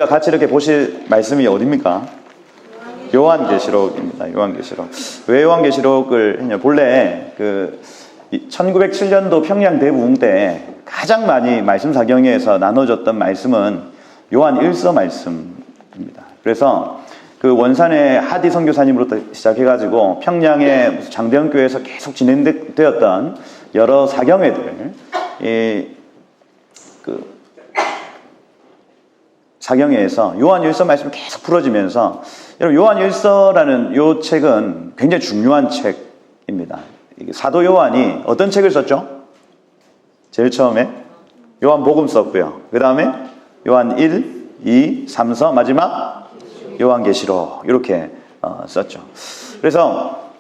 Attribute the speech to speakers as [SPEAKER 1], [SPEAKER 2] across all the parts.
[SPEAKER 1] 같이 이렇게 보실 말씀이 어디입니까? 요한계시록입니다. 요한계시록. 왜 요한계시록을 했냐? 본래 1907년도 평양 대부흥 때 가장 많이 말씀 사경에서 나눠졌던 말씀은 요한 1서 말씀입니다. 그래서 그 원산의 하디 선교사님으로부터 시작해가지고 평양의 장대현교회에서 계속 진행되었던 여러 사경회들, 사경회에서 요한 1서 말씀이 계속 풀어지면서, 여러분 요한 1서라는 요 책은 굉장히 중요한 책입니다. 사도 요한이 어떤 책을 썼죠? 제일 처음에 요한복음 썼고요. 그 다음에 요한 1, 2, 3서, 마지막 요한계시록 이렇게 썼죠. 그래서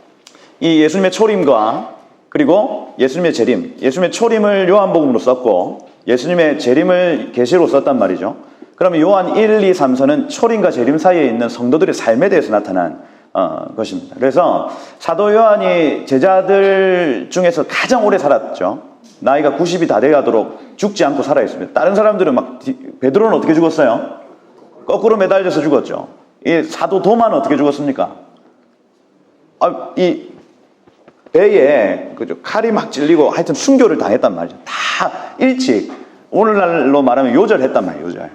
[SPEAKER 1] 이 예수님의 초림과 그리고 예수님의 재림, 예수님의 초림을 요한복음으로 썼고 예수님의 재림을 계시로 썼단 말이죠. 그러면 요한 1, 2, 3서는 초림과 재림 사이에 있는 성도들의 삶에 대해서 나타난 것입니다. 그래서 사도 요한이 제자들 중에서 가장 오래 살았죠. 나이가 90이 다 돼가도록 죽지 않고 살아있습니다. 다른 사람들은 베드로는 어떻게 죽었어요? 거꾸로 매달려서 죽었죠. 이 사도 도마는 어떻게 죽었습니까? 이 배에 칼이 막 찔리고 하여튼 순교를 당했단 말이죠. 다 일찍, 오늘날로 말하면 요절했단 말이에요. 요절.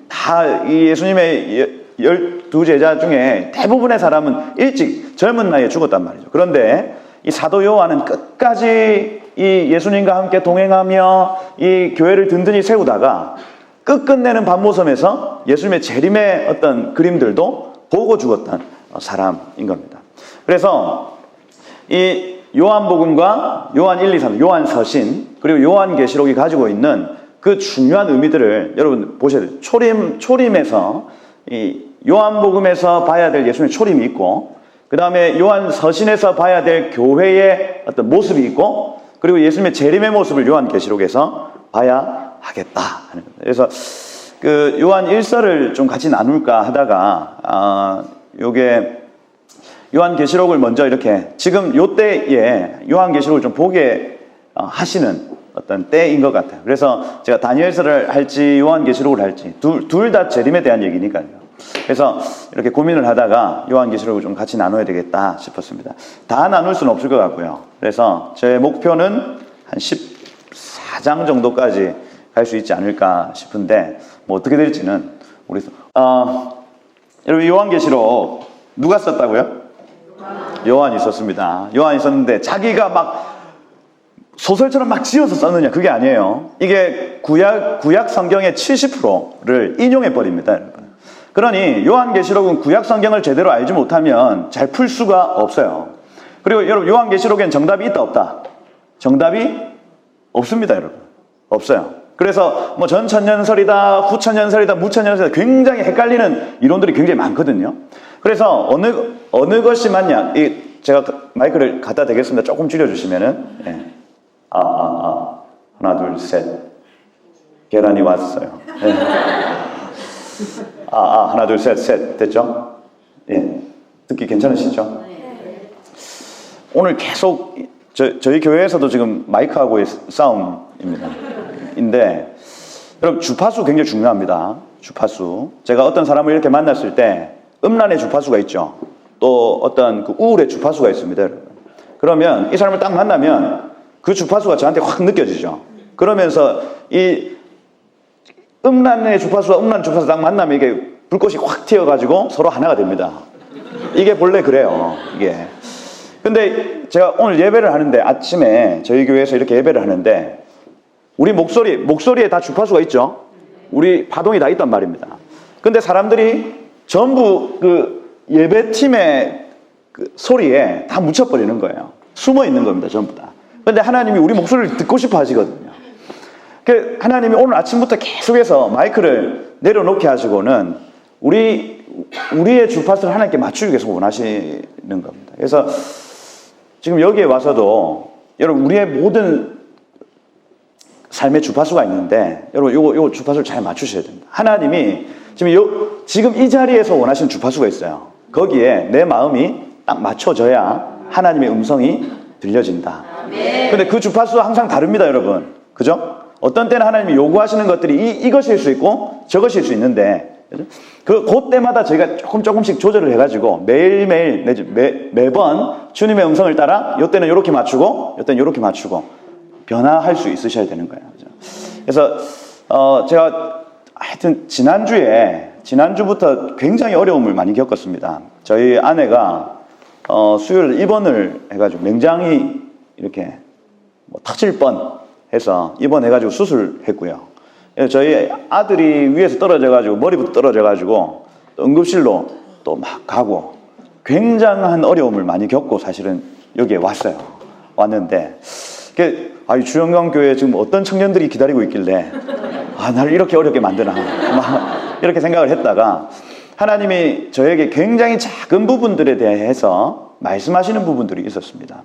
[SPEAKER 1] 다 이 예수님의 12제자 중에 대부분의 사람은 일찍 젊은 나이에 죽었단 말이죠. 그런데 이 사도 요한은 끝까지 이 예수님과 함께 동행하며 이 교회를 든든히 세우다가 끝끝내는 밤모섬에서 예수님의 재림의 어떤 그림들도 보고 죽었던 사람인 겁니다. 그래서 이 요한복음과 요한 1, 2, 3, 요한 서신 그리고 요한계시록이 가지고 있는 그 중요한 의미들을 여러분 보셔야 돼요. 초림에서 이 요한복음에서 봐야 될 예수님의 초림이 있고, 그 다음에 요한 서신에서 봐야 될 교회의 어떤 모습이 있고, 그리고 예수님의 재림의 모습을 요한계시록에서 봐야 하겠다 하는 겁니다. 그래서 그 요한 1서를 좀 같이 나눌까 하다가 요게 요한계시록을 먼저 이렇게 지금 요 때에 요한계시록을 좀 보게 하시는 어떤 때인 것 같아요. 그래서 제가 다니엘서를 할지 요한계시록을 할지 둘 다 재림에 대한 얘기니까요. 그래서 이렇게 고민을 하다가 요한계시록을 좀 같이 나눠야 되겠다 싶었습니다. 다 나눌 수는 없을 것 같고요. 그래서 제 목표는 한 14장 정도까지 갈 수 있지 않을까 싶은데 뭐 어떻게 될지는 모르겠어요. 여러분 요한계시록 누가 썼다고요? 요한이 썼습니다. 요한이 썼는데 자기가 막 소설처럼 막 지어서 썼느냐? 그게 아니에요. 이게 구약 성경의 70%를 인용해 버립니다, 여러분. 그러니 요한계시록은 구약 성경을 제대로 알지 못하면 잘 풀 수가 없어요. 그리고 여러분 요한계시록엔 정답이 있다 없다? 정답이 없습니다, 여러분. 없어요. 그래서 뭐 전천년설이다, 후천년설이다, 무천년설이다 굉장히 헷갈리는 이론들이 굉장히 많거든요. 그래서 어느 것이 맞냐? 제가 마이크를 갖다 대겠습니다. 조금 줄여주시면은. 예. 하나, 둘, 셋. 계란이 왔어요. 네. 하나, 둘, 셋. 됐죠? 예. 듣기 괜찮으시죠? 오늘 계속, 저희 교회에서도 지금 마이크하고의 싸움입니다. 여러분, 주파수 굉장히 중요합니다. 주파수. 제가 어떤 사람을 이렇게 만났을 때, 음란의 주파수가 있죠. 또 어떤 그 우울의 주파수가 있습니다. 여러분. 그러면 이 사람을 딱 만나면 그 주파수가 저한테 확 느껴지죠. 그러면서 이 음란의 주파수와 음란 주파수 딱 만나면 이게 불꽃이 확 튀어가지고 서로 하나가 됩니다. 이게 본래 그래요. 이게. 근데 제가 오늘 예배를 하는데 아침에 저희 교회에서 이렇게 예배를 하는데 우리 목소리에 다 주파수가 있죠. 우리 파동이 다 있단 말입니다. 근데 사람들이 전부 그 예배팀의 그 소리에 다 묻혀버리는 거예요. 숨어 있는 겁니다. 전부 다. 근데 하나님이 우리 목소리를 듣고 싶어 하시거든요. 하나님이 오늘 아침부터 계속해서 마이크를 내려놓게 하시고는 우리의 주파수를 하나님께 맞추기 위해서 원하시는 겁니다. 그래서 지금 여기에 와서도 여러분 우리의 모든 삶의 주파수가 있는데 여러분 요거 주파수를 잘 맞추셔야 됩니다. 하나님이 지금 이 자리에서 원하시는 주파수가 있어요. 거기에 내 마음이 딱 맞춰져야 하나님의 음성이 들려진다. 근데 그 주파수 항상 다릅니다, 여러분. 그죠? 어떤 때는 하나님이 요구하시는 것들이 이것일 수 있고 저것일 수 있는데, 그때마다 저희가 조금씩 조절을 해가지고 매일매일 매번 주님의 음성을 따라 이때는 이렇게 맞추고 이때는 이렇게 맞추고 변화할 수 있으셔야 되는 거예요. 그죠? 그래서 제가 하여튼 지난주부터 굉장히 어려움을 많이 겪었습니다. 저희 아내가 수요일 입원을 해가지고 맹장이 이렇게 터질 뻔해서 입원해가지고 수술했고요. 저희 아들이 위에서 떨어져가지고 머리부터 떨어져가지고 또 응급실로 또 막 가고 굉장한 어려움을 많이 겪고 사실은 여기에 왔는데 주영광교회에 지금 어떤 청년들이 기다리고 있길래 나를 이렇게 어렵게 만드나 막 이렇게 생각을 했다가 하나님이 저에게 굉장히 작은 부분들에 대해서 말씀하시는 부분들이 있었습니다.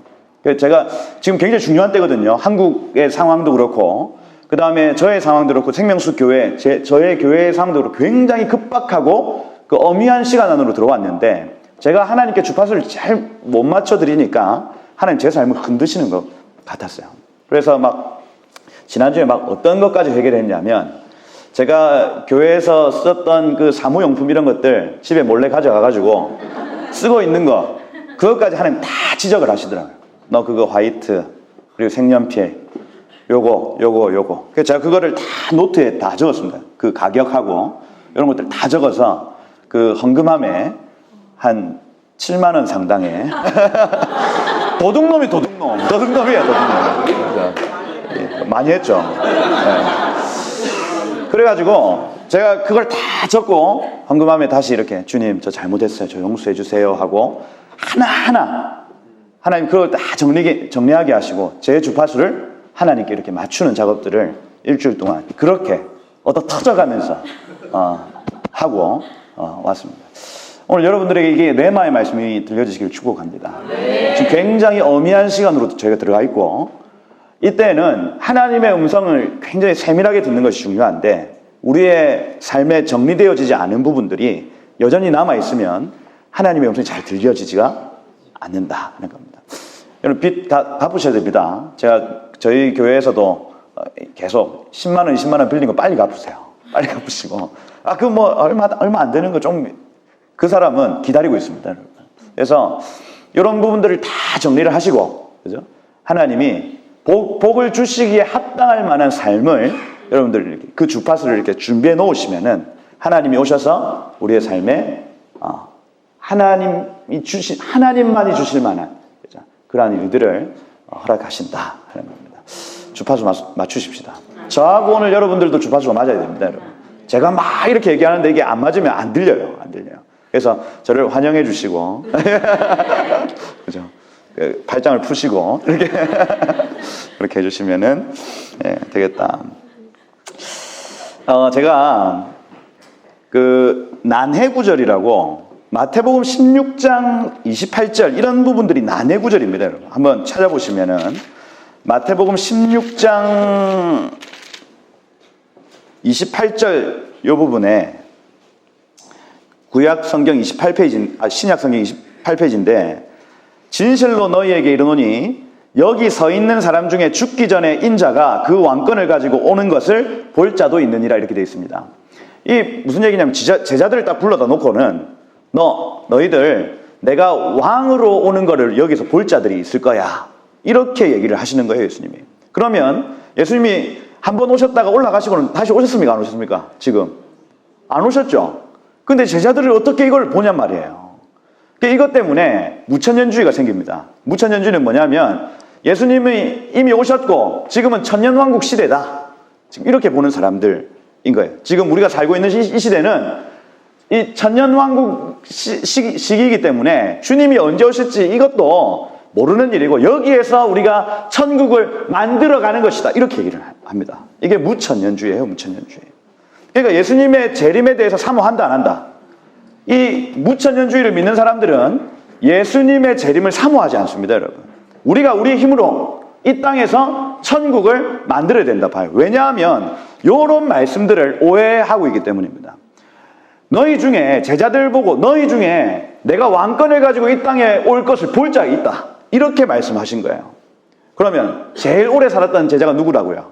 [SPEAKER 1] 제가 지금 굉장히 중요한 때거든요. 한국의 상황도 그렇고 그 다음에 저의 상황도 그렇고 생명수 교회, 저의 교회의 상황도 그렇고 굉장히 급박하고 그 엄위한 시간 안으로 들어왔는데 제가 하나님께 주파수를 잘 못 맞춰드리니까 하나님 제 삶을 흔드시는 것 같았어요. 그래서 지난주에 어떤 것까지 해결했냐면 제가 교회에서 썼던 그 사무용품 이런 것들 집에 몰래 가져가가지고 쓰고 있는 거 그것까지 하나님 다 지적을 하시더라고요. 너 그거 화이트 그리고 색연필 요거. 그래서 제가 그거를 다 노트에 다 적었습니다. 그 가격하고 이런 것들 다 적어서 그 헌금함에 한 7만 원 상당의 도둑놈이에요, 도둑놈. 많이 했죠. 네. 그래가지고 제가 그걸 다 적고 헌금함에 다시 이렇게 주님 저 잘못했어요. 저 용서해 주세요 하고 하나하나 하나님 그걸 다 정리하게 하시고 제 주파수를 하나님께 이렇게 맞추는 작업들을 일주일 동안 그렇게 터져가면서 하고 왔습니다. 오늘 여러분들에게 이게 레마의 말씀이 들려주시길 축복합니다. 지금 굉장히 엄미한 시간으로 저희가 들어가 있고 이때는 하나님의 음성을 굉장히 세밀하게 듣는 것이 중요한데 우리의 삶에 정리되어지지 않은 부분들이 여전히 남아있으면 하나님의 음성이 잘 들려지지가 않는다 하는 겁니다. 여러분 빚 다 갚으셔야 됩니다. 제가 저희 교회에서도 계속 10만 원, 20만 원 빌린 거 빨리 갚으세요. 빨리 갚으시고 얼마 안 되는 거 좀 그 사람은 기다리고 있습니다. 여러분. 그래서 이런 부분들을 다 정리를 하시고 그죠? 하나님이 복을 주시기에 합당할 만한 삶을 여러분들 그 주파수를 이렇게 준비해 놓으시면은 하나님이 오셔서 우리의 삶에 하나님만이 주실 만한 그죠? 그러한 일들을 허락하신다 하는 겁니다. 주파수 맞추십시다. 저하고 오늘 여러분들도 주파수가 맞아야 됩니다, 여러분. 제가 막 이렇게 얘기하는데 이게 안 맞으면 안 들려요. 그래서 저를 환영해 주시고, 그죠? 발장을 푸시고, 이렇게, 그렇게 해주시면은, 되겠다. 제가, 난해구절이라고, 마태복음 16장 28절, 이런 부분들이 난해구절입니다, 여러분. 한번 찾아보시면은, 마태복음 16장 28절, 이 부분에, 구약 성경 28페이지, 신약 성경 28페이지인데, 진실로 너희에게 이르노니 여기 서 있는 사람 중에 죽기 전에 인자가 그 왕권을 가지고 오는 것을 볼 자도 있느니라 이렇게 되어 있습니다. 이 무슨 얘기냐면 제자들을 딱 불러다 놓고는 너희들 내가 왕으로 오는 거를 여기서 볼 자들이 있을 거야. 이렇게 얘기를 하시는 거예요, 예수님이. 그러면 예수님이 한번 오셨다가 올라가시고는 다시 오셨습니까? 안 오셨습니까? 지금 안 오셨죠? 근데 제자들을 어떻게 이걸 보냔 말이에요. 이것 때문에 무천년주의가 생깁니다. 무천년주의는 뭐냐면 예수님이 이미 오셨고 지금은 천년왕국 시대다. 지금 이렇게 보는 사람들인 거예요. 지금 우리가 살고 있는 이 시대는 이 천년왕국 시기이기 때문에 주님이 언제 오실지 이것도 모르는 일이고 여기에서 우리가 천국을 만들어가는 것이다. 이렇게 얘기를 합니다. 이게 무천년주의예요. 무천년주의. 그러니까 예수님의 재림에 대해서 사모한다 안 한다. 이 무천년주의를 믿는 사람들은 예수님의 재림을 사모하지 않습니다, 여러분. 우리가 우리의 힘으로 이 땅에서 천국을 만들어야 된다 봐요. 왜냐하면 이런 말씀들을 오해하고 있기 때문입니다. 너희 중에 제자들 보고 너희 중에 내가 왕권을 가지고 이 땅에 올 것을 볼 자가 있다. 이렇게 말씀하신 거예요. 그러면 제일 오래 살았던 제자가 누구라고요?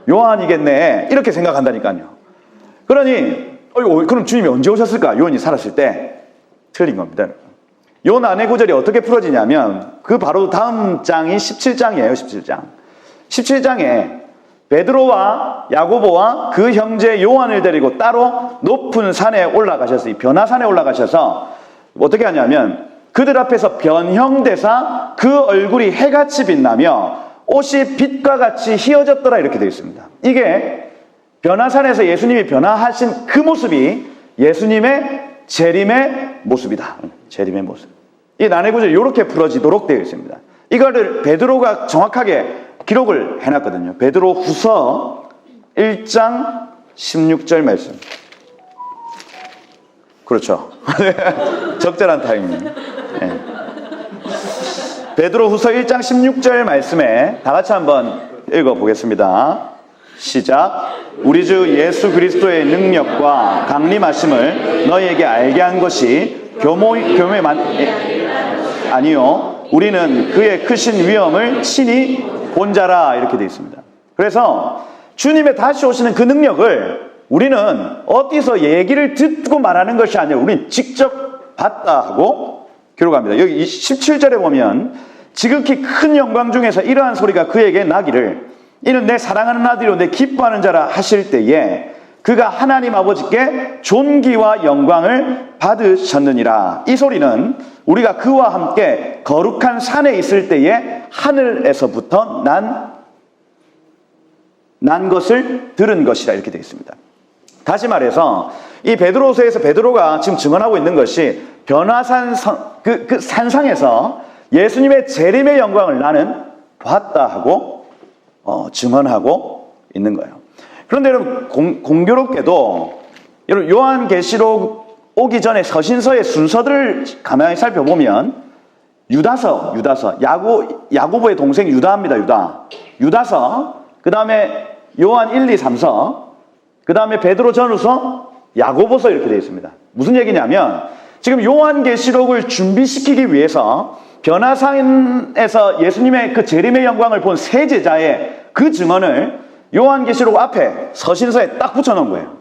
[SPEAKER 1] 요한이겠네. 이렇게 생각한다니까요. 그러니 그럼 주님이 언제 오셨을까? 요한이 살았을 때. 틀린 겁니다. 요 난해 구절이 어떻게 풀어지냐면 그 바로 다음 장이 17장이에요. 17장. 17장에 베드로와 야고보와 그 형제 요한을 데리고 따로 높은 산에 올라가셔서 이 변화산에 올라가셔서 어떻게 하냐면 그들 앞에서 변형되사 그 얼굴이 해같이 빛나며 옷이 빛과 같이 희어졌더라 이렇게 되어 있습니다. 이게 변화산에서 예수님이 변화하신 그 모습이 예수님의 재림의 모습이다. 재림의 모습. 이 난해 구절이 이렇게 풀어지도록 되어 있습니다. 이거를 베드로가 정확하게 기록을 해놨거든요. 베드로 후서 1장 16절 말씀. 그렇죠. 적절한 타이밍. 네. 베드로 후서 1장 16절 말씀에 다 같이 한번 읽어보겠습니다. 시작. 우리 주 예수 그리스도의 능력과 강림하심을 너희에게 알게 한 것이 교묘만 아니요. 우리는 그의 크신 위엄을 친히 본 자라 이렇게 되어 있습니다. 그래서 주님의 다시 오시는 그 능력을 우리는 어디서 얘기를 듣고 말하는 것이 아니라 우리는 직접 봤다 하고 기록합니다. 여기 17절에 보면 지극히 큰 영광 중에서 이러한 소리가 그에게 나기를 이는 내 사랑하는 아들이요 내 기뻐하는 자라 하실 때에 그가 하나님 아버지께 존귀와 영광을 받으셨느니라. 이 소리는 우리가 그와 함께 거룩한 산에 있을 때에 하늘에서부터 난 것을 들은 것이라 이렇게 되어 있습니다. 다시 말해서 이 베드로서에서 베드로가 지금 증언하고 있는 것이 변화산 그 산상에서 예수님의 재림의 영광을 나는 봤다 하고 증언하고 있는 거예요. 그런데 여러분 공교롭게도 여러분 요한계시록 오기 전에 서신서의 순서들을 가만히 살펴보면 유다서 야고보의 동생 유다입니다. 유다서 그 다음에 요한 1, 2, 3서 그 다음에 베드로 전후서 야고보서 이렇게 되어 있습니다. 무슨 얘기냐면 지금 요한계시록을 준비시키기 위해서 변화산에서 예수님의 그 재림의 영광을 본 세 제자의 그 증언을 요한계시록 앞에 서신서에 딱 붙여놓은 거예요.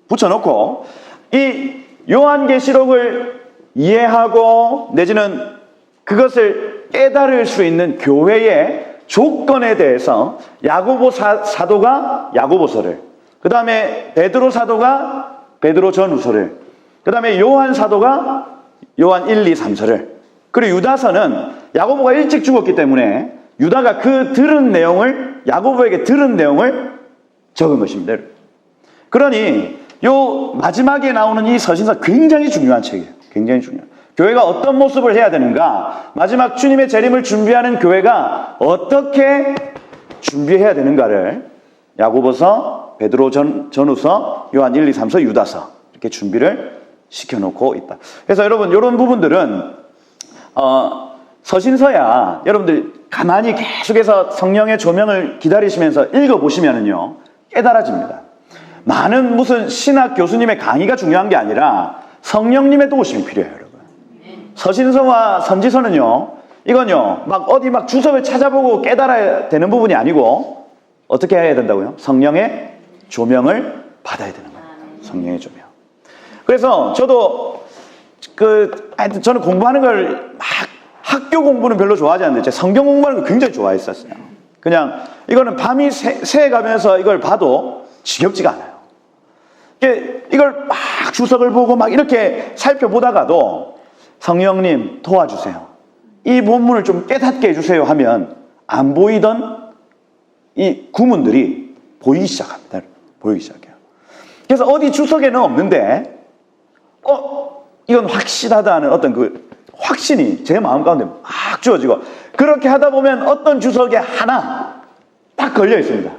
[SPEAKER 1] 붙여놓고 이 요한계시록을 이해하고 내지는 그것을 깨달을 수 있는 교회의 조건에 대해서 야고보 사도가 야고보서를, 그 다음에 베드로 사도가 베드로 전후서를, 그 다음에 요한 사도가 요한 1, 2, 3서를, 그리고 유다서는 야고보가 일찍 죽었기 때문에 유다가 그 들은 내용을 야고보에게 들은 내용을 적은 것입니다. 그러니 요 마지막에 나오는 이 서신서 굉장히 중요한 책이에요. 굉장히 중요해요. 교회가 어떤 모습을 해야 되는가, 마지막 주님의 재림을 준비하는 교회가 어떻게 준비해야 되는가를 야고보서, 베드로 전후서, 요한 1, 2, 3서, 유다서 이렇게 준비를 시켜놓고 있다. 그래서 여러분 이런 부분들은 서신서야 여러분들 가만히 계속해서 성령의 조명을 기다리시면서 읽어보시면은요 깨달아집니다. 많은 무슨 신학 교수님의 강의가 중요한 게 아니라 성령님의 도우심이 필요해요, 여러분. 서신서와 선지서는요, 이건요, 막 어디 막 주석을 찾아보고 깨달아야 되는 부분이 아니고 어떻게 해야 된다고요? 성령의 조명을 받아야 되는 거예요. 성령의 조명. 그래서 저도 하여튼 저는 공부하는 걸 막 학교 공부는 별로 좋아하지 않는데 제가 성경 공부하는 걸 굉장히 좋아했었어요. 그냥 이거는 밤이 새해 가면서 이걸 봐도 지겹지가 않아요. 이걸 막 주석을 보고 막 이렇게 살펴보다가도 성령님 도와주세요. 이 본문을 좀 깨닫게 해주세요 하면 안 보이던 이 구문들이 보이기 시작합니다. 보이기 시작해요. 그래서 어디 주석에는 없는데 이건 확실하다는 어떤 그 확신이 제 마음 가운데 막 주어지고 그렇게 하다 보면 어떤 주석에 하나 딱 걸려 있습니다.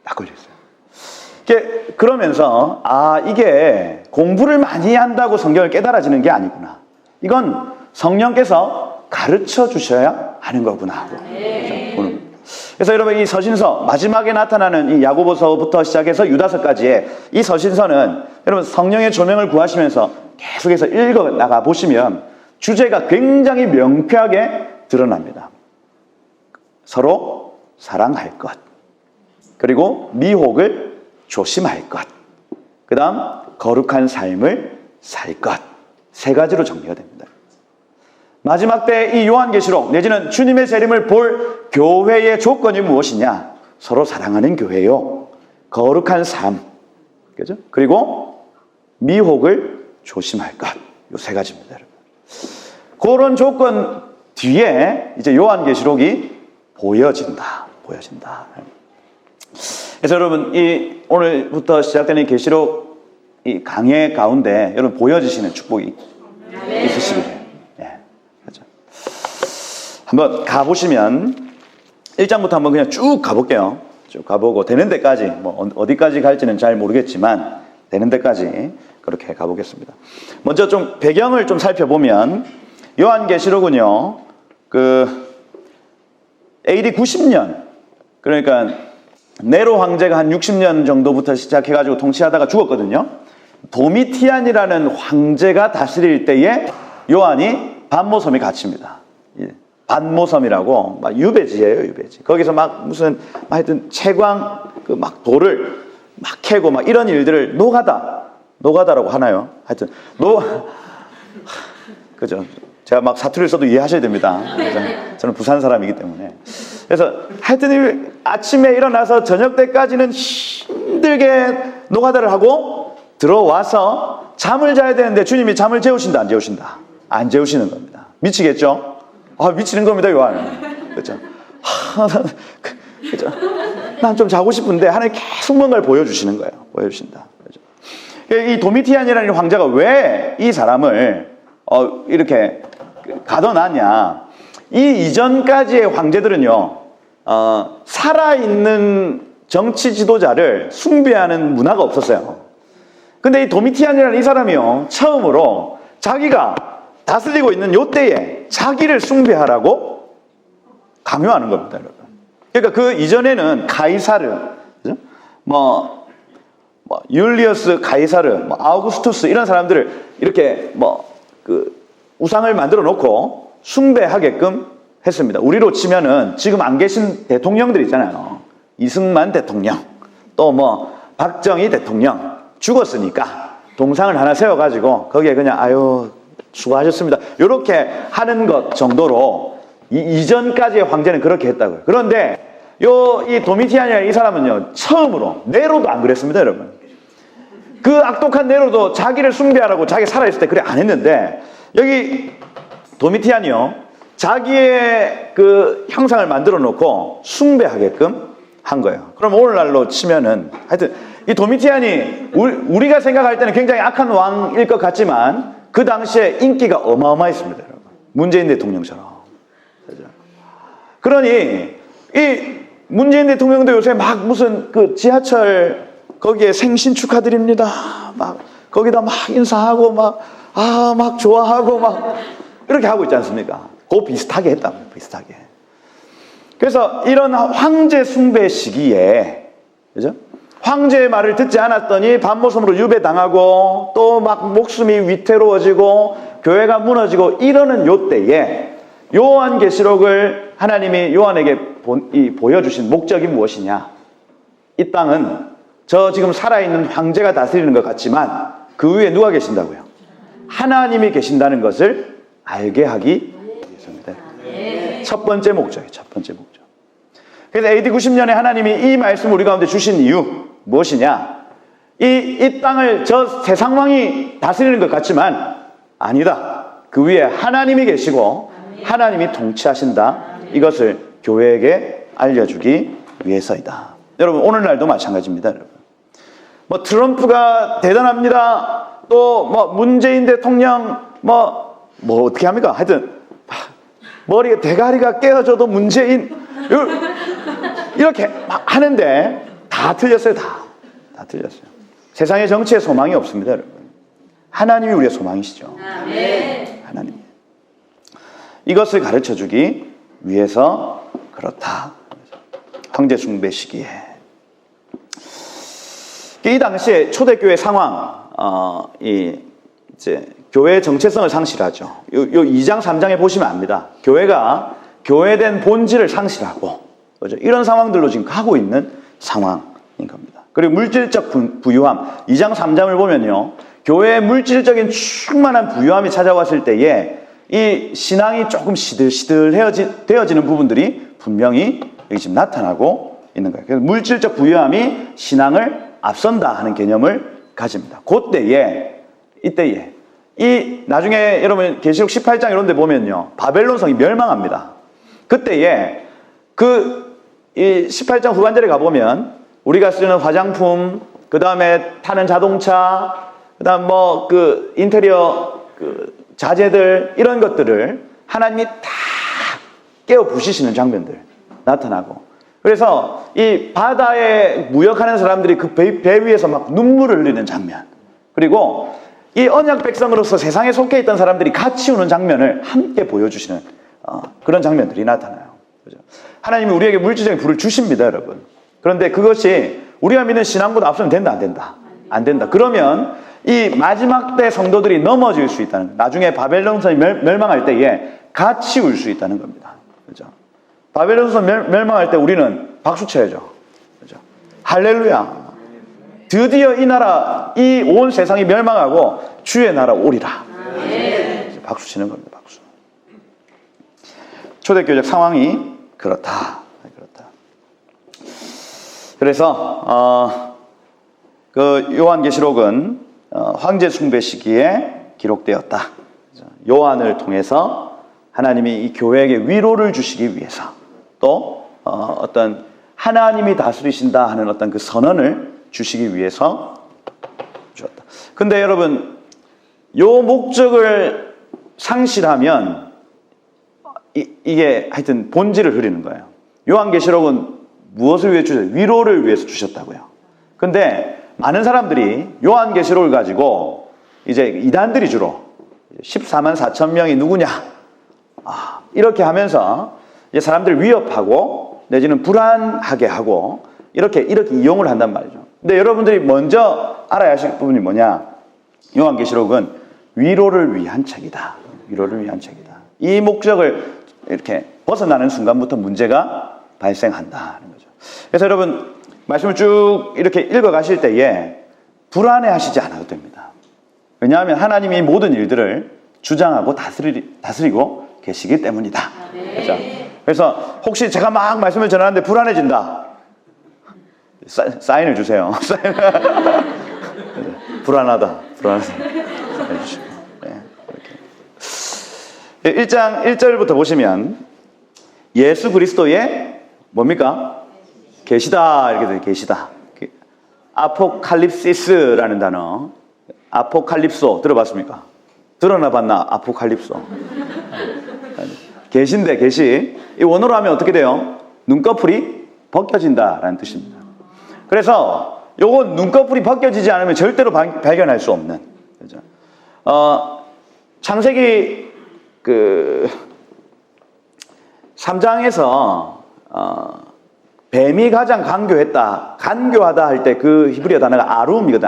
[SPEAKER 1] 딱 걸려 있어요. 그러면서 이게 공부를 많이 한다고 성경을 깨달아지는 게 아니구나. 이건 성령께서 가르쳐 주셔야 하는 거구나 하고 보는 겁니다. 그래서 여러분 이 서신서 마지막에 나타나는 이 야고보서부터 시작해서 유다서까지의 이 서신서는 여러분 성령의 조명을 구하시면서 계속해서 읽어 나가 보시면 주제가 굉장히 명쾌하게 드러납니다. 서로 사랑할 것, 그리고 미혹을 조심할 것, 그 다음 거룩한 삶을 살 것, 세 가지로 정리가 됩니다. 마지막 때 이 요한계시록 내지는 주님의 재림을 볼 교회의 조건이 무엇이냐? 서로 사랑하는 교회요, 거룩한 삶, 그죠? 그리고 미혹을 조심할 것, 요 세 가지입니다, 여러분. 그런 조건 뒤에 이제 요한계시록이 보여진다. 그래서 여러분 이 오늘부터 시작되는 계시록 이 강해 가운데 여러분 보여지시는 축복이 있으시길 해요. 그렇죠. 한번 가보시면 1장부터 한번 그냥 쭉 가볼게요. 쭉 가보고 되는 데까지 뭐 어디까지 갈지는 잘 모르겠지만 되는 데까지 그렇게 가보겠습니다. 먼저 좀 배경을 좀 살펴보면 요한계시록은요, AD 90년, 그러니까 네로 황제가 한 60년 정도부터 시작해가지고 통치하다가 죽었거든요. 도미티안이라는 황제가 다스릴 때에 요한이 반모섬에 갇힙니다. 반모섬이라고 막 유배지예요, 유배지. 거기서 막 무슨 하여튼 채광 막 돌을 막 캐고 막 이런 일들을 노가다라고 하나요? 하여튼 그죠? 제가 막 사투리를 써도 이해하셔야 됩니다. 저는 부산 사람이기 때문에. 그래서 하여튼 아침에 일어나서 저녁 때까지는 힘들게 노가다를 하고 들어와서 잠을 자야 되는데 주님이 잠을 재우신다, 안 재우신다? 안 재우시는 겁니다. 미치겠죠? 미치는 겁니다, 요한은. 그렇죠? 그렇죠? 난 좀 자고 싶은데 하나님 계속 뭔가를 보여주시는 거예요. 보여주신다. 그렇죠? 이 도미티안이라는 황제가 왜 이 사람을 이렇게 가둬놨냐? 이 이전까지의 황제들은요, 살아있는 정치 지도자를 숭배하는 문화가 없었어요. 근데 이 도미티안이라는 이 사람이요, 처음으로 자기가 다스리고 있는 요때에 자기를 숭배하라고 강요하는 겁니다, 여러분. 그러니까 그 이전에는 가이사르, 그죠? 율리어스 가이사르, 아우구스투스 이런 사람들을 이렇게 우상을 만들어 놓고 숭배하게끔 했습니다. 우리로 치면은 지금 안 계신 대통령들 있잖아요. 이승만 대통령, 또 박정희 대통령 죽었으니까 동상을 하나 세워가지고 거기에 그냥 아유 수고하셨습니다 이렇게 하는 것 정도로 이전까지의 황제는 그렇게 했다고요. 그런데 이 도미티안이라는 이 사람은요, 처음으로, 네로도 안 그랬습니다, 여러분. 그 악독한 네로도 자기를 숭배하라고 자기 살아있을 때 그래 안 했는데, 여기 도미티안이요, 자기의 그 형상을 만들어 놓고 숭배하게끔 한 거예요. 그럼 오늘날로 치면은 하여튼 이 도미티안이 우리가 생각할 때는 굉장히 악한 왕일 것 같지만 그 당시에 인기가 어마어마했습니다, 여러분. 문재인 대통령처럼. 그죠? 그러니 이 문재인 대통령도 요새 막 무슨 그 지하철 거기에 생신 축하드립니다, 막 거기다 막 인사하고 막 좋아하고 막 이렇게 하고 있지 않습니까? 그거 비슷하게 했다고요, 비슷하게. 그래서 이런 황제 숭배 시기에, 그죠? 황제의 말을 듣지 않았더니 반모섬으로 유배당하고 또 막 목숨이 위태로워지고 교회가 무너지고 이러는 요때에 요한계시록을 하나님이 요한에게 보여주신 목적이 무엇이냐? 이 땅은 저 지금 살아있는 황제가 다스리는 것 같지만 그 위에 누가 계신다고요? 하나님이 계신다는 것을 알게 하기 위해서입니다. 첫 번째 목적이에요. 첫 번째 목적. 그래서 AD 90년에 하나님이 이 말씀을 우리 가운데 주신 이유 무엇이냐? 이 땅을 저 세상 왕이 다스리는 것 같지만 아니다. 그 위에 하나님이 계시고 하나님이 통치하신다. 이것을 교회에게 알려주기 위해서이다. 여러분 오늘날도 마찬가지입니다. 여러분. 트럼프가 대단합니다. 또 문재인 대통령 어떻게 합니까? 하여튼 머리가 대가리가 깨어져도 문재인 이렇게 막 하는데 다 틀렸어요. 다 틀렸어요. 세상의 정치에 소망이 없습니다, 여러분. 하나님이 우리의 소망이시죠. 하나님. 이것을 가르쳐주기 위해서 그렇다. 황제 숭배 시기에. 이 당시에 초대교회 상황, 이제 교회의 정체성을 상실하죠. 요 2장, 3장에 보시면 압니다. 교회가 교회된 본질을 상실하고, 그죠? 이런 상황들로 지금 가고 있는 상황인 겁니다. 그리고 물질적 부유함, 2장, 3장을 보면요. 교회의 물질적인 충만한 부유함이 찾아왔을 때에 이 신앙이 조금 시들시들되어지는 부분들이 분명히 여기 지금 나타나고 있는 거예요. 그래서 물질적 부유함이 신앙을 앞선다 하는 개념을 가집니다. 그때에, 이때에, 나중에 여러분 계시록 18장 이런 데 보면요. 바벨론 성이 멸망합니다. 그때에 이 18장 후반절에 가보면 우리가 쓰는 화장품, 그 다음에 타는 자동차, 그 다음 인테리어 자재들, 이런 것들을 하나님이 다 깨어 부시시는 장면들 나타나고, 그래서 이 바다에 무역하는 사람들이 그 배 위에서 막 눈물을 흘리는 장면, 그리고 이 언약 백성으로서 세상에 속해 있던 사람들이 같이 우는 장면을 함께 보여주시는 그런 장면들이 나타나요. 그죠? 하나님이 우리에게 물질적인 부를 주십니다, 여러분. 그런데 그것이 우리가 믿는 신앙보다 앞서면 된다, 안 된다? 안 된다. 그러면 이 마지막 때 성도들이 넘어질 수 있다는 거예요. 나중에 바벨론성이 멸망할 때에 같이 울 수 있다는 겁니다. 그죠? 바벨론성 멸망할 때 우리는 박수 쳐야죠. 그죠? 할렐루야. 드디어 이 나라, 이 온 세상이 멸망하고 주의 나라 오리라. 박수 치는 겁니다. 박수. 초대교회적 상황이 그렇다. 그래서 요한계시록은 황제 숭배 시기에 기록되었다. 요한을 통해서 하나님이 이 교회에게 위로를 주시기 위해서, 또 어떤 하나님이 다스리신다 하는 어떤 그 선언을 주시기 위해서 주었다. 근데 여러분, 요 목적을 상실하면 이게 하여튼 본질을 흐리는 거예요. 요한계시록은 무엇을 위해 주셨어요? 위로를 위해서 주셨다고요. 근데 많은 사람들이 요한계시록을 가지고 이제 이단들이 주로 14만 4천 명이 누구냐, 이렇게 하면서 이제 사람들을 위협하고 내지는 불안하게 하고 이렇게 이용을 한단 말이죠. 근데 여러분들이 먼저 알아야 하실 부분이 뭐냐? 요한계시록은 위로를 위한 책이다. 위로를 위한 책이다. 이 목적을 이렇게 벗어나는 순간부터 문제가 발생한다는 거죠. 그래서 여러분, 말씀을 쭉 이렇게 읽어가실 때에 불안해 하시지 않아도 됩니다. 왜냐하면 하나님이 모든 일들을 주장하고 다스리고 계시기 때문이다. 그렇죠? 그래서 혹시 제가 막 말씀을 전하는데 불안해진다, 사인을 주세요. 불안하다 해주시고. 네, 이렇게. 1장 1절부터 보시면 예수 그리스도의 뭡니까? 계시다, 이렇게 돼요. 계시다. 아포칼립시스라는 단어, 아포칼립소 들어봤습니까? 들어나 봤나? 아포칼립소. 계신데, 계시. 이 원어로 하면 어떻게 돼요? 눈꺼풀이 벗겨진다라는 뜻입니다. 그래서 요건 눈꺼풀이 벗겨지지 않으면 절대로 발견할 수 없는, 그죠? 창세기 3장에서 뱀이 가장 간교하다 할 때 그 히브리어 단어가 아룸이거든.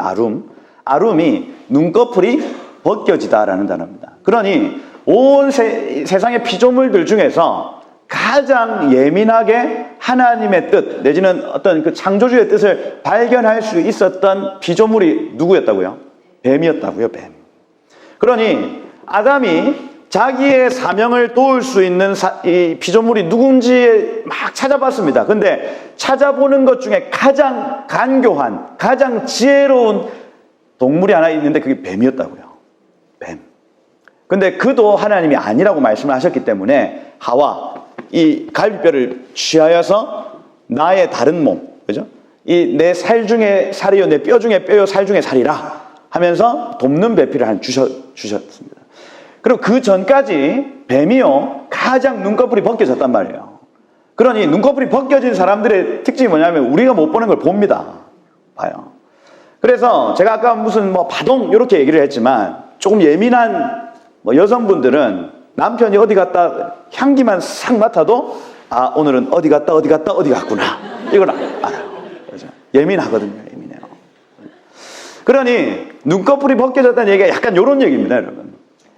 [SPEAKER 1] 아룸이 눈꺼풀이 벗겨지다라는 단어입니다. 그러니 온 세상의 피조물들 중에서 가장 예민하게 하나님의 뜻 내지는 어떤 그 창조주의 뜻을 발견할 수 있었던 피조물이 누구였다고요? 뱀이었다고요. 뱀. 그러니 아담이 자기의 사명을 도울 수 있는 이 피조물이 누군지 막 찾아봤습니다. 근데 찾아보는 것 중에 가장 간교한, 가장 지혜로운 동물이 하나 있는데 그게 뱀이었다고요. 뱀. 근데 그도 하나님이 아니라고 말씀을 하셨기 때문에 하와, 이 갈비뼈를 취하여서 나의 다른 몸, 그죠? 이 내 살 중에 살이요, 내 뼈 중에 뼈요, 살 중에 살이라 하면서 돕는 배필을 주셨습니다. 그리고 그 전까지 뱀이요, 가장 눈꺼풀이 벗겨졌단 말이에요. 그러니 눈꺼풀이 벗겨진 사람들의 특징이 뭐냐면 우리가 못 보는 걸 봅니다. 봐요. 그래서 제가 아까 무슨 바동 이렇게 얘기를 했지만 조금 예민한 여성분들은 남편이 어디 갔다 향기만 싹 맡아도 오늘은 어디 갔구나. 이걸 알아요. 그죠? 예민하거든요. 예민해요. 그러니 눈꺼풀이 벗겨졌다는 얘기가 약간 이런 얘기입니다, 여러분.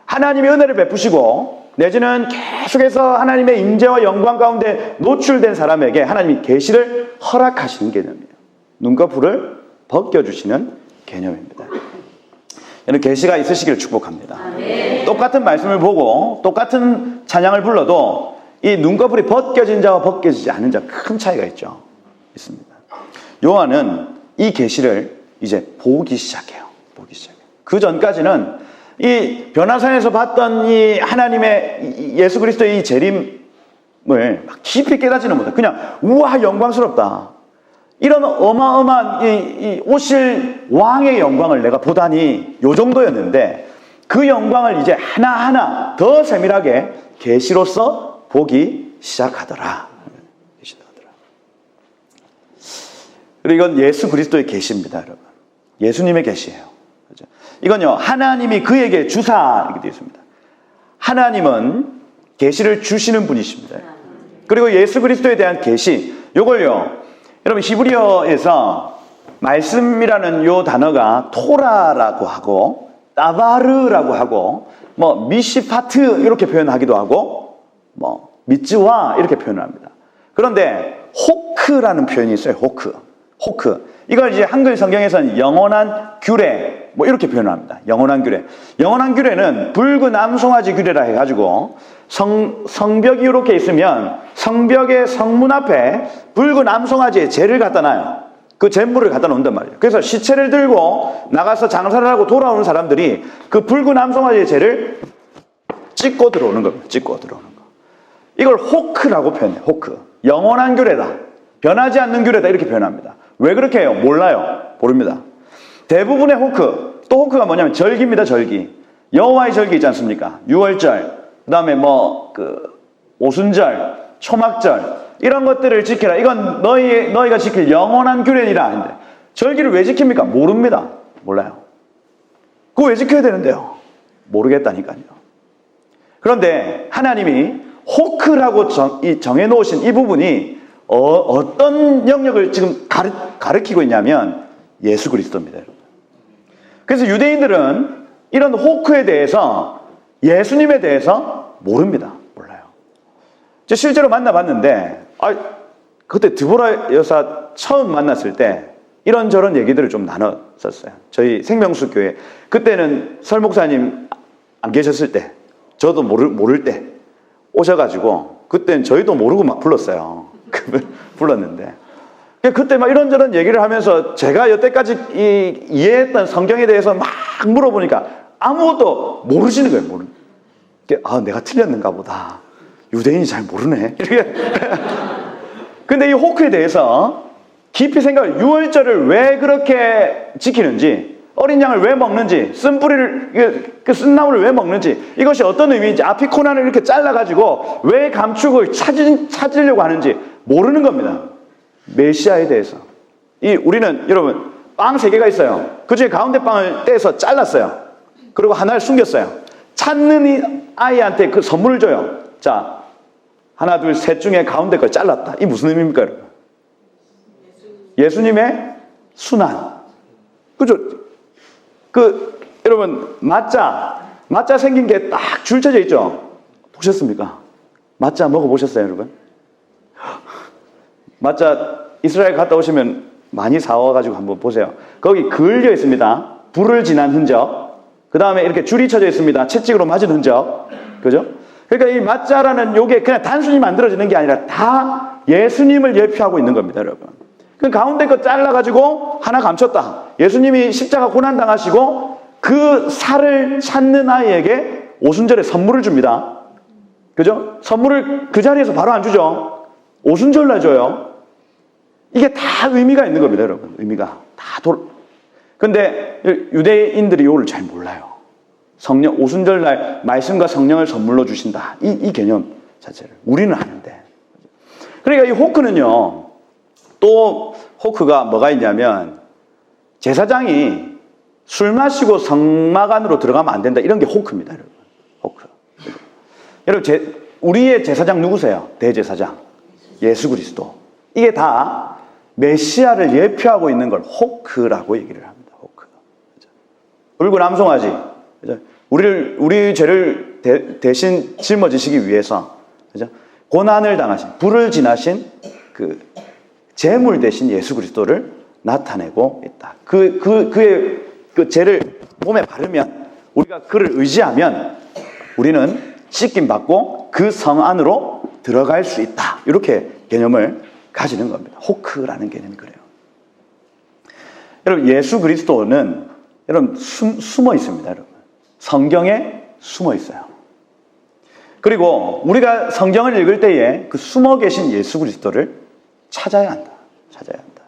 [SPEAKER 1] 하나님이 은혜를 베푸시고 내지는 계속해서 하나님의 임재와 영광 가운데 노출된 사람에게 하나님이 계시를 허락하시는 개념이에요. 눈꺼풀을 벗겨주시는 개념입니다. 여러분, 계시가 있으시기를 축복합니다. 똑같은 말씀을 보고 똑같은 찬양을 불러도 이 눈꺼풀이 벗겨진 자와 벗겨지지 않은 자 큰 차이가 있습니다. 요한은 이 계시를 이제 보기 시작해요. 그 전까지는 이 변화산에서 봤던 이 하나님의 예수 그리스도의 이 재림을 막 깊이 깨닫지는 못해. 그냥 우와 영광스럽다. 이런 어마어마한 이 오실 왕의 영광을 내가 보다니 요 정도였는데 그 영광을 이제 하나하나 더 세밀하게 계시로서 보기 시작하더라. 그리고 이건 예수 그리스도의 계시입니다, 여러분. 예수님의 계시예요. 그렇죠? 이건요, 하나님이 그에게 주사 이렇게 되어 있습니다. 하나님은 계시를 주시는 분이십니다. 그리고 예수 그리스도에 대한 계시, 요걸요, 여러분 히브리어에서 말씀이라는 요 단어가 토라라고 하고 따바르라고 하고 뭐 미시파트 이렇게 표현하기도 하고 뭐 미츠와 이렇게 표현을 합니다. 그런데 호크라는 표현이 있어요. 호크. 이걸 이제 한글 성경에서는 영원한 규례 뭐 이렇게 표현을 합니다. 영원한 규례는 붉은 암송아지 규례라 해가지고 성벽이 이렇게 있으면 성벽의 성문 앞에 붉은 암송아지의 재를 갖다 놔요. 그 잿물을 갖다 놓는단 말이에요. 그래서 시체를 들고 나가서 장사를 하고 돌아오는 사람들이 그 붉은 암송아지의 재를 찍고 들어오는 겁니다. 이걸 호크라고 표현해요. 호크. 영원한 규례다. 변하지 않는 규례다. 이렇게 표현합니다. 왜 그렇게 해요? 몰라요. 모릅니다. 대부분의 호크, 또 호크가 뭐냐면 절기입니다. 절기. 여호와의 절기 있지 않습니까? 유월절, 그 다음에 오순절, 초막절 이런 것들을 지키라. 이건 너희가 지킬 영원한 규례니라 하는데 절기를 왜 지킵니까? 모릅니다. 몰라요. 그거 왜 지켜야 되는데요? 모르겠다니까요. 그런데 하나님이 호크라고 정해놓으신 이 부분이 어떤 영역을 지금 가르치고 있냐면 예수 그리스도입니다. 여러분. 그래서 유대인들은 이런 호크에 대해서 예수님에 대해서 모릅니다. 몰라요. 제가 실제로 만나봤는데 그때 드보라 여사 처음 만났을 때 이런저런 얘기들을 좀 나눴었어요. 저희 생명수교회 그때는 설 목사님 안 계셨을 때 저도 모를 때 오셔가지고 그때는 저희도 모르고 막 불렀어요. 불렀는데 그때 막 이런저런 얘기를 하면서 제가 여태까지 이해했던 성경에 대해서 막 물어보니까 아무것도 모르시는 거예요. 내가 틀렸는가 보다. 유대인이 잘 모르네. 이렇게. 근데 이 호크에 대해서 깊이 생각을, 유월절을 왜 그렇게 지키는지, 어린 양을 왜 먹는지, 쓴 나물을 왜 먹는지, 이것이 어떤 의미인지, 아피코난을 이렇게 잘라가지고 왜 감축을 찾으려고 하는지 모르는 겁니다. 메시아에 대해서. 우리는 여러분 빵 3개가 있어요. 그 중에 가운데 빵을 떼서 잘랐어요. 그리고 하나를 숨겼어요. 찾는 이 아이한테 그 선물을 줘요. 자, 하나, 둘, 셋 중에 가운데 걸 잘랐다. 이 무슨 의미입니까, 여러분? 예수님의 순환. 그죠? 여러분, 맞자 생긴 게 딱 줄 쳐져 있죠? 보셨습니까? 맞자 먹어보셨어요, 여러분? 맞자 이스라엘 갔다 오시면 많이 사와가지고 한번 보세요. 거기 그을려 있습니다. 불을 지난 흔적. 그 다음에 이렇게 줄이 쳐져 있습니다. 채찍으로 맞은 흔적. 그죠? 그러니까 이 맞자라는 요게 그냥 단순히 만들어지는 게 아니라 다 예수님을 예표하고 있는 겁니다, 여러분. 그 가운데 거 잘라가지고 하나 감췄다. 예수님이 십자가 고난당하시고 그 살을 찾는 아이에게 오순절에 선물을 줍니다. 그죠? 선물을 그 자리에서 바로 안 주죠. 오순절날 줘요. 이게 다 의미가 있는 겁니다, 여러분. 의미가 다 근데 유대인들이 이걸 잘 몰라요. 오순절날 말씀과 성령을 선물로 주신다. 이 개념 자체를 우리는 아는데. 그러니까 이 호크는요, 또 호크가 뭐가 있냐면 제사장이 술 마시고 성막 안으로 들어가면 안 된다. 이런 게 호크입니다, 여러분. 호크. 여러분, 우리의 제사장 누구세요? 대제사장. 예수 그리스도. 이게 다 메시아를 예표하고 있는 걸 호크라고 얘기를 합니다. 호크. 붉은 암송아지. 우리 죄를 대신 짊어지시기 위해서, 그죠? 고난을 당하신, 불을 지나신 그 제물 대신 예수 그리스도를 나타내고 있다. 그의 그 죄를 몸에 바르면, 우리가 그를 의지하면 우리는 씻김 받고 그 성 안으로 들어갈 수 있다. 이렇게 개념을 가지는 겁니다. 호크라는 개념이 그래요. 여러분, 예수 그리스도는 여러분 숨어 있습니다. 여러분, 성경에 숨어 있어요. 그리고 우리가 성경을 읽을 때에 그 숨어 계신 예수 그리스도를 찾아야 한다. 찾아야 한다.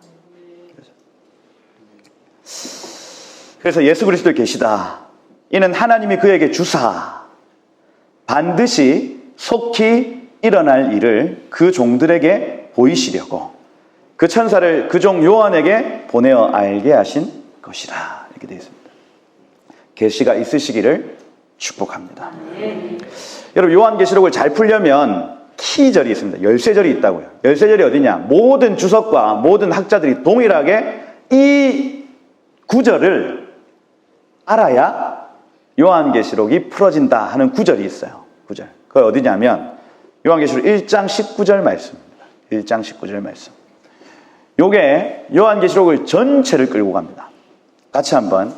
[SPEAKER 1] 그래서 예수 그리스도 계시다. 이는 하나님이 그에게 주사 반드시 속히 일어날 일을 그 종들에게 보이시려고 그 천사를 그 종 요한에게 보내어 알게 하신 것이라. 이렇게 되어 있습니다. 계시가 있으시기를 축복합니다. 여러분, 요한계시록을 잘 풀려면 키절이 있습니다. 열쇠절이 있다고요. 열쇠절이 어디냐? 모든 주석과 모든 학자들이 동일하게 이 구절을 알아야 요한계시록이 풀어진다 하는 구절이 있어요. 구절. 그게 어디냐면 요한계시록 1장 19절 말씀입니다. 1장 19절 말씀. 요게 요한계시록을 전체를 끌고 갑니다. 같이 한번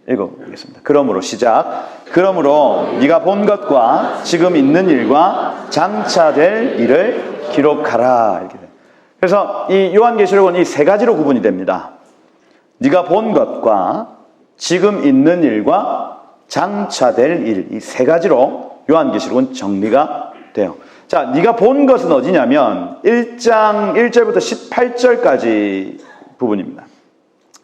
[SPEAKER 1] 읽어보겠습니다. 그러므로 시작. 그러므로 네가 본 것과 지금 있는 일과 장차 될 일을 기록하라. 이렇게 돼요. 그래서 이 요한계시록은 이 세 가지로 구분이 됩니다. 네가 본 것과 지금 있는 일과 장차 될 일, 이 세 가지로 요한계시록은 정리가 돼요. 자, 네가 본 것은 어디냐면 1장 1절부터 18절까지 부분입니다.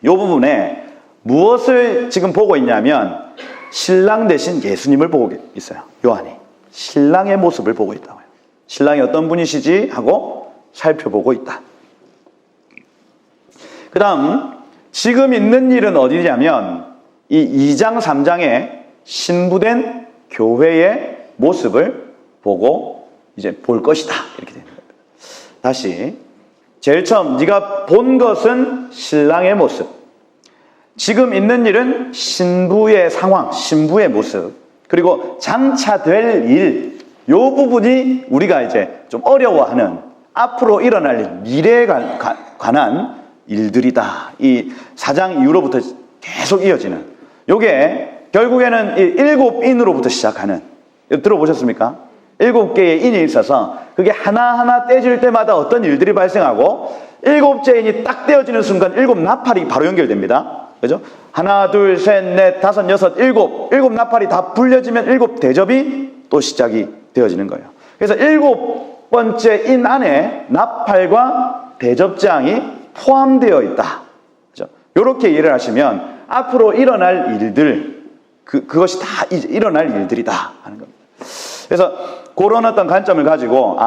[SPEAKER 1] 이 부분에 무엇을 지금 보고 있냐면 신랑 대신 예수님을 보고 있어요. 요한이 신랑의 모습을 보고 있다고요. 신랑이 어떤 분이시지 하고 살펴보고 있다. 그 다음 지금 있는 일은 어디냐면 이 2장 3장에 신부된 교회의 모습을 보고 이제 볼 것이다. 이렇게 되는 겁니다. 다시 제일 처음 네가 본 것은 신랑의 모습, 지금 있는 일은 신부의 상황, 신부의 모습, 그리고 장차 될 일, 이 부분이 우리가 이제 좀 어려워하는 앞으로 일어날 일, 미래에 관한 일들이다. 이 4장 이후로부터 계속 이어지는, 요게 결국에는 이 7인으로부터 시작하는, 들어보셨습니까? 7개의 인이 있어서 그게 하나하나 떼질 때마다 어떤 일들이 발생하고 7째 인이 딱 떼어지는 순간 7 나팔이 바로 연결됩니다. 그죠? 하나, 둘, 셋, 넷, 다섯, 여섯, 일곱 나팔이 다 불려지면 7 대접이 또 시작이 되어지는 거예요. 그래서 7번째 인 안에 나팔과 대접장이 포함되어 있다. 그죠? 이렇게 이해를 하시면 앞으로 일어날 일들, 그것이 다 이제 일어날 일들이다 하는 겁니다. 그래서 그런 어떤 관점을 가지고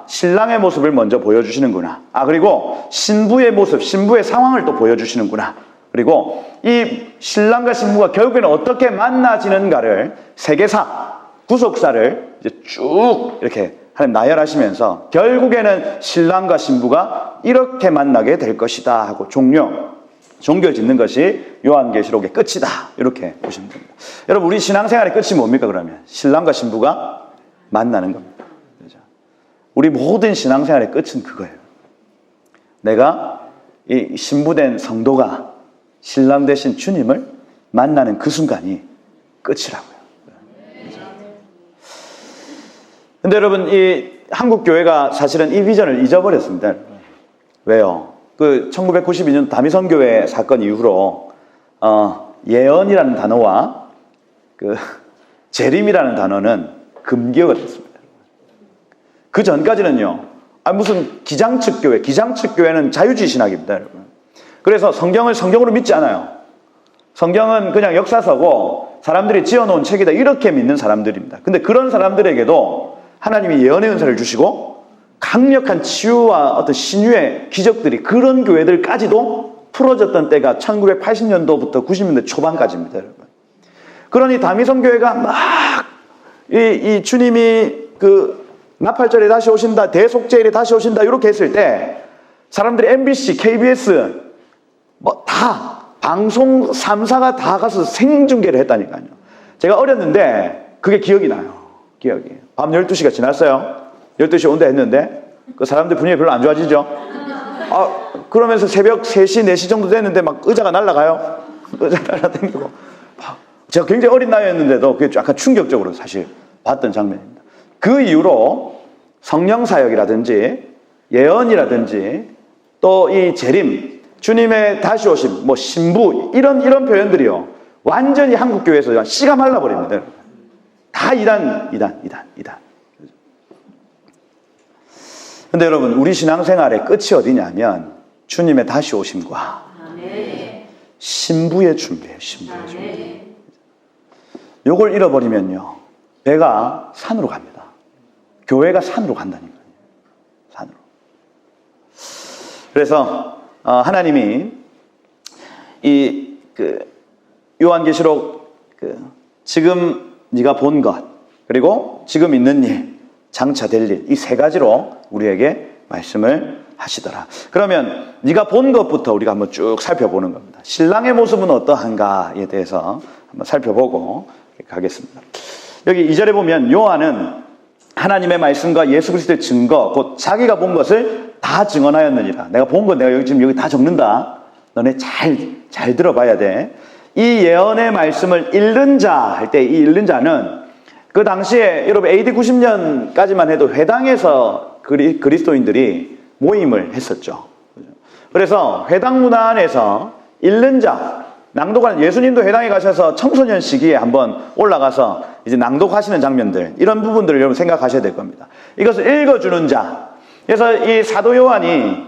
[SPEAKER 1] 신랑의 모습을 먼저 보여주시는구나. 그리고 신부의 모습, 신부의 상황을 또 보여주시는구나. 그리고 이 신랑과 신부가 결국에는 어떻게 만나지는가를 세계사, 구속사를 이제 쭉 이렇게 나열하시면서 결국에는 신랑과 신부가 이렇게 만나게 될 것이다 하고 종결 짓는 것이 요한계시록의 끝이다. 이렇게 보시면 됩니다. 여러분, 우리 신앙생활의 끝이 뭡니까 그러면? 신랑과 신부가 만나는 겁니다. 그렇죠? 우리 모든 신앙생활의 끝은 그거예요. 내가 이 신부된 성도가 신랑 되신 주님을 만나는 그 순간이 끝이라고요. 근데 여러분, 이 한국 교회가 사실은 이 비전을 잊어버렸습니다. 왜요? 1992년 다미선교회 사건 이후로 예언이라는 단어와 재림이라는 단어는 금기어가 됐습니다. 그 전까지는요, 무슨 기장측 교회는 자유주의 신학입니다, 여러분. 그래서 성경을 성경으로 믿지 않아요. 성경은 그냥 역사서고 사람들이 지어놓은 책이다, 이렇게 믿는 사람들입니다. 근데 그런 사람들에게도 하나님이 예언의 은사를 주시고 강력한 치유와 어떤 신유의 기적들이 그런 교회들까지도 풀어졌던 때가 1980년도부터 90년대 초반까지입니다, 여러분. 그러니 다미선교회가 막 이 주님이 나팔절에 다시 오신다, 대속죄일에 다시 오신다, 이렇게 했을 때 사람들이 MBC, KBS 뭐 다 방송 3사가 다 가서 생중계를 했다니까요. 제가 어렸는데 그게 기억이 나요. 기억이. 밤 12시가 지났어요. 12시 온다 했는데 그 사람들 분위기 별로 안 좋아지죠. 그러면서 새벽 3시, 4시 정도 됐는데 막 의자가 날아가요. 의자 날아다니고. 제가 굉장히 어린 나이였는데도 그게 약간 충격적으로 사실 봤던 장면입니다. 그 이후로 성령사역이라든지 예언이라든지 또 이 재림, 주님의 다시 오심, 뭐 신부 이런 표현들이요. 완전히 한국 교회에서 씨가 말라버립니다. 다 이단. 근데 여러분, 우리 신앙생활의 끝이 어디냐면 주님의 다시 오심과 신부의 준비예요. 신부의 준비. 요걸 잃어버리면요, 배가 산으로 갑니다. 교회가 산으로 간다니까요. 산으로. 그래서 하나님이 요한계시록 지금 네가 본 것, 그리고 지금 있는 일, 장차 될 일, 이 세 가지로 우리에게 말씀을 하시더라. 그러면 네가 본 것부터 우리가 한번 쭉 살펴보는 겁니다. 신랑의 모습은 어떠한가에 대해서 한번 살펴보고 가겠습니다. 여기 2절에 보면 요한은 하나님의 말씀과 예수 그리스도의 증거, 곧 자기가 본 것을 다 증언하였느니라. 내가 본 건 내가 지금 여기 다 적는다. 너네 잘 들어봐야 돼. 이 예언의 말씀을 읽는 자 할 때, 이 읽는 자는 그 당시에 여러분 AD 90년까지만 해도 회당에서 그리스도인들이 모임을 했었죠. 그래서 회당 문화 안에서 읽는 자, 낭독하는, 예수님도 회당에 가셔서 청소년 시기에 한번 올라가서 이제 낭독하시는 장면들, 이런 부분들을 여러분 생각하셔야 될 겁니다. 이것을 읽어주는 자. 그래서 이 사도 요한이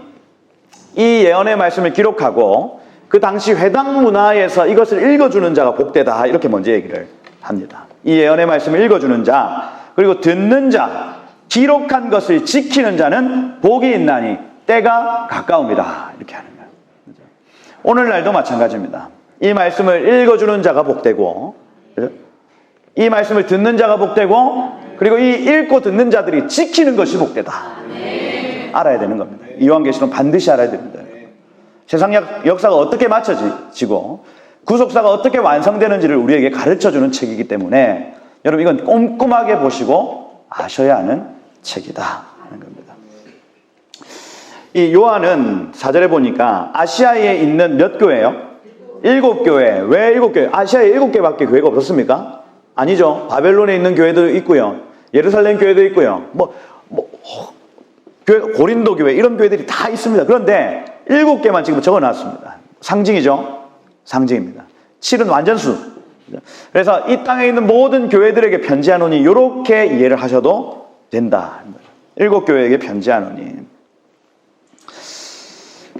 [SPEAKER 1] 이 예언의 말씀을 기록하고 그 당시 회당 문화에서 이것을 읽어주는 자가 복되다, 이렇게 먼저 얘기를 합니다. 이 예언의 말씀을 읽어주는 자, 그리고 듣는 자, 기록한 것을 지키는 자는 복이 있나니 때가 가까웁니다, 이렇게 하는 거예요. 오늘날도 마찬가지입니다. 이 말씀을 읽어주는 자가 복되고, 이 말씀을 듣는 자가 복되고, 그리고 이 읽고 듣는 자들이 지키는 것이 복되다. 알아야 되는 겁니다. 요한계시록은 반드시 알아야 됩니다. 세상 역사가 어떻게 맞춰지고 구속사가 어떻게 완성되는지를 우리에게 가르쳐주는 책이기 때문에 여러분, 이건 꼼꼼하게 보시고 아셔야 하는 책이다 하는 겁니다. 이 요한은 4절에 보니까 아시아에 있는 몇 교회요? 7교회. 왜 7교회? 아시아에 7개밖에 교회가 없었습니까? 아니죠. 바벨론에 있는 교회도 있고요, 예루살렘 교회도 있고요, 교회, 고린도 교회, 이런 교회들이 다 있습니다. 그런데 7개만 지금 적어놨습니다. 상징이죠. 상징입니다. 7은 완전수. 그래서 이 땅에 있는 모든 교회들에게 편지하노니, 이렇게 이해를 하셔도 된다. 7교회에게 편지하노니.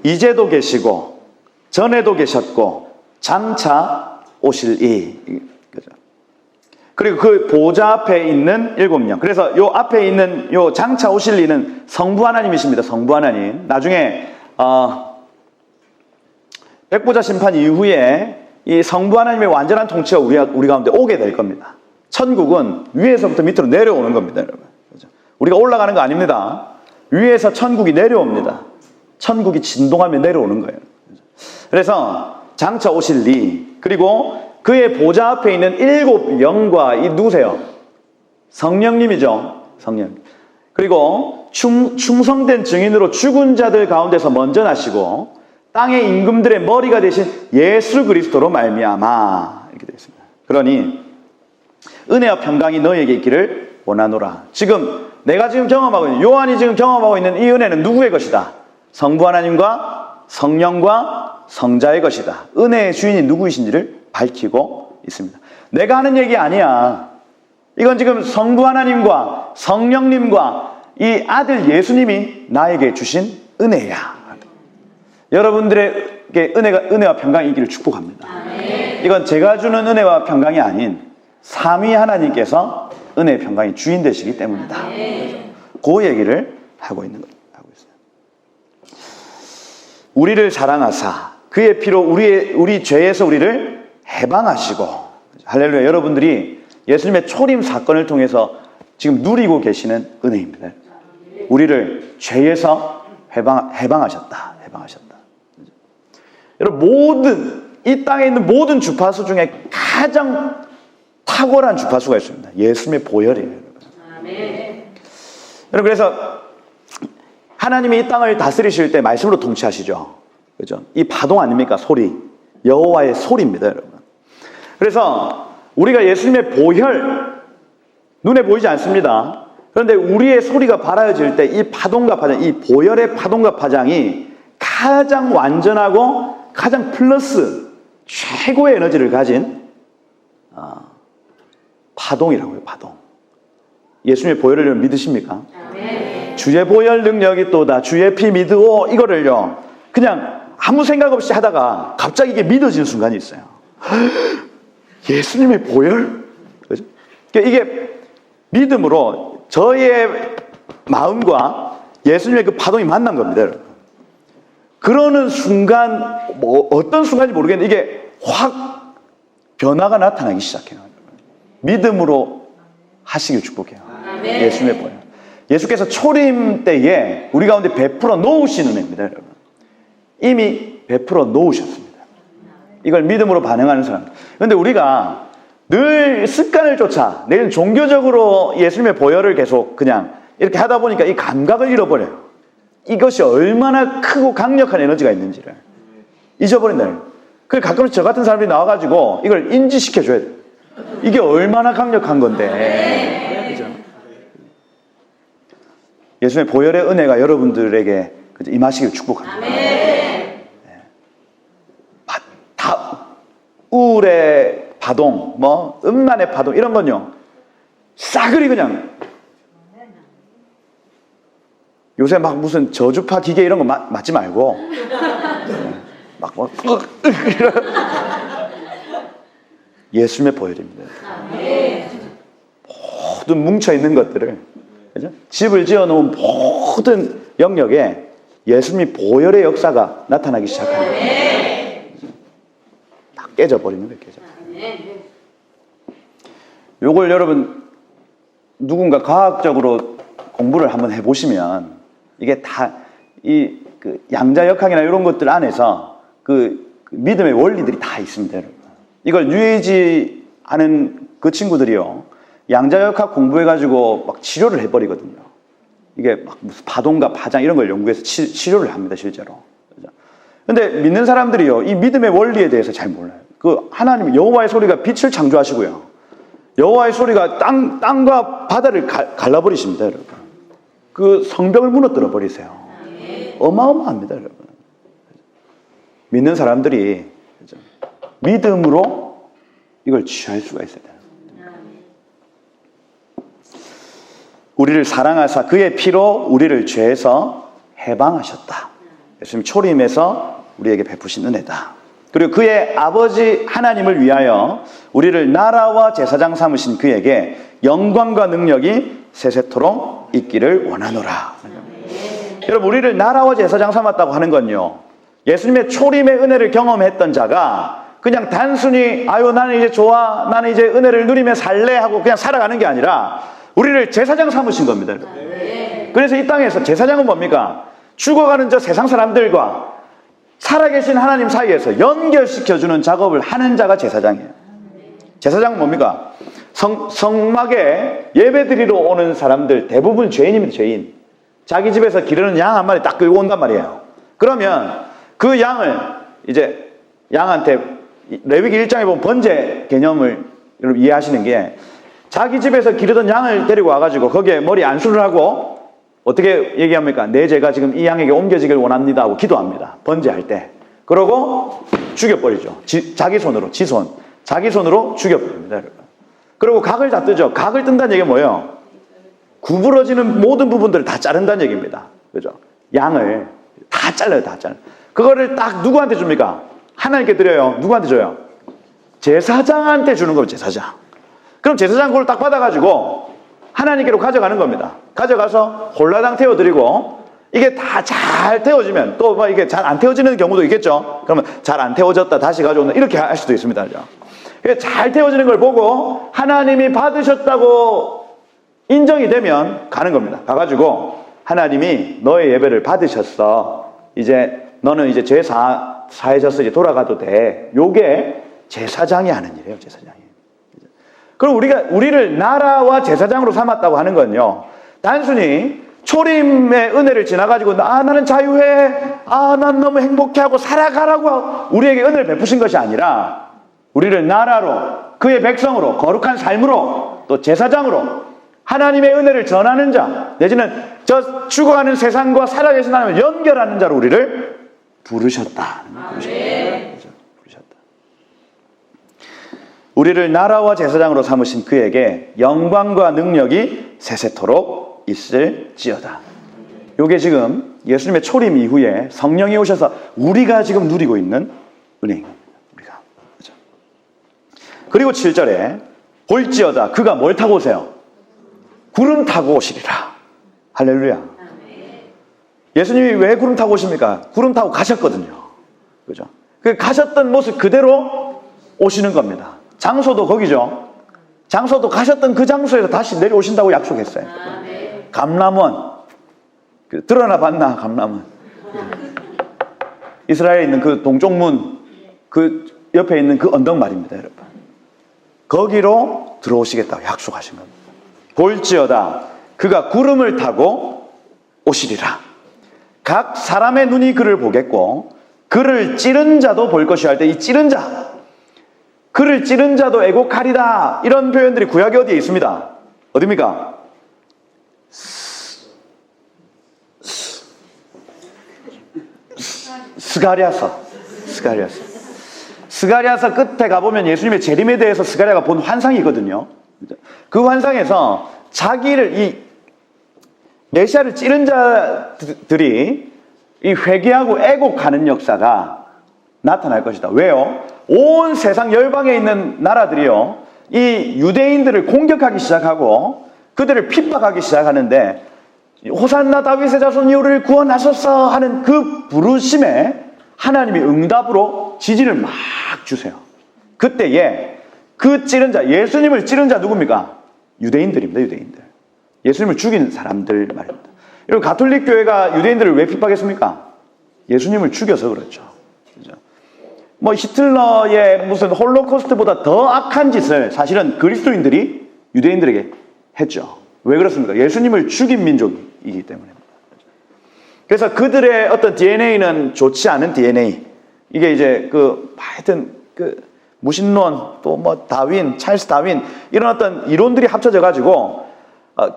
[SPEAKER 1] 이제도 계시고 전에도 계셨고 장차 오실 이. 그리고 그 보좌 앞에 있는 7명. 그래서 요 앞에 있는 요 장차 오실 이는 성부 하나님이십니다. 성부 하나님. 나중에 백보자 심판 이후에 이 성부 하나님의 완전한 통치가 우리 가운데 오게 될 겁니다. 천국은 위에서부터 밑으로 내려오는 겁니다, 여러분. 우리가 올라가는 거 아닙니다. 위에서 천국이 내려옵니다. 천국이 진동하며 내려오는 거예요. 그래서 장차 오실 이, 그리고 그의 보좌 앞에 있는 7 영과, 이 누구세요? 성령님이죠. 성령. 그리고 충성된 증인으로 죽은 자들 가운데서 먼저 나시고 땅의 임금들의 머리가 되신 예수 그리스도로 말미암아, 이렇게 되어 있습니다. 그러니 은혜와 평강이 너희에게 있기를 원하노라. 지금 내가 지금 경험하고 있는, 요한이 지금 경험하고 있는 이 은혜는 누구의 것이다? 성부 하나님과 성령과 성자의 것이다. 은혜의 주인이 누구이신지를 밝히고 있습니다. 내가 하는 얘기 아니야. 이건 지금 성부 하나님과 성령님과 이 아들 예수님이 나에게 주신 은혜야. 여러분들에게 은혜와 평강이 있기를 축복합니다. 이건 제가 주는 은혜와 평강이 아닌 삼위 하나님께서 은혜의 평강의 주인 되시기 때문이다. 그 얘기를 하고 있어요. 우리를 사랑하사 그의 피로 우리 죄에서 우리를 해방하시고, 할렐루야. 여러분들이 예수님의 초림 사건을 통해서 지금 누리고 계시는 은혜입니다. 우리를 죄에서 해방하셨다. 여러분, 이 땅에 있는 모든 주파수 중에 가장 탁월한 주파수가 있습니다. 예수님의 보혈이에요. 여러분, 그래서 하나님이 이 땅을 다스리실 때 말씀으로 통치하시죠. 그죠? 이 파동 아닙니까? 소리. 여호와의 소리입니다, 여러분. 그래서 우리가 예수님의 보혈, 눈에 보이지 않습니다. 그런데 우리의 소리가 발하여질 때 이 파동과 파장, 이 보혈의 파동과 파장이 가장 완전하고 가장 플러스 최고의 에너지를 가진 파동이라고요. 파동. 예수님의 보혈을 믿으십니까? 주의 보혈 능력이 또다. 주의 피 믿으오. 이거를요 그냥 아무 생각 없이 하다가 갑자기 이게 믿어지는 순간이 있어요. 예수님의 보혈? 그죠? 그러니까 이게 믿음으로 저의 마음과 예수님의 그 파동이 만난 겁니다, 여러분. 그러는 순간, 어떤 순간인지 모르겠는데 이게 확 변화가 나타나기 시작해요. 믿음으로 하시길 축복해요. 예수님의 보혈. 예수께서 초림 때에 우리 가운데 베풀어 놓으시는 은혜입니다, 여러분. 이미 베풀어 놓으셨습니다. 이걸 믿음으로 반응하는 사람. 그런데 우리가 늘 습관을 쫓아, 내일 종교적으로 예수님의 보혈을 계속 그냥 이렇게 하다 보니까 이 감각을 잃어버려요. 이것이 얼마나 크고 강력한 에너지가 있는지를 잊어버린다. 그래서 가끔씩 저 같은 사람들이 나와가지고 이걸 인지시켜줘야 돼요. 이게 얼마나 강력한 건데. 그죠? 예수님의 보혈의 은혜가 여러분들에게 임하시길 축복합니다. 네. 우울의 파동, 음란의 파동 이런 건요 싸그리 그냥 요새 막 무슨 저주파 기계 이런 거 맞지 말고 예수님의 보혈입니다. 모든 뭉쳐있는 것들을, 그죠? 집을 지어놓은 모든 영역에 예수님의 보혈의 역사가 나타나기 시작합니다. 다 깨져버리는 거예요. 요걸 여러분 누군가 과학적으로 공부를 한번 해보시면 이게 다 그 양자역학이나 이런 것들 안에서 그 믿음의 원리들이 다 있습니다, 여러분. 이걸 뉴에이지하는 그 친구들이요 양자역학 공부해가지고 막 치료를 해버리거든요. 이게 막 무슨 파동과 파장 이런 걸 연구해서 치료를 합니다, 실제로. 근데 믿는 사람들이요 이 믿음의 원리에 대해서 잘 몰라요. 그 하나님 여호와의 소리가 빛을 창조하시고요, 여호와의 소리가 땅과 바다를 갈라버리십니다, 여러분. 그 성벽을 무너뜨려 버리세요. 어마어마합니다, 여러분. 믿는 사람들이 믿음으로 이걸 취할 수가 있어요. 우리를 사랑하사 그의 피로 우리를 죄에서 해방하셨다. 예수님 초림에서 우리에게 베푸신 은혜다. 그리고 그의 아버지 하나님을 위하여 우리를 나라와 제사장 삼으신 그에게 영광과 능력이 세세토록 있기를 원하노라. 여러분, 우리를 나라와 제사장 삼았다고 하는 건요 예수님의 초림의 은혜를 경험했던 자가 그냥 단순히 아유 나는 이제 좋아, 나는 이제 은혜를 누리며 살래 하고 그냥 살아가는 게 아니라 우리를 제사장 삼으신 겁니다. 그래서 이 땅에서 제사장은 뭡니까? 죽어가는 저 세상 사람들과 살아계신 하나님 사이에서 연결시켜주는 작업을 하는 자가 제사장이에요. 제사장은 뭡니까? 성막에 예배드리러 오는 사람들 대부분 죄인입니다. 죄인. 자기 집에서 기르는 양 한 마리 딱 끌고 온단 말이에요. 그러면 그 양을 이제 양한테 레위기 1장에 보면 번제 개념을 여러분 이해하시는 게 자기 집에서 기르던 양을 데리고 와가지고 거기에 머리 안수를 하고 어떻게 얘기합니까? 내 죄가 지금 이 양에게 옮겨지길 원합니다 하고 기도합니다. 번제할 때. 그러고 죽여버리죠. 자기 손으로, 자기 손으로 죽여버립니다, 여러분. 그리고 각을 다 뜨죠. 각을 뜬다는 얘기가 뭐예요? 구부러지는 모든 부분들을 다 자른다는 얘기입니다. 그죠? 양을 다 잘라요, 다 잘라요. 그거를 딱 누구한테 줍니까? 하나님께 드려요. 누구한테 줘요? 제사장한테 주는 겁니다, 제사장. 그럼 제사장 그걸 딱 받아가지고 하나님께로 가져가는 겁니다. 가져가서 홀라당 태워드리고 이게 다 잘 태워지면 또 뭐 이게 잘 안 태워지는 경우도 있겠죠. 그러면 잘 안 태워졌다 다시 가져온다 이렇게 할 수도 있습니다. 잘 태워지는 걸 보고 하나님이 받으셨다고 인정이 되면 가는 겁니다. 가가지고 하나님이 너의 예배를 받으셨어. 이제 너는 이제 죄 사해져서 이제 돌아가도 돼. 요게 제사장이 하는 일이에요, 제사장이. 그럼 우리를 나라와 제사장으로 삼았다고 하는 건요, 단순히 초림의 은혜를 지나가지고 나는 자유해, 난 너무 행복해하고 살아가라고 우리에게 은혜를 베푸신 것이 아니라 우리를 나라로, 그의 백성으로, 거룩한 삶으로, 또 제사장으로 하나님의 은혜를 전하는 자, 내지는 저 죽어가는 세상과 살아계신 하나님을 연결하는 자로 우리를 부르셨다. 부르셨다. 우리를 나라와 제사장으로 삼으신 그에게 영광과 능력이 세세토록 있을지어다. 이게 지금 예수님의 초림 이후에 성령이 오셔서 우리가 지금 누리고 있는 은혜입니다. 우리가. 그렇죠? 그리고 7절에 볼지어다 그가 뭘 타고 오세요? 구름 타고 오시리라. 할렐루야. 예수님이 왜 구름 타고 오십니까? 구름 타고 가셨거든요. 그죠? 그 가셨던 모습 그대로 오시는 겁니다. 장소도 거기죠. 장소도 가셨던 그 장소에서 다시 내려오신다고 약속했어요. 감람원. 드러나 봤나, 감람원. 이스라엘에 있는 그 동쪽문, 그 옆에 있는 그 언덕 말입니다, 여러분. 거기로 들어오시겠다고 약속하신 겁니다. 볼지어다 그가 구름을 타고 오시리라. 각 사람의 눈이 그를 보겠고 그를 찌른 자도 볼 것이라 할 때 이 찌른 자, 그를 찌른 자도 애곡하리다, 이런 표현들이 구약에 어디에 있습니다? 어디입니까? 스가랴서 끝에 가보면 예수님의 재림에 대해서 스가랴가 본 환상이 있거든요. 그 환상에서 자기를, 이 메시아를 찌른 자들이 이 회개하고 애곡하는 역사가 나타날 것이다. 왜요? 온 세상 열방에 있는 나라들이요, 이 유대인들을 공격하기 시작하고 그들을 핍박하기 시작하는데 호산나 다윗의 자손 이후를 구원하소서 하는 그 부르심에 하나님이 응답으로 지지를 막 주세요. 그때에 그 찌른 자, 예수님을 찌른 자 누굽니까? 유대인들입니다. 유대인들. 예수님을 죽인 사람들 말입니다. 여러분, 가톨릭 교회가 유대인들을 왜 핍박했습니까? 예수님을 죽여서 그렇죠. 그죠? 뭐 히틀러의 무슨 홀로코스트보다 더 악한 짓을 사실은 그리스도인들이 유대인들에게 했죠. 왜 그렇습니까? 예수님을 죽인 민족이기 때문입니다. 그래서 그들의 어떤 DNA는 좋지 않은 DNA. 이게 이제 하여튼 무신론, 또 뭐 다윈, 찰스 다윈, 이런 어떤 이론들이 합쳐져 가지고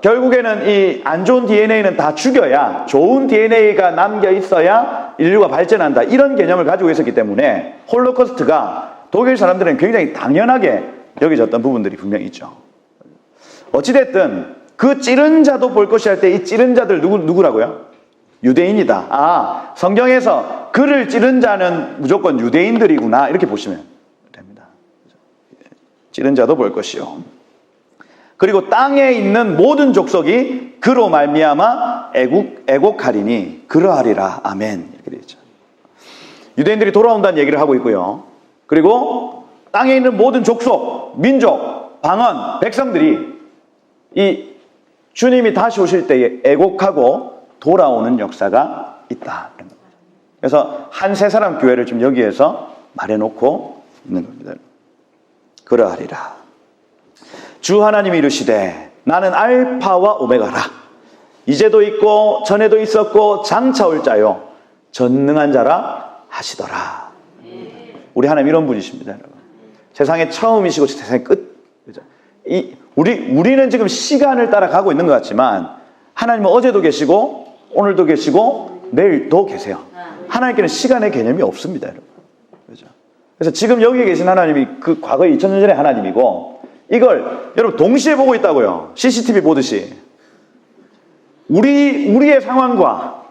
[SPEAKER 1] 결국에는 이 안 좋은 DNA는 다 죽여야 좋은 DNA가 남겨 있어야 인류가 발전한다, 이런 개념을 가지고 있었기 때문에 홀로코스트가 독일 사람들은 굉장히 당연하게 여겨졌던 부분들이 분명히 있죠. 어찌됐든 그 찌른 자도 볼 것이 할 때 이 찌른 자들 누구라고요? 유대인이다. 성경에서 그를 찌른 자는 무조건 유대인들이구나, 이렇게 보시면 됩니다. 찌른 자도 볼 것이요. 그리고 땅에 있는 모든 족속이 그로 말미암아 애곡하리니 그러하리라. 아멘. 이렇게 되어 있죠. 유대인들이 돌아온다는 얘기를 하고 있고요. 그리고 땅에 있는 모든 족속, 민족, 방언, 백성들이 이 주님이 다시 오실 때에 애곡하고 돌아오는 역사가 있다. 그래서 한 세 사람 교회를 좀 여기에서 말해놓고 있는 겁니다. 그러하리라. 주 하나님이 이르시되 나는 알파와 오메가라. 이제도 있고 전에도 있었고 장차 올 자요 전능한 자라 하시더라. 우리 하나님 이런 분이십니다, 여러분. 세상의 처음이시고 세상의 끝. 그죠? 우리는 지금 시간을 따라가고 있는 것 같지만 하나님은 어제도 계시고 오늘도 계시고 내일도 계세요. 하나님께는 시간의 개념이 없습니다, 여러분. 그죠? 그래서 지금 여기 계신 하나님이 그 과거 2000년 전의 하나님이고, 이걸 여러분 동시에 보고 있다고요. CCTV 보듯이. 우리의 상황과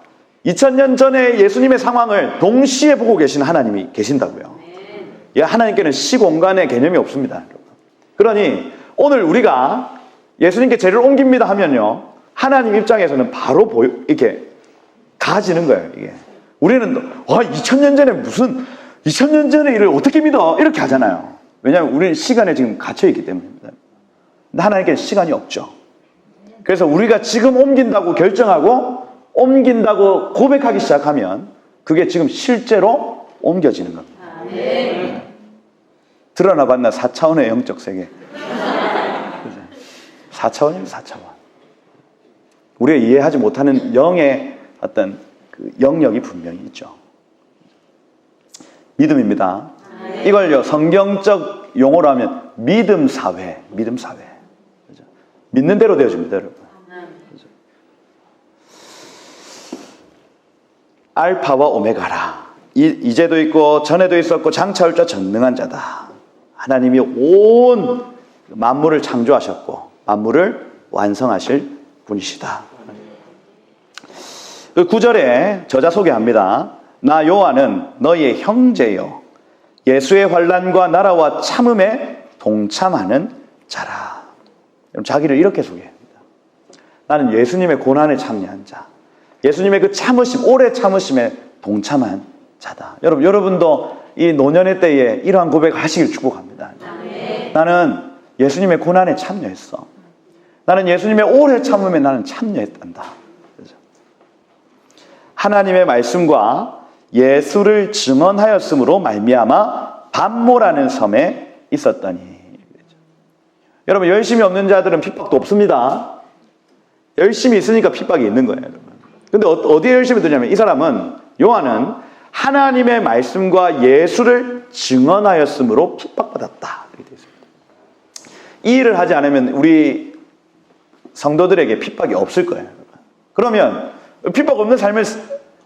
[SPEAKER 1] 2000년 전의 예수님의 상황을 동시에 보고 계신 하나님이 계신다고요. 하나님께는 시공간의 개념이 없습니다, 여러분. 그러니 오늘 우리가 예수님께 죄를 옮깁니다 하면요, 하나님 입장에서는 바로 이렇게 가지는 거예요, 이게. 우리는 2000년 전에 2000년 전의 일을 어떻게 믿어? 이렇게 하잖아요. 왜냐하면 우리는 시간에 지금 갇혀있기 때문입니다. 근데 하나님께는 시간이 없죠. 그래서 우리가 지금 옮긴다고 결정하고 옮긴다고 고백하기 시작하면 그게 지금 실제로 옮겨지는 겁니다. 드러나 봤나 4차원의 영적 세계. 4차원이면 4차원. 우리가 이해하지 못하는 영의 어떤 그 영역이 분명히 있죠. 믿음입니다. 이걸요, 성경적 용어로 하면 믿음 사회, 믿음 사회. 그죠? 믿는 대로 되어집니다, 여러분. 그죠? 알파와 오메가라. 이제도 있고 전에도 있었고 장차올 자 전능한 자다. 하나님이 온 만물을 창조하셨고 만물을 완성하실 분이시다. 그 9절에 저자 소개합니다. 나 요한은 너희의 형제요 예수의 환난과 나라와 참음에 동참하는 자라. 자기를 이렇게 소개합니다. 나는 예수님의 고난에 참여한 자, 예수님의 그 참으심, 오래 참으심에 동참한 자다. 여러분도 이 노년의 때에 이러한 고백하시길 축복합니다. 나는 예수님의 고난에 참여했어. 나는 예수님의 오래 참음에 나는 참여했단다. 그렇죠? 하나님의 말씀과 예수를 증언하였으므로 말미암아 반모라는 섬에 있었더니. 그렇죠? 여러분, 열심히 없는 자들은 핍박도 없습니다. 열심히 있으니까 핍박이 있는 거예요, 여러분. 근데 어디에 열심히 드냐면 이 사람은, 요한은 하나님의 말씀과 예수를 증언하였으므로 핍박받았다. 이렇게 되어 있습니다. 이 일을 하지 않으면 우리 성도들에게 핍박이 없을 거예요. 그러면 핍박 없는 삶을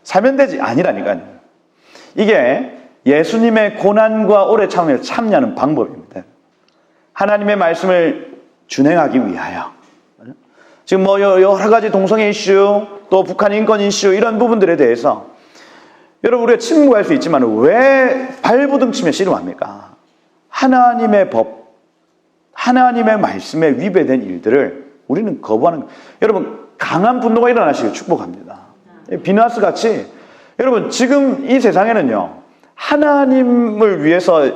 [SPEAKER 1] 살면 되지. 아니라니까요. 이게 예수님의 고난과 오래 참음에 참여하는 방법입니다. 하나님의 말씀을 준행하기 위하여. 지금 뭐 여러 가지 동성애 이슈, 또 북한 인권 이슈 이런 부분들에 대해서 여러분 우리가 침묵할 수 있지만 왜 발부둥치며 씨름합니까? 하나님의 법, 하나님의 말씀에 위배된 일들을 우리는 거부하는 거예요. 여러분 강한 분노가 일어나시길 축복합니다. 비누아스 같이 여러분 지금 이 세상에는요 하나님을 위해서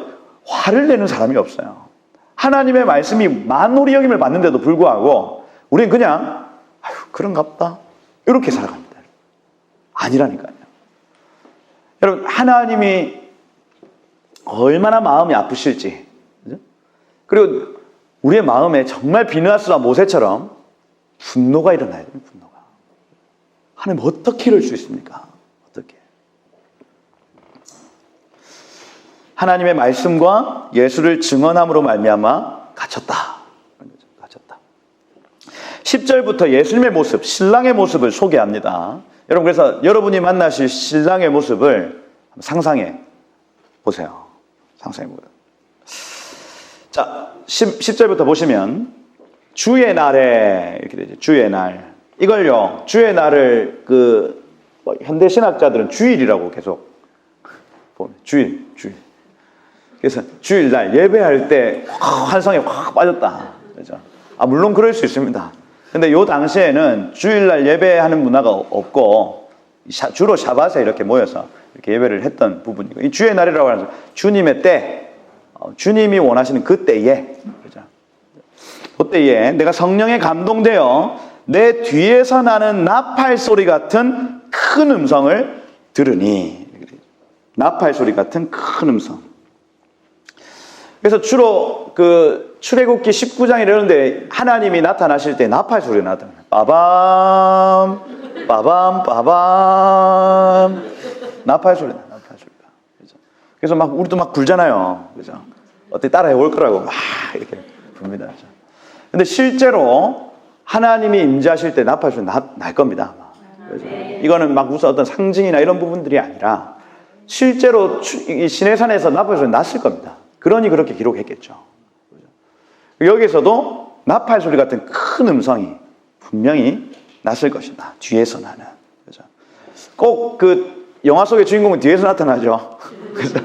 [SPEAKER 1] 화를 내는 사람이 없어요. 하나님의 말씀이 만홀히 여김을 받는데도 불구하고 우리는 그냥 아유 그런가 보다 이렇게 살아갑니다. 아니라니까요. 여러분 하나님이 얼마나 마음이 아프실지, 그죠? 그리고 우리의 마음에 정말 비느하스와 모세처럼 분노가 일어나야 돼요. 분노가. 하나님 어떻게 이럴 수 있습니까? 어떻게? 하나님의 말씀과 예수를 증언함으로 말미암아 갇혔다. 갇혔다. 10절부터 예수님의 모습, 신랑의 모습을 소개합니다. 여러분 그래서 여러분이 만나실 신랑의 모습을 상상해 보세요. 상상해 보세요. 자, 10절부터 보시면 주의 날에 이렇게 되죠. 주의 날. 이걸요. 주의 날을 현대 신학자들은 주일이라고 계속 보면 주일. 그래서 주일날 예배할 때 환상에 확 빠졌다. 그렇죠? 물론 그럴 수 있습니다. 근데 요 당시에는 주일날 예배하는 문화가 없고 주로 샤밧에 이렇게 모여서 이렇게 예배를 했던 부분이고, 이 주의 날이라고 하는 주님의 때, 주님이 원하시는 그 때에, 그죠? 그때에 내가 성령에 감동되어 내 뒤에서 나는 나팔 소리 같은 큰 음성을 들으니. 나팔 소리 같은 큰 음성. 그래서 주로 출애굽기 19장 이러는데 하나님이 나타나실 때 나팔 소리가 나타나요. 빠밤, 빠밤, 빠밤. 나팔 소리가. 그래서 막 우리도 막 불잖아요. 그죠? 어떻게 따라해 올 거라고 막 이렇게 붑니다. 근데 실제로 하나님이 임재하실 때 나팔 소리 날 겁니다. 그죠? 이거는 막 무슨 어떤 상징이나 이런 부분들이 아니라 실제로 이 시내산에서 나팔 소리 났을 겁니다. 그러니 그렇게 기록했겠죠. 여기서도 나팔 소리 같은 큰 음성이 분명히 났을 것이다. 뒤에서 나는. 그죠? 꼭 영화 속의 주인공은 뒤에서 나타나죠. 그래서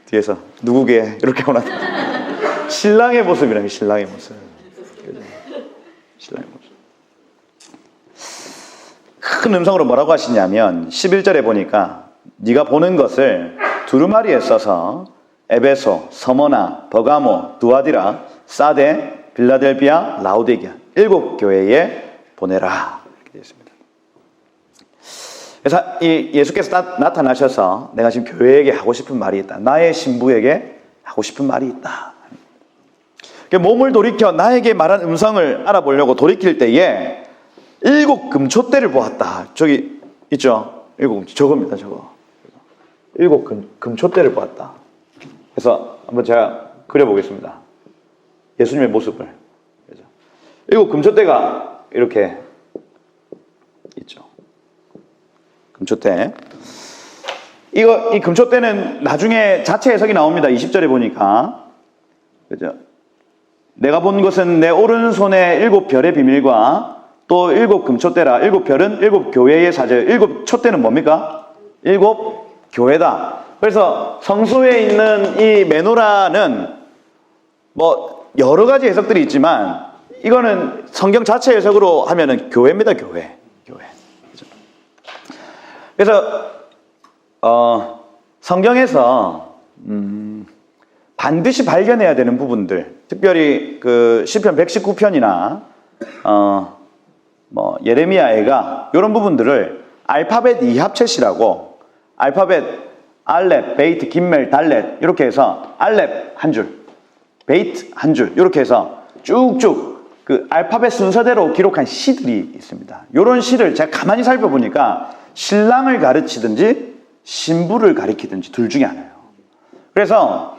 [SPEAKER 1] 뒤에서 누구게 이렇게 나타나. 신랑의 모습이라는 신랑의 모습. 그죠? 신랑의 모습. 큰 음성으로 뭐라고 하시냐면 11절에 보니까 네가 보는 것을 두루마리에 써서 에베소, 서머나, 버가모, 두아디라, 사데, 빌라델비아, 라오디게아 7 교회에 보내라. 이렇게 되어 있습니다. 그래서 예수께서 나타나셔서 내가 지금 교회에게 하고 싶은 말이 있다. 나의 신부에게 하고 싶은 말이 있다. 몸을 돌이켜 나에게 말한 음성을 알아보려고 돌이킬 때에 7 금촛대를 보았다. 저기 있죠? 7 저겁니다. 저거. 7 금촛대를 보았다. 그래서 한번 제가 그려보겠습니다. 예수님의 모습을. 7 금촛대가 이렇게 있죠. 금촛대. 이 금촛대는 나중에 자체 해석이 나옵니다. 20절에 보니까. 그죠? 내가 본 것은 내 오른손에 7 별의 비밀과 또 7 금촛대라. 7 별은 7 교회의 사제. 7 촛대는 뭡니까? 7 교회다. 그래서 성소에 있는 이 메노라는 뭐 여러 가지 해석들이 있지만 이거는 성경 자체 해석으로 하면은 교회입니다. 교회. 그래서 성경에서 반드시 발견해야 되는 부분들, 특별히 그 시편 119편이나 뭐 예레미야애가 이런 부분들을 알파벳 이합체시라고, 알파벳 알렙, 베이트, 김멜, 달렛 이렇게 해서 알렙 한 줄, 베이트 한 줄 이렇게 해서 쭉쭉 그 알파벳 순서대로 기록한 시들이 있습니다. 이런 시를 제가 가만히 살펴보니까 신랑을 가르치든지 신부를 가리키든지 둘 중에 하나예요. 그래서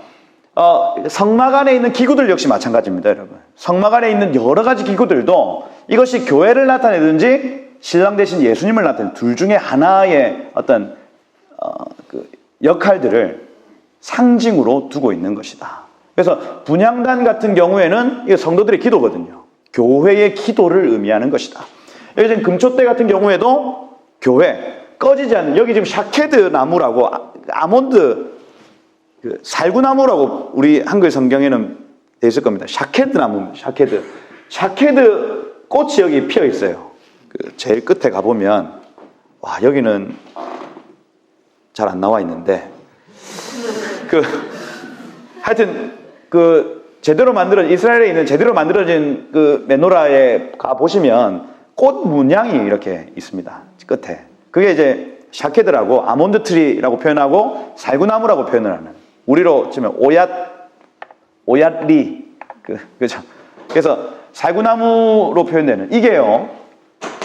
[SPEAKER 1] 성막 안에 있는 기구들 역시 마찬가지입니다, 여러분. 성막 안에 있는 여러 가지 기구들도 이것이 교회를 나타내든지 신랑 대신 예수님을 나타내는 둘 중에 하나의 어떤 그 역할들을 상징으로 두고 있는 것이다. 그래서 분향단 같은 경우에는 이게 성도들의 기도거든요. 교회의 기도를 의미하는 것이다. 여기 지금 금촛대 같은 경우에도 교회, 꺼지지 않는, 여기 지금 샤케드 나무라고, 아몬드, 그 살구나무라고 우리 한글 성경에는 돼 있을 겁니다. 샤케드 나무입니다. 샤케드. 샤케드 꽃이 여기 피어 있어요. 그 제일 끝에 가보면, 와, 여기는 잘 안 나와 있는데, 하여튼, 제대로 이스라엘에 있는 제대로 만들어진 그 메노라에 가보시면 꽃 문양이 이렇게 있습니다. 끝에. 그게 이제 샤케드라고, 아몬드 트리라고 표현하고, 살구나무라고 표현을 하는. 우리로 치면 오얏리. 그죠? 그래서 살구나무로 표현되는. 이게요,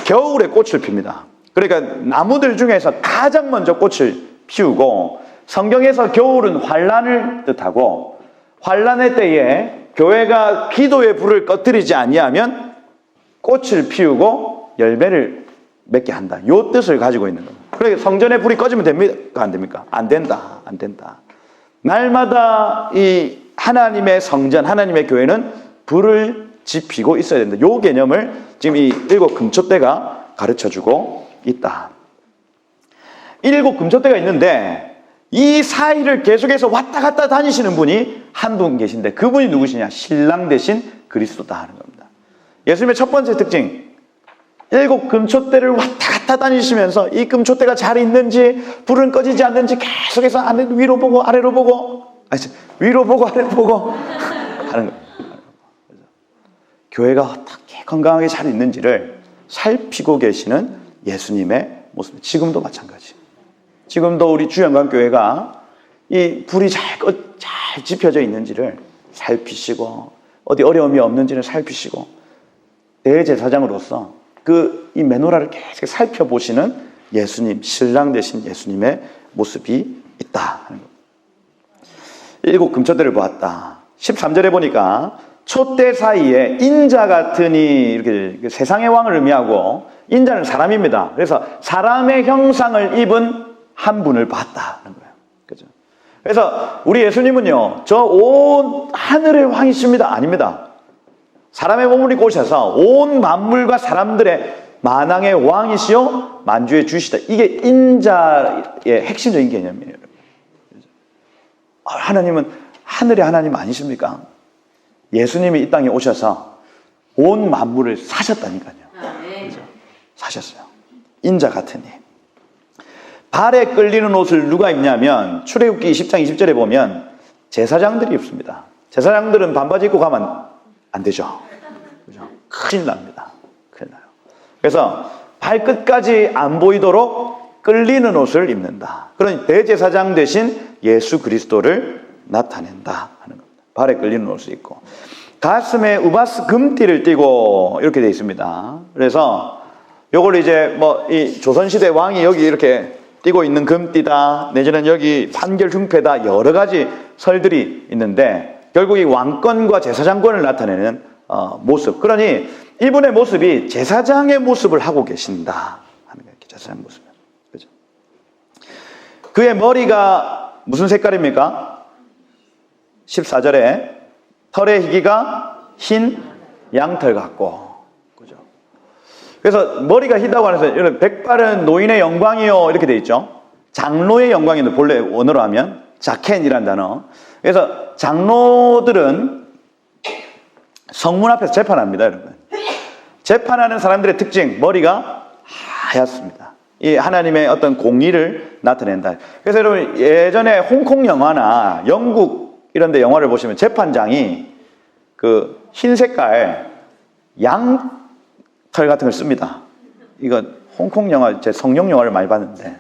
[SPEAKER 1] 겨울에 꽃을 핍니다. 그러니까 나무들 중에서 가장 먼저 꽃을 피우고, 성경에서 겨울은 환란을 뜻하고, 환란의 때에 교회가 기도의 불을 꺼뜨리지 아니하면 꽃을 피우고 열매를 맺게 한다. 이 뜻을 가지고 있는 겁니다. 그러니까 성전의 불이 꺼지면 됩니까? 안 됩니까? 안 된다. 안 된다. 날마다 이 하나님의 성전, 하나님의 교회는 불을 지피고 있어야 된다. 이 개념을 지금 이 7 금촛대가 가르쳐주고 있다. 7 금촛대가 있는데 이 사이를 계속해서 왔다 갔다 다니시는 분이 한 분 계신데 그분이 누구시냐? 신랑 대신 그리스도다 하는 겁니다. 예수님의 첫 번째 특징, 7 금촛대를 왔다 갔다 다니시면서 이 금촛대가 잘 있는지, 불은 꺼지지 않는지 계속해서 위로 보고 아래로 보고, 위로 보고 아래로 보고 하는 겁니다. 교회가 어떻게 건강하게 잘 있는지를 살피고 계시는 예수님의 모습. 지금도 마찬가지. 지금도 우리 주영광교회가 이 불이 잘 지펴져 있는지를 살피시고, 어디 어려움이 없는지를 살피시고, 대제사장으로서 이 메노라를 계속 살펴보시는 예수님, 신랑 되신 예수님의 모습이 있다 하는 겁니다. 7 금촛대를 보았다. 13절에 보니까 촛대 사이에 인자 같으니, 이렇게 세상의 왕을 의미하고, 인자는 사람입니다. 그래서 사람의 형상을 입은 한 분을 봤다 하는 거예요. 그죠? 그래서 우리 예수님은요, 저 온 하늘의 왕이십니다. 아닙니다. 사람의 몸을 입고 오셔서 온 만물과 사람들의 만왕의 왕이시요 만주의 주시다. 이게 인자의 핵심적인 개념이에요. 하나님은 하늘의 하나님 아니십니까? 예수님이 이 땅에 오셔서 온 만물을 사셨다니까요. 그죠? 사셨어요. 인자 같으니. 발에 끌리는 옷을 누가 입냐면 출애굽기 20장 20절에 보면 제사장들이 입습니다. 제사장들은 반바지 입고 가면 안 되죠. 그죠? 큰일 납니다. 큰일 나요. 그래서 발끝까지 안 보이도록 끌리는 옷을 입는다. 그러니 대제사장 대신 예수 그리스도를 나타낸다 하는 겁니다. 발에 끌리는 옷을 입고 가슴에 우바스 금띠를 띠고 이렇게 되어 있습니다. 그래서 요걸 이제 뭐 이 조선시대 왕이 여기 이렇게 띠고 있는 금띠다, 내지는 여기 판결 흉패다, 여러 가지 설들이 있는데 결국 이 왕권과 제사장권을 나타내는 모습. 그러니 이분의 모습이 제사장의 모습을 하고 계신다 하는 거예요. 제사장 모습. 그죠? 그의 머리가 무슨 색깔입니까? 14절에 털의 희기가 흰 양털 같고. 그죠? 그래서 머리가 희다고 하면서 이런 백발은 노인의 영광이요 이렇게 돼 있죠. 장로의 영광인데 본래 원어로 하면 자켄이란 단어. 그래서 장로들은 성문 앞에서 재판합니다, 여러분. 재판하는 사람들의 특징, 머리가 하얗습니다. 이 하나님의 어떤 공의를 나타낸다. 그래서 여러분 예전에 홍콩 영화나 영국 이런 데 영화를 보시면 재판장이 그 흰 색깔 양털 같은 걸 씁니다. 이거 홍콩 영화, 제 성령 영화를 많이 봤는데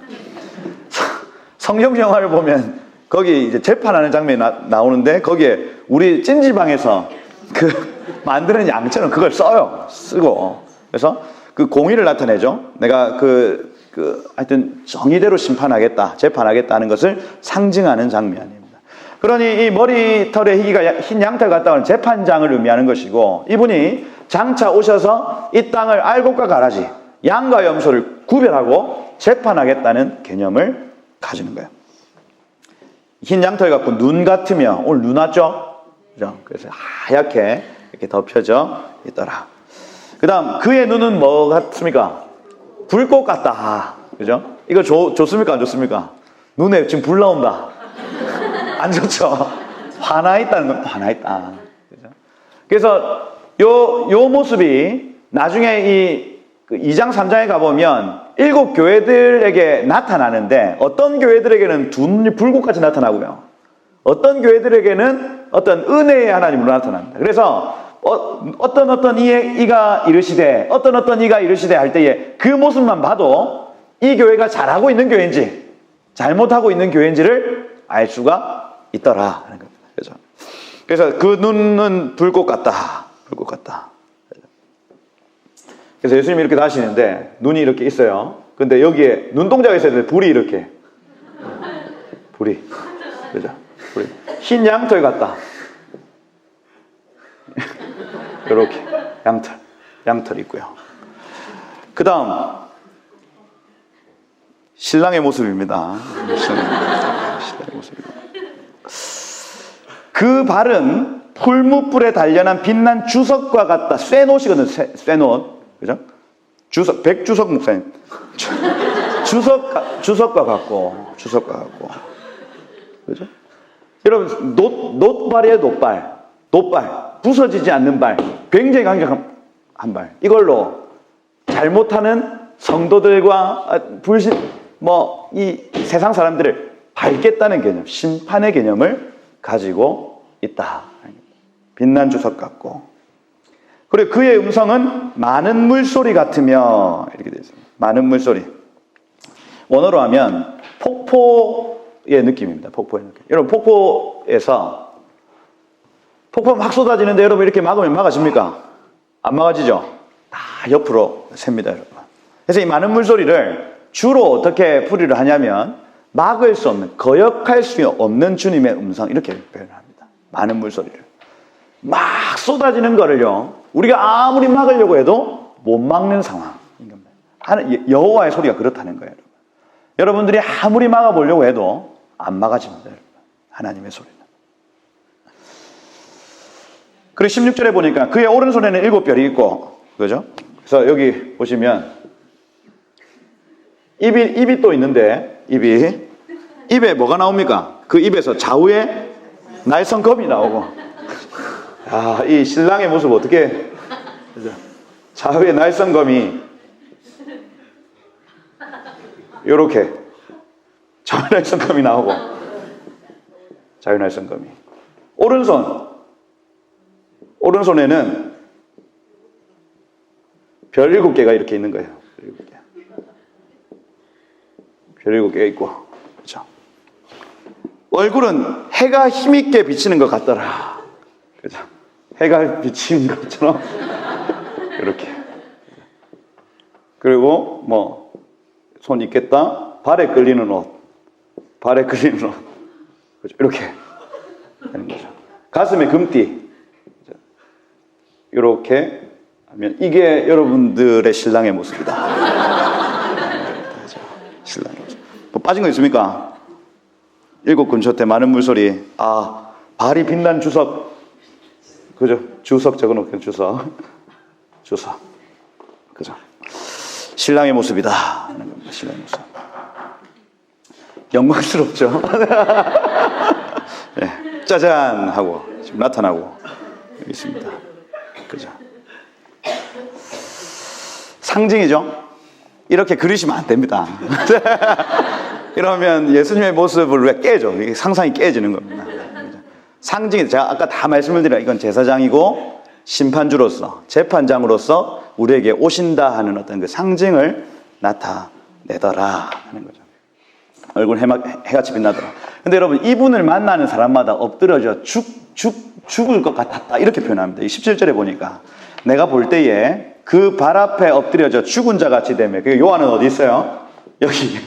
[SPEAKER 1] 성령 영화를 보면 거기 이제 재판하는 장면이 나오는데 거기에 우리 찜질방에서 그 만드는 양처럼 그걸 쓰고 그래서 그 공의를 나타내죠. 내가 하여튼 정의대로 심판하겠다, 재판하겠다는 것을 상징하는 장면입니다. 그러니 이 머리털의 희기가 흰 양털 같다는 재판장을 의미하는 것이고, 이분이 장차 오셔서 이 땅을 알곡과 가라지, 양과 염소를 구별하고 재판하겠다는 개념을 가지는 거예요. 흰 양털 같고 눈 같으며, 오늘 눈 왔죠? 그죠? 그래서 하얗게 이렇게 덮여져 있더라. 그 다음, 그의 눈은 뭐 같습니까? 불꽃 같다. 그죠? 이거 좋습니까? 안 좋습니까? 눈에 지금 불 나온다. 안 좋죠? 화나 있다는 건 화나 있다. 그죠? 그래서 요 모습이 나중에 이 2장, 3장에 가보면 7 교회들에게 나타나는데, 어떤 교회들에게는 두 눈이 불꽃같이 나타나고요. 어떤 교회들에게는 어떤 은혜의 하나님으로 나타납니다. 그래서 어떤 이가 이르시되 어떤 이가 이르시되 할 때에 그 모습만 봐도 이 교회가 잘하고 있는 교회인지 잘못하고 있는 교회인지를 알 수가 있더라 하는 겁니다. 그죠? 그래서 그 눈은 불꽃 같다. 불꽃 같다. 그래서 예수님이 이렇게 나시는데 눈이 이렇게 있어요. 근데 여기에 눈동자가 있어야 되는데 불이 이렇게. 불이. 그죠? 불이. 흰 양털 같다. 이렇게. 양털 있고요. 그 다음. 신랑의 모습입니다. 신랑의 모습입니다. 그 발은 풀무불에 단련한 빛난 주석과 같다. 쇠노이거든, 쇠노. 그죠? 백주석 목사님. 주석과 같고. 그죠? 여러분, 놋발이에요, 놋발. 부서지지 않는 발. 굉장히 강력한 발. 이걸로 잘못하는 성도들과 이 세상 사람들을 밟겠다는 개념, 심판의 개념을 가지고 있다. 빛난 주석 같고. 그리고 그의 음성은 많은 물소리 같으며, 이렇게 되어 있습니다. 많은 물소리. 원어로 하면 폭포의 느낌입니다. 폭포의 느낌. 여러분, 폭포에서 폭포 막 쏟아지는데 여러분 이렇게 막으면 막아집니까? 안 막아지죠? 다 옆으로 셉니다, 여러분. 그래서 이 많은 물소리를 주로 어떻게 풀이를 하냐면, 막을 수 없는, 거역할 수 없는 주님의 음성, 이렇게 표현합니다. 많은 물소리를. 막 쏟아지는 거를요, 우리가 아무리 막으려고 해도 못 막는 상황인 겁니다. 여호와의 소리가 그렇다는 거예요, 여러분. 여러분들이 아무리 막아보려고 해도 안 막아집니다, 여러분. 하나님의 소리는. 그리고 16절에 보니까 그의 오른손에는 7뼈이 있고, 그죠? 그래서 여기 보시면 입이 또 있는데, 입에 뭐가 나옵니까? 그 입에서 좌우에 날성검이 나오고. 아, 이 신랑의 모습 어떻게, 그죠? 좌우에 날성검이 요렇게 좌우에 날성검이 나오고, 좌우에 날성검이. 오른손에는 별 7개가 이렇게 있는 거예요. 7개. 혈육이 깨있고, 그죠? 얼굴은 해가 힘있게 비치는 것 같더라. 그죠? 해가 비치는 것처럼 이렇게. 그리고 뭐 손 있겠다. 발에 끌리는 옷, 발에 끌리는 옷, 그죠? 이렇게 하는 거죠. 가슴에 금띠, 이렇게 하면 이게 여러분들의 신랑의 모습이다. 신랑의 모습. 뭐 빠진 거 있습니까? 일곱 금초대 많은 물소리. 아, 발이 빛난 주석. 그죠? 주석 적어놓긴 주석. 주석. 그죠? 신랑의 모습이다. 하는 겁니다. 신랑의 모습. 영광스럽죠? 네. 짜잔! 하고, 지금 나타나고 있습니다. 그죠? 상징이죠? 이렇게 그리시면 안 됩니다. 이러면 예수님의 모습을 왜 깨져? 이게 상상이 깨지는 겁니다. 상징이, 제가 아까 다 말씀을 드려, 이건 제사장이고 심판주로서, 재판장으로서 우리에게 오신다 하는 어떤 그 상징을 나타내더라 하는 거죠. 얼굴 해같이 빛나더라. 근데 여러분, 이분을 만나는 사람마다 엎드려져 죽을 것 같았다, 이렇게 표현합니다. 이 17절에 보니까 내가 볼 때에 그 발 앞에 엎드려져 죽은 자 같이 되며, 그 요한은 어디 있어요? 여기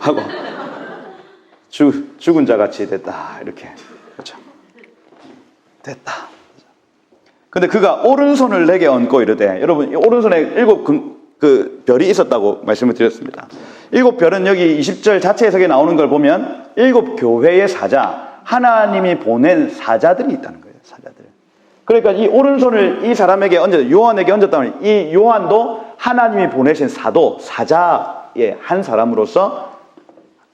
[SPEAKER 1] 하고 죽은 자 같이 됐다, 이렇게. 그렇죠? 됐다. 근데 그가 오른손을 내게 얹고 이르되, 여러분, 오른손에 7 별이 있었다고 말씀을 드렸습니다. 7 별은 여기 20절 자체 해석에 나오는 걸 보면 7 교회의 사자, 하나님이 보낸 사자들이 있다는 거예요. 사자들. 그러니까 이 오른손을 이 사람에게 요한에게 얹었다면, 이 요한도 하나님이 보내신 사도, 사자의 한 사람으로서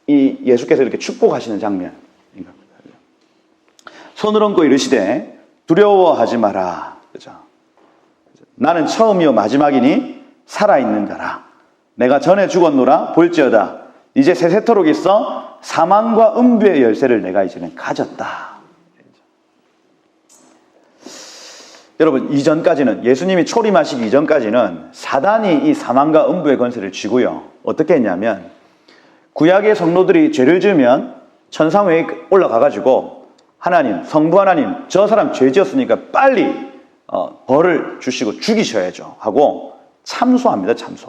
[SPEAKER 1] 이 예수께서 이렇게 축복하시는 장면인 겁니다. 손을 얹고 이르시되 두려워하지 마라. 그죠? 나는 처음이요 마지막이니 살아있는 자라. 내가 전에 죽었노라. 볼지어다 이제 세세토록 있어 사망과 음부의 열쇠를 내가 이제는 가졌다. 여러분, 이전까지는, 예수님이 초림하시기 이전까지는 사단이 이 사망과 음부의 권세를 쥐고요, 어떻게 했냐면 구약의 성도들이 죄를 지으면 천상회에 올라가가지고 하나님, 성부 하나님, 저 사람 죄 지었으니까 빨리 벌을 주시고 죽이셔야죠 하고 참소합니다. 참소.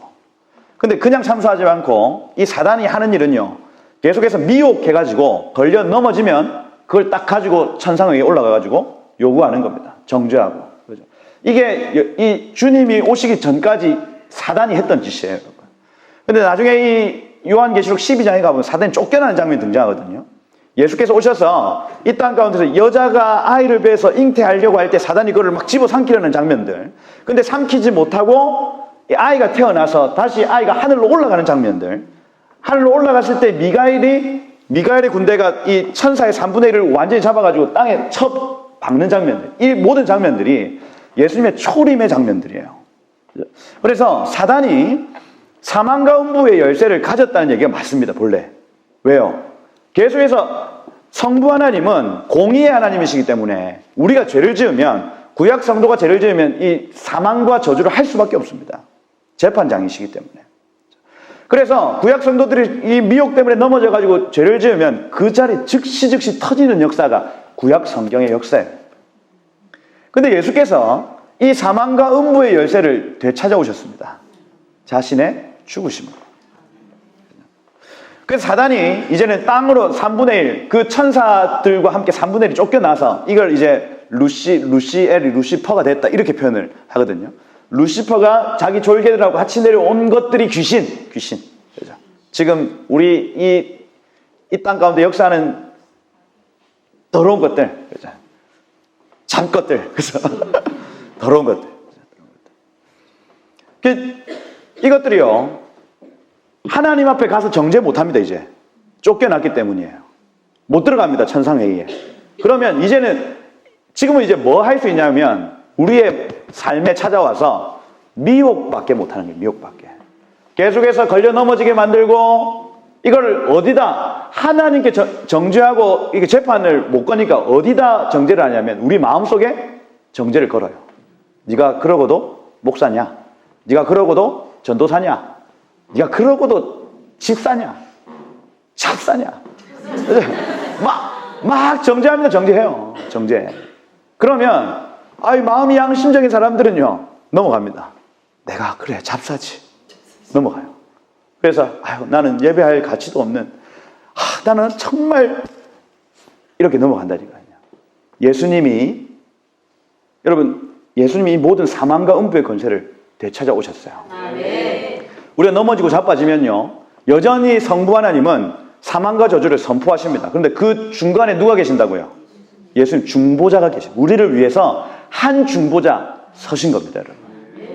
[SPEAKER 1] 근데 그냥 참소하지 않고 이 사단이 하는 일은요, 계속해서 미혹해가지고 걸려 넘어지면 그걸 딱 가지고 천상회에 올라가가지고 요구하는 겁니다. 정죄하고. 그죠? 이게 이 주님이 오시기 전까지 사단이 했던 짓이에요. 근데 나중에 이 요한계시록 12장에 가보면 사단이 쫓겨나는 장면이 등장하거든요. 예수께서 오셔서 이 땅 가운데서 여자가 아이를 배서 잉태하려고 할 때 사단이 그걸 막 집어삼키려는 장면들. 근데 삼키지 못하고 아이가 태어나서 다시 아이가 하늘로 올라가는 장면들. 하늘로 올라갔을 때 미가엘의 군대가 이 천사의 3분의 1을 완전히 잡아가지고 땅에 쳐 박는 장면들. 이 모든 장면들이 예수님의 초림의 장면들이에요. 그래서 사단이 사망과 음부의 열쇠를 가졌다는 얘기가 맞습니다. 본래. 왜요? 계속해서 성부 하나님은 공의의 하나님이시기 때문에 우리가 죄를 지으면, 구약 성도가 죄를 지으면 이 사망과 저주를 할 수밖에 없습니다. 재판장이시기 때문에. 그래서 구약 성도들이 이 미혹 때문에 넘어져가지고 죄를 지으면 그 자리 즉시 터지는 역사가 구약 성경의 역사예요. 근데 예수께서 이 사망과 음부의 열쇠를 되찾아오셨습니다. 자신의 죽으심으로. 그래서 사단이 이제는 땅으로 3분의 1, 그 천사들과 함께 3분의 1이 쫓겨나서 이걸 이제 루시퍼가 됐다, 이렇게 표현을 하거든요. 루시퍼가 자기 졸개들하고 같이 내려온 것들이 귀신. 그죠? 지금 우리 이 땅 가운데 역사하는 더러운 것들, 그죠? 잠것들, 그죠? 더러운 것들. 이것들이요, 하나님 앞에 가서 정죄 못합니다. 이제 쫓겨났기 때문이에요. 못 들어갑니다. 천상회의에. 그러면 지금은 이제 뭐 할 수 있냐면 우리의 삶에 찾아와서 미혹밖에 못하는 거예요. 미혹밖에. 계속해서 걸려 넘어지게 만들고, 이걸 어디다 하나님께 정죄하고 이게 재판을 못 거니까 어디다 정죄를 하냐면 우리 마음속에 정죄를 걸어요. 네가 그러고도 목사냐? 네가 그러고도 전도사냐? 네가 그러고도 집사냐? 잡사냐? 막 정죄합니다. 정죄해요. 정죄. 그러면 마음이 양심적인 사람들은요 넘어갑니다. 내가 그래 잡사지. 넘어가요. 그래서 나는 예배할 가치도 없는 나는 정말 이렇게 넘어간다니까요. 여러분 예수님이 이 모든 사망과 음부의 권세를 되찾아오셨어요. 우리가 넘어지고 자빠지면요 여전히 성부 하나님은 사망과 저주를 선포하십니다. 그런데 그 중간에 누가 계신다고요? 예수님 중보자가 계십니다. 우리를 위해서 한 중보자 서신 겁니다, 여러분.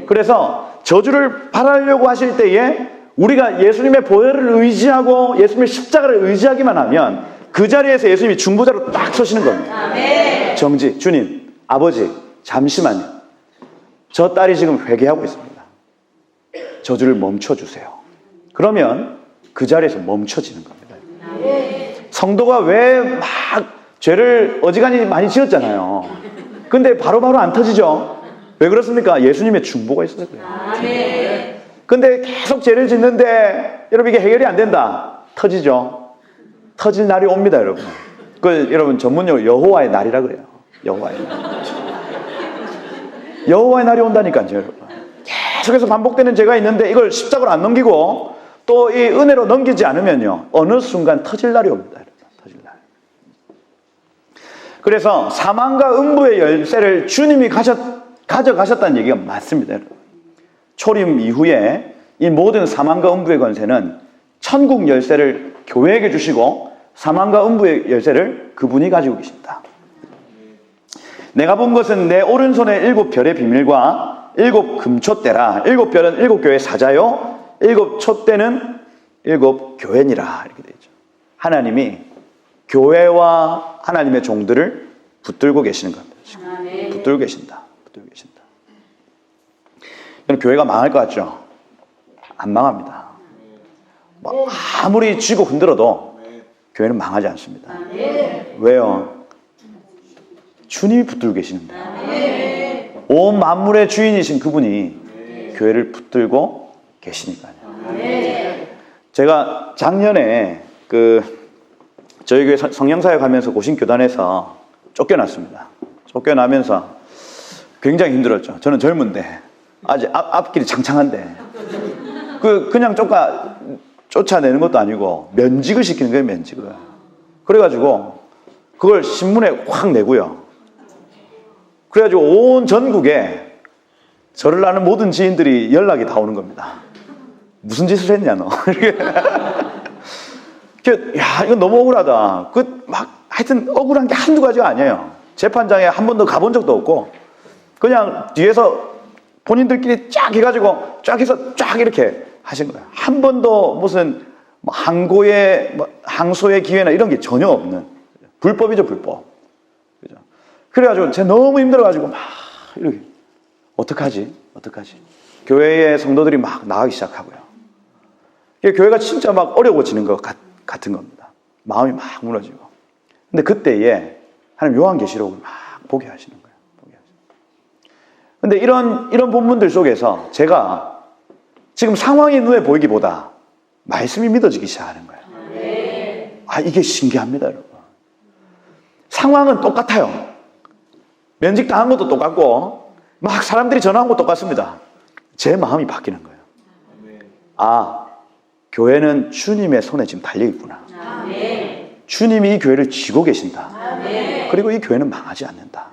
[SPEAKER 1] 그래서 저주를 발하려고 하실 때에 우리가 예수님의 보혈을 의지하고 예수님의 십자가를 의지하기만 하면 그 자리에서 예수님이 중보자로 딱 서시는 겁니다. 정지, 주님, 아버지, 잠시만요. 저 딸이 지금 회개하고 있습니다. 저주를 멈춰주세요. 그러면 그 자리에서 멈춰지는 겁니다. 성도가 왜 막 죄를 어지간히 많이 지었잖아요. 근데 바로바로 안 터지죠? 왜 그렇습니까? 예수님의 중보가 있어서 그래요. 근데 계속 죄를 짓는데 여러분 이게 해결이 안 된다. 터지죠? 터질 날이 옵니다, 여러분. 여러분 전문용어로 여호와의 날이라 그래요. 여호와의 날. 여호와의 날이 온다니까요, 여러분. 계속해서 반복되는 죄가 있는데 이걸 십자가로 안 넘기고 또 이 은혜로 넘기지 않으면요 어느 순간 터질 날이 옵니다, 여러분. 터질 날. 그래서 사망과 음부의 열쇠를 주님이 가져가셨다는 얘기가 맞습니다, 여러분. 초림 이후에 이 모든 사망과 음부의 권세는 천국 열쇠를 교회에게 주시고 사망과 음부의 열쇠를 그분이 가지고 계십니다. 내가 본 것은 내 오른손에 7별의 비밀과 7 금촛대라. 7별은 7교회 사자요 7 촛대는 7 교회니라. 이렇게 되어 있죠. 하나님이 교회와 하나님의 종들을 붙들고 계시는 겁니다. 붙들고 계신다. 붙들고 계신다. 교회가 망할 것 같죠? 안 망합니다. 아무리 쥐고 흔들어도 교회는 망하지 않습니다. 왜요? 주님이 붙들고 계시는데 온 만물의 주인이신 그분이 교회를 붙들고 계시니까요. 제가 작년에 저희 교회 성령사역 하면서 고신교단에서 쫓겨났습니다. 쫓겨나면서 굉장히 힘들었죠. 저는 젊은데 아직 앞길이 창창한데 그냥 쫓아내는 것도 아니고 면직을 시키는 거예요. 면직을. 그래가지고 그걸 신문에 확 내고요. 그래가지고 온 전국에 저를 아는 모든 지인들이 연락이 다 오는 겁니다. 무슨 짓을 했냐 너. 야 이건 너무 억울하다. 하여튼 억울한 게 한두 가지가 아니에요. 재판장에 한 번도 가본 적도 없고 그냥 뒤에서 본인들끼리 쫙 해가지고 쫙 해서 쫙 이렇게 하신 거예요. 한 번도 무슨 항소의 기회나 이런 게 전혀 없는 불법이죠, 불법. 그죠? 그래가지고 제가 너무 힘들어가지고 막 이렇게 어떡하지? 교회의 성도들이 막 나가기 시작하고요. 교회가 진짜 막 어려워지는 것 같은 겁니다. 마음이 막 무너지고. 근데 그때에 하나님 요한계시록을 막 보게 하시는 거예요. 근데 이런 본문들 속에서 제가 지금 상황이 눈에 보이기보다 말씀이 믿어지기 시작하는 거예요. 이게 신기합니다, 여러분. 상황은 똑같아요. 면직당한 것도 똑같고 막 사람들이 전화한 것도 똑같습니다. 제 마음이 바뀌는 거예요. 교회는 주님의 손에 지금 달려있구나. 주님이 이 교회를 쥐고 계신다. 그리고 이 교회는 망하지 않는다.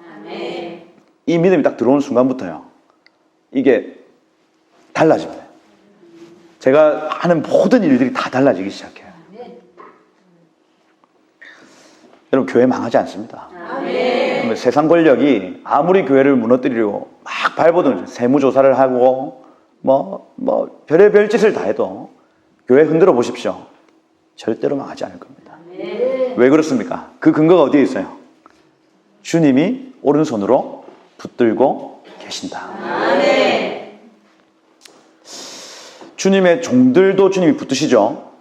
[SPEAKER 1] 이 믿음이 딱 들어오는 순간부터요 이게 달라집니다. 제가 하는 모든 일들이 다 달라지기 시작해요. 여러분 교회 망하지 않습니다. 세상 권력이 아무리 교회를 무너뜨리려고 막 발버둥 세무조사를 하고 별의별 짓을 다 해도 교회 흔들어 보십시오. 절대로 망하지 않을 겁니다. 왜 그렇습니까? 그 근거가 어디에 있어요? 주님이 오른손으로 붙들고 계신다. 주님의 종들도 주님이 붙드시죠.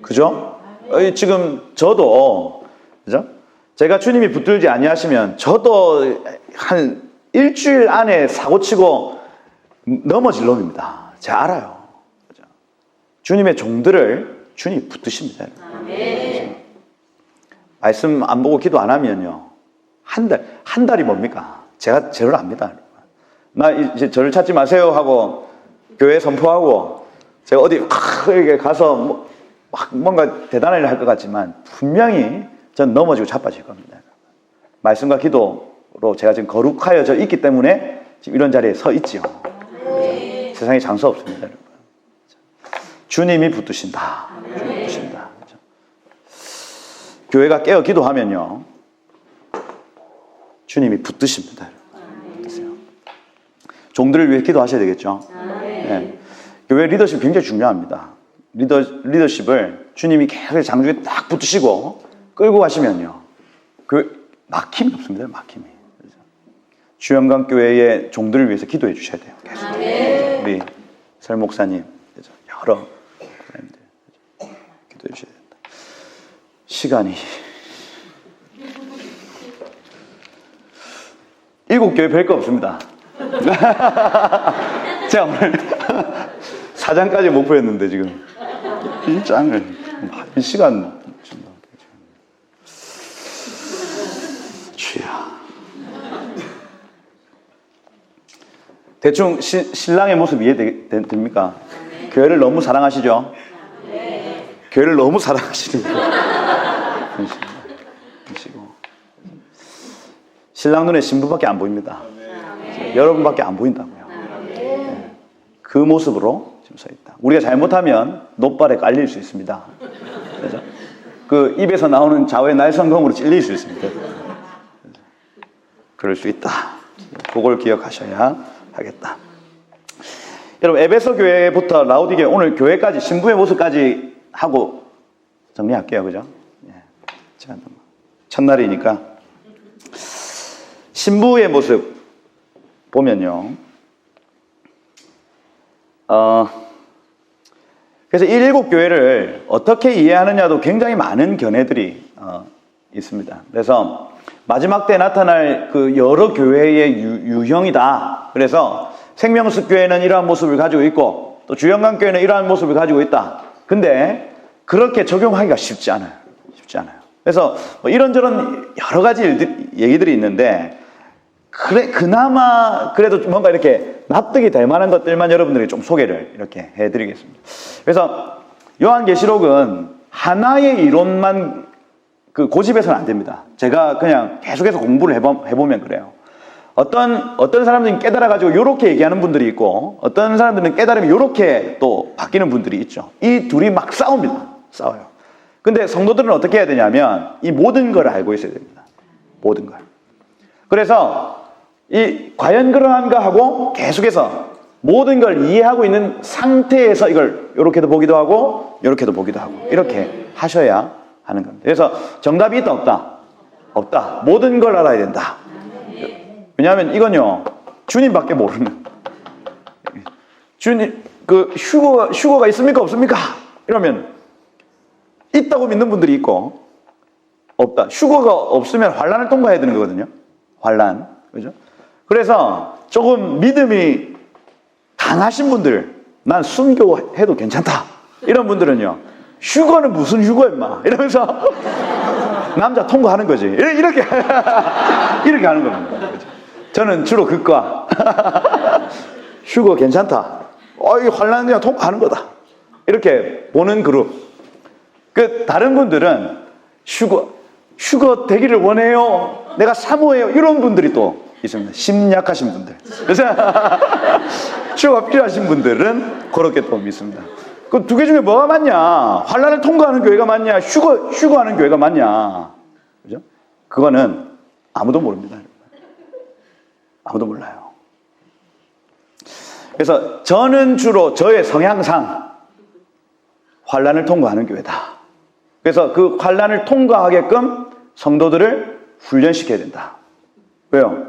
[SPEAKER 1] 그죠? 지금 저도 그죠? 제가 주님이 붙들지 아니하시면 저도 한 일주일 안에 사고치고 넘어질 놈입니다. 제가 알아요. 그죠? 주님의 종들을 주님이 붙드십니다. 말씀 안 보고 기도 안 하면요. 한 달이 뭡니까? 제가 저를 압니다. 나 이제 저를 찾지 마세요 하고 교회 선포하고 제가 어디 이렇게 가서 뭔가 대단한 일을 할 것 같지만 분명히 전 넘어지고 자빠질 겁니다. 말씀과 기도로 제가 지금 거룩하여져 있기 때문에 지금 이런 자리에 서 있지요. 세상에 장사 없습니다, 여러분. 주님이 붙드신다. 붙드신다. 그렇죠? 교회가 깨어 기도하면요, 주님이 붙드십니다. 붙드세요. 종들을 위해 기도하셔야 되겠죠. 네. 교회 리더십 굉장히 중요합니다. 리더십을 주님이 계속 장중에 딱 붙으시고 끌고 가시면요, 막힘이 없습니다. 막힘이. 주영강 교회의 종들을 위해서 기도해 주셔야 돼요. 계속. 우리 설 목사님, 여러 사람들 기도해 주셔야 된다. 시간이 7교회 별거 없습니다. 제가 오늘 4장까지 목표였는데 지금 1장을 1시간 주야. 대충 신랑의 모습 이해됩니까? 교회를 너무 사랑하시죠? 교회를 너무 사랑하시니까 신랑 눈에 신부밖에 안 보입니다. 여러분밖에 안 보인다고요. 네. 그 모습으로 지금 서 있다. 우리가 잘못하면 노발에 깔릴 수 있습니다. 그렇죠? 그 입에서 나오는 자외 날성검으로 찔릴 수 있습니다. 그럴 수 있다. 그걸 기억하셔야 하겠다. 여러분, 에베소 교회부터 라오디게 오늘 교회까지 신부의 모습까지 하고 정리할게요. 그죠? 예. 첫날이니까 신부의 모습 보면요. 그래서 이 7교회를 어떻게 이해하느냐도 굉장히 많은 견해들이 있습니다. 그래서 마지막 때 나타날 그 여러 교회의 유형이다. 그래서 생명숲 교회는 이러한 모습을 가지고 있고 또 주영강 교회는 이러한 모습을 가지고 있다. 근데 그렇게 적용하기가 쉽지 않아요. 쉽지 않아요. 그래서 뭐 이런저런 여러 가지 얘기들이 있는데 그나마 그래도 뭔가 이렇게 납득이 될 만한 것들만 여러분들에게 좀 소개를 이렇게 해드리겠습니다. 그래서 요한계시록은 하나의 이론만 고집해서는 안 됩니다. 제가 그냥 계속해서 공부를 해보면 그래요. 어떤 사람들은 깨달아가지고 요렇게 얘기하는 분들이 있고 어떤 사람들은 깨달으면 요렇게 또 바뀌는 분들이 있죠. 이 둘이 막 싸웁니다. 싸워요. 근데 성도들은 어떻게 해야 되냐면 이 모든 걸 알고 있어야 됩니다. 모든 걸. 그래서 과연 그러한가 하고 계속해서 모든 걸 이해하고 있는 상태에서 이걸 요렇게도 보기도 하고 요렇게도 보기도 하고 이렇게 하셔야 하는 겁니다. 그래서 정답이 있다 없다? 없다. 모든 걸 알아야 된다. 왜냐하면 이건요, 주님밖에 모르는. 주님, 휴거가 있습니까? 없습니까? 이러면 있다고 믿는 분들이 있고 없다. 휴거가 없으면 환란을 통과해야 되는 거거든요. 환란. 그죠? 그래서 조금 믿음이 강하신 분들, 난 순교해도 괜찮다. 이런 분들은요, 휴거는 무슨 휴거 임마 이러면서 남자 통과하는 거지. 이렇게 하는 겁니다. 그죠? 저는 주로 그과 휴거 괜찮다. 이 환란 그냥 통과하는 거다. 이렇게 보는 그룹. 다른 분들은 휴거 되기를 원해요. 내가 사모해요. 이런 분들이 또 있습니다. 심약하신 분들. 그래서 휴거가 필요하신 분들은 그렇게 또 믿습니다. 그 두 개 중에 뭐가 맞냐? 환란을 통과하는 교회가 맞냐? 휴거하는 교회가 맞냐? 그죠? 그거는 아무도 모릅니다. 아무도 몰라요. 그래서 저는 주로 저의 성향상 환란을 통과하는 교회다. 그래서 그 환란을 통과하게끔 성도들을 훈련시켜야 된다. 왜요?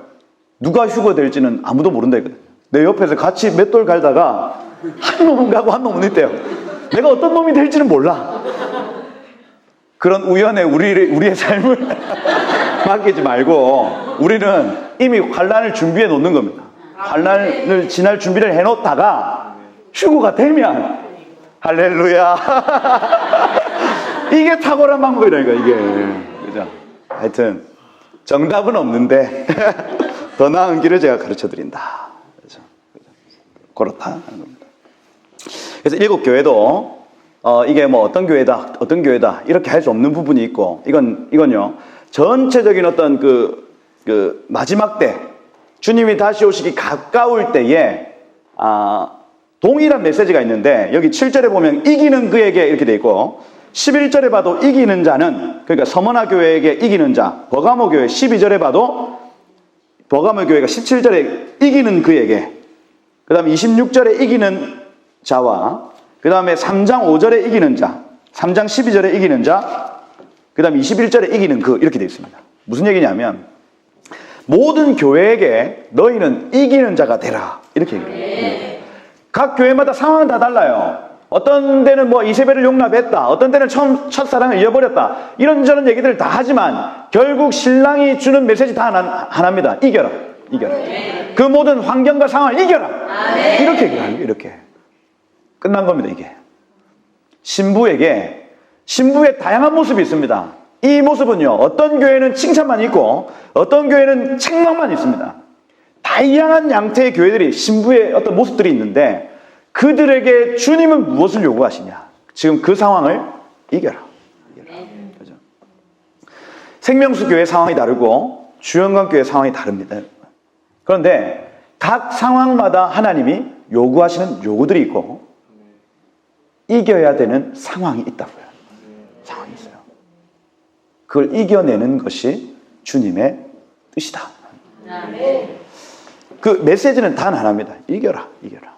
[SPEAKER 1] 누가 휴거될지는 아무도 모른다 이거든요. 내 옆에서 같이 맷돌 갈다가 한 놈은 가고 한 놈은 있대요. 내가 어떤 놈이 될지는 몰라. 그런 우연에 우리의 삶을 맡기지 말고 우리는 이미 환란을 준비해 놓는 겁니다. 환란을 지날 준비를 해놓다가 휴거가 되면 할렐루야. 이게 탁월한 방법이라니까, 이게. 그죠? 하여튼, 정답은 없는데, 더 나은 길을 제가 가르쳐 드린다. 그죠? 그렇다. 하는 겁니다. 그래서 일곱 교회도, 이게 뭐 어떤 교회다, 어떤 교회다, 이렇게 할 수 없는 부분이 있고, 이건요, 전체적인 어떤 그 마지막 때, 주님이 다시 오시기 가까울 때에, 동일한 메시지가 있는데, 여기 7절에 보면 이기는 그에게 이렇게 돼 있고, 11절에 봐도 이기는 자는, 그러니까 서머나 교회에게 이기는 자, 버가모 교회 12절에 봐도 버가모 교회가 17절에 이기는 그에게, 그 다음에 26절에 이기는 자와, 그 다음에 3장 5절에 이기는 자, 3장 12절에 이기는 자, 그 다음에 21절에 이기는 그, 이렇게 되어 있습니다. 무슨 얘기냐면, 모든 교회에게 너희는 이기는 자가 되라, 이렇게 얘기해요. 각 교회마다 상황은 다 달라요. 어떤 데는 뭐 이세벨을 용납했다, 어떤 데는 첫사랑을 잃어버렸다, 이런저런 얘기들을 다 하지만 결국 신랑이 주는 메시지 다 하나입니다. 이겨라, 이겨라. 그 모든 환경과 상황을 이겨라, 이렇게 얘기를 하는 거예요. 이렇게 끝난 겁니다. 이게 신부의 다양한 모습이 있습니다. 이 모습은요, 어떤 교회는 칭찬만 있고 어떤 교회는 책망만 있습니다. 다양한 양태의 교회들이, 신부의 어떤 모습들이 있는데, 그들에게 주님은 무엇을 요구하시냐? 지금 그 상황을 이겨라. 그죠? 생명수 교회 상황이 다르고 주영광 교회 상황이 다릅니다. 그런데 각 상황마다 하나님이 요구하시는 요구들이 있고 이겨야 되는 상황이 있다고요. 상황이 있어요. 그걸 이겨내는 것이 주님의 뜻이다. 그 메시지는 단 하나입니다. 이겨라, 이겨라.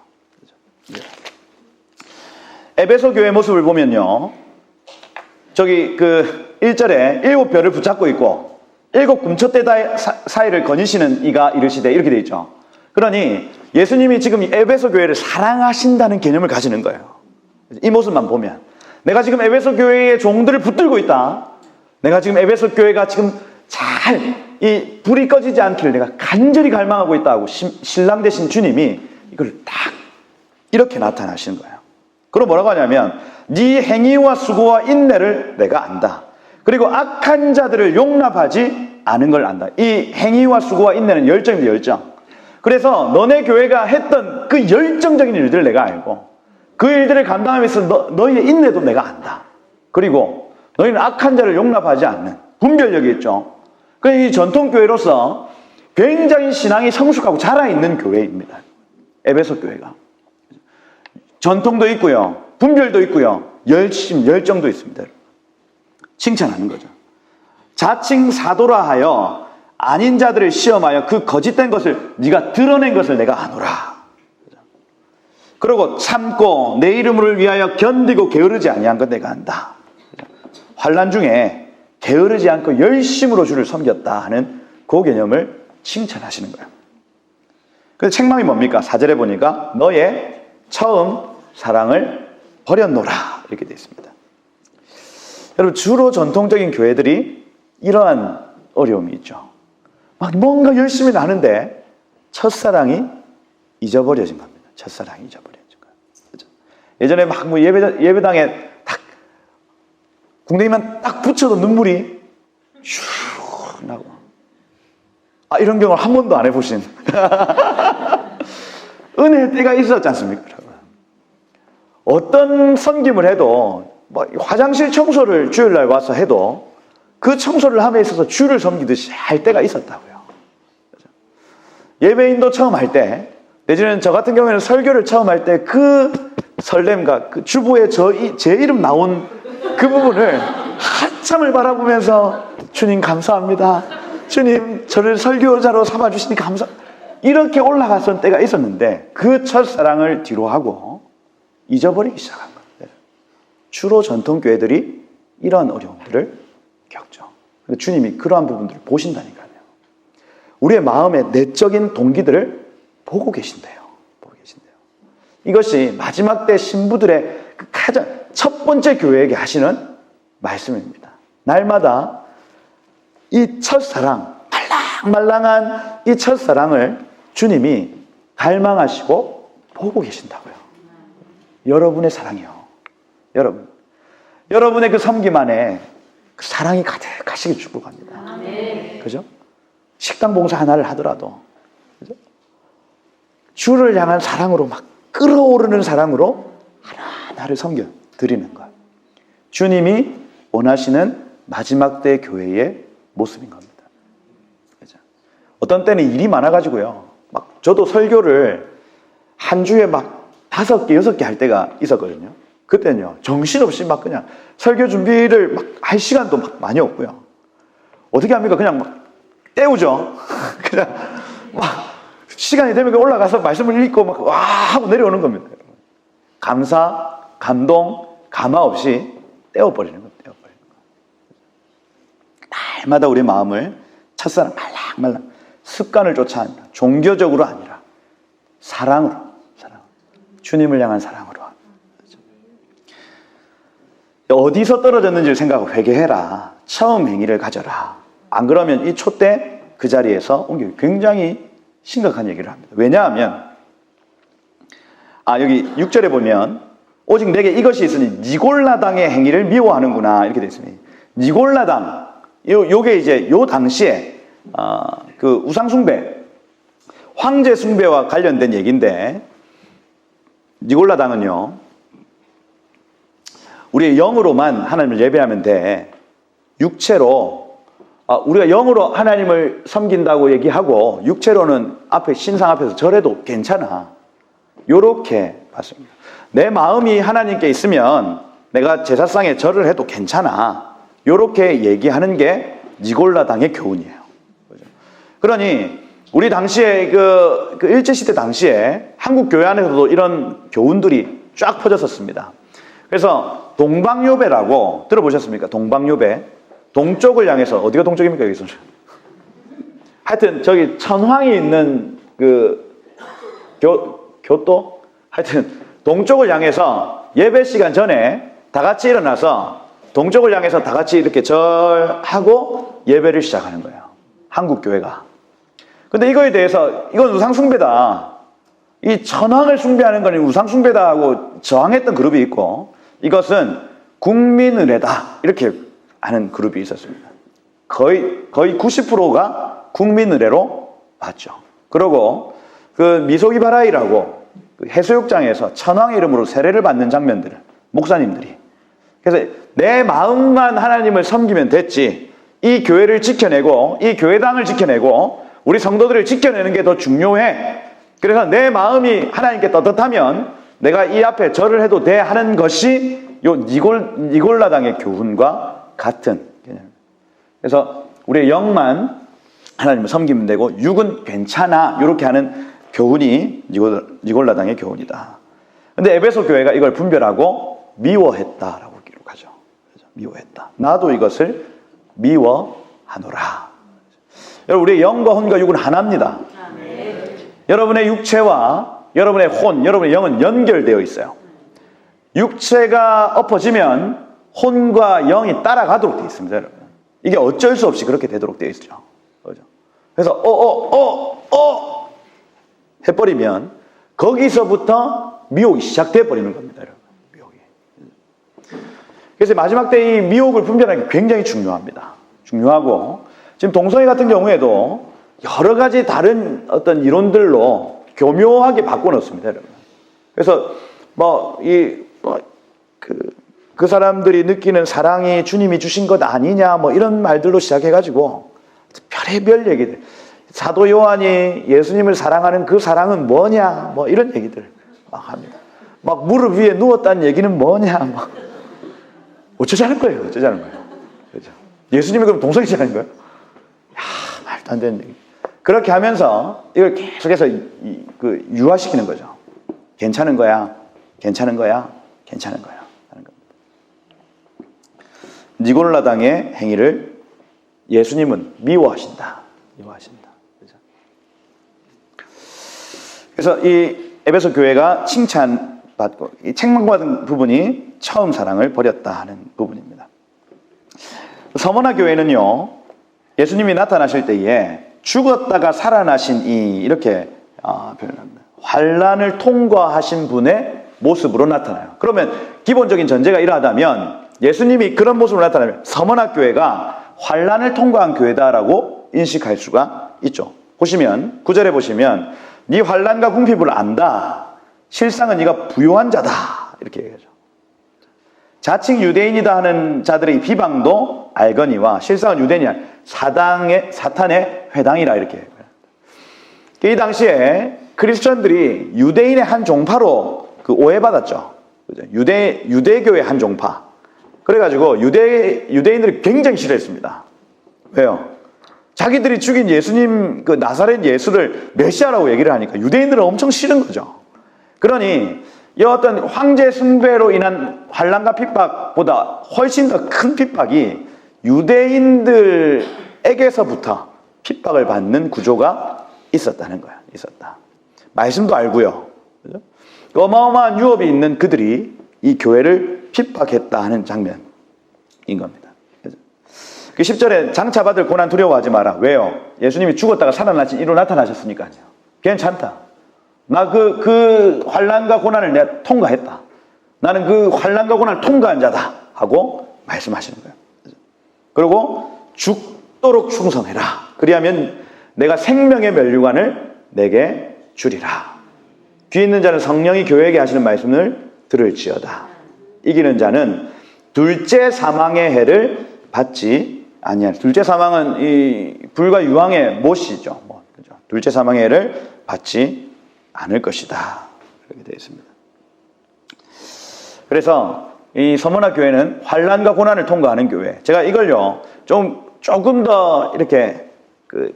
[SPEAKER 1] 에베소 교회 모습을 보면요, 저기 그 1절에 7별을 붙잡고 있고 7 금초대 사이를 거니시는 이가 이르시되, 이렇게 되어 있죠. 그러니 예수님이 지금 에베소 교회를 사랑하신다는 개념을 가지는 거예요. 이 모습만 보면 내가 지금 에베소 교회의 종들을 붙들고 있다, 내가 지금 에베소 교회가 지금 잘 이 불이 꺼지지 않기를 내가 간절히 갈망하고 있다고 신랑 되신 주님이 이걸 딱 이렇게 나타나시는 거예요. 그럼 뭐라고 하냐면, 네 행위와 수고와 인내를 내가 안다. 그리고 악한 자들을 용납하지 않은 걸 안다. 이 행위와 수고와 인내는 열정입니다. 열정. 그래서 너네 교회가 했던 그 열정적인 일들을 내가 알고, 그 일들을 감당하면서 너희의 인내도 내가 안다. 그리고 너희는 악한 자를 용납하지 않는 분별력이 있죠. 이 전통교회로서 굉장히 신앙이 성숙하고 자라있는 교회입니다. 에베소 교회가. 전통도 있고요, 분별도 있고요, 열정도 있습니다. 칭찬하는 거죠. 자칭 사도라 하여 아닌 자들을 시험하여 그 거짓된 것을 네가 드러낸 것을 내가 아노라. 그리고 참고 내 이름을 위하여 견디고 게으르지 아니한 것 내가 안다. 환난 중에 게으르지 않고 열심으로 주를 섬겼다 하는 그 개념을 칭찬하시는 거예요. 그래서 책망이 뭡니까? 4절에 보니까 너의 처음 사랑을 버렸노라, 이렇게 되어 있습니다. 여러분, 주로 전통적인 교회들이 이러한 어려움이 있죠. 막 뭔가 열심히 나는데 첫사랑이 잊어버려진 겁니다. 첫사랑이 잊어버려진 거예요. 그렇죠? 예전에 막 뭐 예배당에 딱 궁뎅이만 딱 붙여도 눈물이 슉 나고, 이런 경우를 한 번도 안 해보신 은혜의 때가 있었지 않습니까? 어떤 섬김을 해도, 뭐 화장실 청소를 주일날 와서 해도 그 청소를 함에 있어서 주를 섬기듯이 할 때가 있었다고요. 예배인도 처음 할 때, 내지는 저 같은 경우에는 설교를 처음 할 때 그 설렘과 그 주보에 제 이름 나온 그 부분을 한참을 바라보면서 주님 감사합니다, 주님 저를 설교자로 삼아주시니 감사합니다, 이렇게 올라갔던 때가 있었는데 그 첫사랑을 뒤로 하고 잊어버리기 시작한 겁니다. 주로 전통교회들이 이러한 어려움들을 겪죠. 주님이 그러한 부분들을 보신다니까요. 우리의 마음의 내적인 동기들을 보고 계신대요. 보고 계신대요. 이것이 마지막 때 신부들의 그 가장 첫 번째 교회에게 하시는 말씀입니다. 날마다 이 첫사랑, 말랑말랑한 이 첫사랑을 주님이 갈망하시고 보고 계신다고요. 여러분의 사랑이요, 여러분의 그 섬김 안에 그 사랑이 가득하시길 축복합니다. 그죠? 식당 봉사 하나를 하더라도, 그죠? 주를 향한 사랑으로 막 끓어오르는 사랑으로 하나하나를 섬겨 드리는 것. 주님이 원하시는 마지막 때 교회의 모습인 겁니다. 그죠? 어떤 때는 일이 많아가지고요. 막 저도 설교를 한 주에 막 5개, 6개 할 때가 있었거든요. 그때는요, 정신없이 막 그냥 설교 준비를 막 할 시간도 막 많이 없고요. 어떻게 합니까? 그냥 막 때우죠. 그냥 막 시간이 되면 올라가서 말씀을 읽고 막 와 하고 내려오는 겁니다. 감사, 감동, 감화 없이 떼어버리는 겁니다. 날마다 우리 마음을 첫사랑 말랑말랑 습관을 쫓아 아니라 종교적으로 아니라 사랑으로, 주님을 향한 사랑으로. 어디서 떨어졌는지를 생각하고 회개해라. 처음 행위를 가져라. 안 그러면 이 촛대 그 자리에서 옮기고 굉장히 심각한 얘기를 합니다. 왜냐하면 여기 6절에 보면 오직 내게 이것이 있으니 니골라당의 행위를 미워하는구나 이렇게 되어 있습니다. 니골라당 요게 이제 요 당시에 그 우상숭배, 황제 숭배와 관련된 얘기인데, 니골라당은요 우리의 영으로만 하나님을 예배하면 돼. 육체로 우리가 영으로 하나님을 섬긴다고 얘기하고 육체로는 앞에 신상 앞에서 절해도 괜찮아. 요렇게 봤습니다. 내 마음이 하나님께 있으면 내가 제사상에 절을 해도 괜찮아. 요렇게 얘기하는 게 니골라당의 교훈이에요. 그러니 우리 당시에 그 일제시대 당시에 한국 교회 안에서도 이런 교훈들이 쫙 퍼졌었습니다. 그래서 동방요배라고 들어보셨습니까? 동방요배. 동쪽을 향해서, 어디가 동쪽입니까? 여기서. 하여튼 저기 천황이 있는 그 교도? 하여튼 동쪽을 향해서 예배 시간 전에 다 같이 일어나서 동쪽을 향해서 다 같이 이렇게 절하고 예배를 시작하는 거예요. 한국 교회가. 근데 이거에 대해서 이건 우상숭배다. 이 천황을 숭배하는 건 우상숭배다 하고 저항했던 그룹이 있고, 이것은 국민의례다 이렇게 하는 그룹이 있었습니다. 거의 90%가 국민의례로 봤죠. 그리고 그 미소기바라이라고 그 해수욕장에서 천황의 이름으로 세례를 받는 장면들을 목사님들이, 그래서 내 마음만 하나님을 섬기면 됐지, 이 교회를 지켜내고 이 교회당을 지켜내고 우리 성도들을 지켜내는 게 더 중요해. 그래서 내 마음이 하나님께 떳떳하면 내가 이 앞에 절을 해도 돼 하는 것이 요 니골라당의 교훈과 같은 개념입니다. 그래서 우리의 영만 하나님을 섬기면 되고 육은 괜찮아 이렇게 하는 교훈이 니골라당의 교훈이다. 근데 에베소 교회가 이걸 분별하고 미워했다라고 기록하죠. 미워했다. 나도 이것을 미워하노라. 여러분, 우리의 영과 혼과 육은 하나입니다. 여러분의 육체와 여러분의 혼, 여러분의 영은 연결되어 있어요. 육체가 엎어지면 혼과 영이 따라가도록 되어 있습니다, 여러분. 이게 어쩔 수 없이 그렇게 되도록 되어 있죠. 그렇죠? 그래서 해버리면 거기서부터 미혹이 시작돼 버리는 겁니다, 여러분. 미혹이. 그래서 마지막 때 이 미혹을 분별하는 게 굉장히 중요합니다. 중요하고, 지금 동성애 같은 경우에도 여러 가지 다른 어떤 이론들로 교묘하게 바꿔놓습니다, 여러분. 그래서 그 사람들이 느끼는 사랑이 주님이 주신 것 아니냐, 이런 말들로 시작해가지고 별의별 얘기들. 사도 요한이 예수님을 사랑하는 그 사랑은 뭐냐, 이런 얘기들 막 합니다. 막 무릎 위에 누웠다는 얘기는 뭐냐, 어쩌자는 거예요, 어쩌자는 거예요. 그렇죠? 예수님이 그럼 동성애자는 거예요? 말도 안 되는 얘기. 그렇게 하면서 이걸 계속해서 유화시키는 거죠. 괜찮은 거야, 괜찮은 거야, 괜찮은 거야 하는 겁니다. 니골라당의 행위를 예수님은 미워하신다. 미워하신다. 그렇죠? 그래서 이 에베소 교회가 칭찬받고 이 책망받은 부분이 처음 사랑을 버렸다 하는 부분입니다. 서머나 교회는요, 예수님이 나타나실 때에 죽었다가 살아나신 이렇게 표현합니다. 환난을 통과하신 분의 모습으로 나타나요. 그러면 기본적인 전제가 이러하다면 예수님이 그런 모습으로 나타나면 서머나 교회가 환란을 통과한 교회다라고 인식할 수가 있죠. 보시면 9절에 보시면 네 환란과 궁핍을 안다. 실상은 네가 부요한 자다. 이렇게 얘기하죠. 자칭 유대인이다 하는 자들의 비방도 알거니와 실상은 유대인이 아니라 사탄의 회당이라 이렇게 얘기해요. 이 당시에 크리스천들이 유대인의 한 종파로 오해받았죠. 유대교의 한 종파. 그래가지고 유대인들이 굉장히 싫어했습니다. 왜요? 자기들이 죽인 예수님, 그 나사렛 예수를 메시아라고 얘기를 하니까 유대인들은 엄청 싫은 거죠. 그러니 이 어떤 황제 숭배로 인한 환난과 핍박보다 훨씬 더 큰 핍박이 유대인들에게서부터 핍박을 받는 구조가 있었다는 거야. 있었다. 말씀도 알고요. 그죠? 어마어마한 유업이 있는 그들이 이 교회를 핍박했다 하는 장면인 겁니다. 그죠? 그 10절에 장차 받을 고난 두려워하지 마라. 왜요? 예수님이 죽었다가 살아나신 이로 나타나셨으니까요. 괜찮다. 나 그 환난과 고난을 내가 통과했다. 나는 그 환난과 고난을 통과한 자다. 하고 말씀하시는 거예요. 그리고 죽도록 충성해라. 그리하면 내가 생명의 면류관을 내게 주리라. 귀 있는 자는 성령이 교회에게 하시는 말씀을 들을지어다. 이기는 자는 둘째 사망의 해를 받지 아니하리라. 둘째 사망은 이 불과 유황의 못이죠. 그죠? 둘째 사망의 해를 받지 않을 것이다. 그렇게 되어 있습니다. 그래서 이 서머나 교회는 환난과 고난을 통과하는 교회. 제가 이걸요 조금 더 이렇게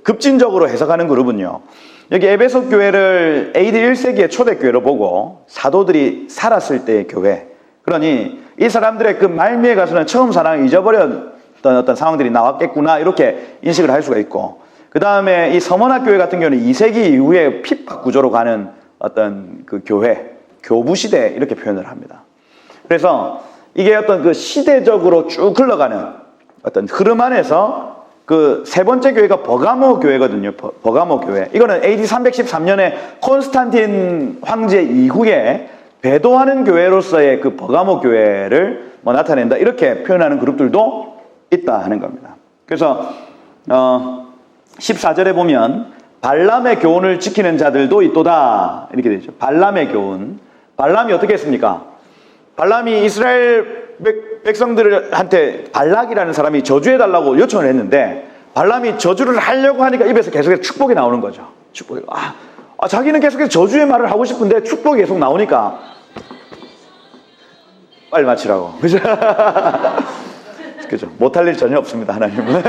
[SPEAKER 1] 급진적으로 해석하는 그룹은요. 여기 에베소 교회를 AD 1세기의 초대교회로 보고 사도들이 살았을 때의 교회. 그러니 이 사람들의 그 말미에 가서는 처음 사랑을 잊어버렸던 어떤 상황들이 나왔겠구나 이렇게 인식을 할 수가 있고, 그 다음에 이 서머나 교회 같은 경우는 2세기 이후에 핍박 구조로 가는 어떤 그 교회, 교부시대 이렇게 표현을 합니다. 그래서 이게 어떤 그 시대적으로 쭉 흘러가는 어떤 흐름 안에서 그 세 번째 교회가 버가모 교회거든요. 버가모 교회. 이거는 AD 313년에 콘스탄틴 황제 이후에 배도하는 교회로서의 그 버가모 교회를 나타낸다. 이렇게 표현하는 그룹들도 있다 하는 겁니다. 그래서 14절에 보면 발람의 교훈을 지키는 자들도 있도다. 이렇게 되죠. 발람의 교훈. 발람이 어떻게 했습니까? 발람이 이스라엘 백성들한테 발락이라는 사람이 저주해달라고 요청을 했는데 발람이 저주를 하려고 하니까 입에서 계속해서 축복이 나오는 거죠. 축복이. 자기는 계속해서 저주의 말을 하고 싶은데 축복이 계속 나오니까 빨리 마치라고. 그죠? 그죠? 못할 일 전혀 없습니다, 하나님은.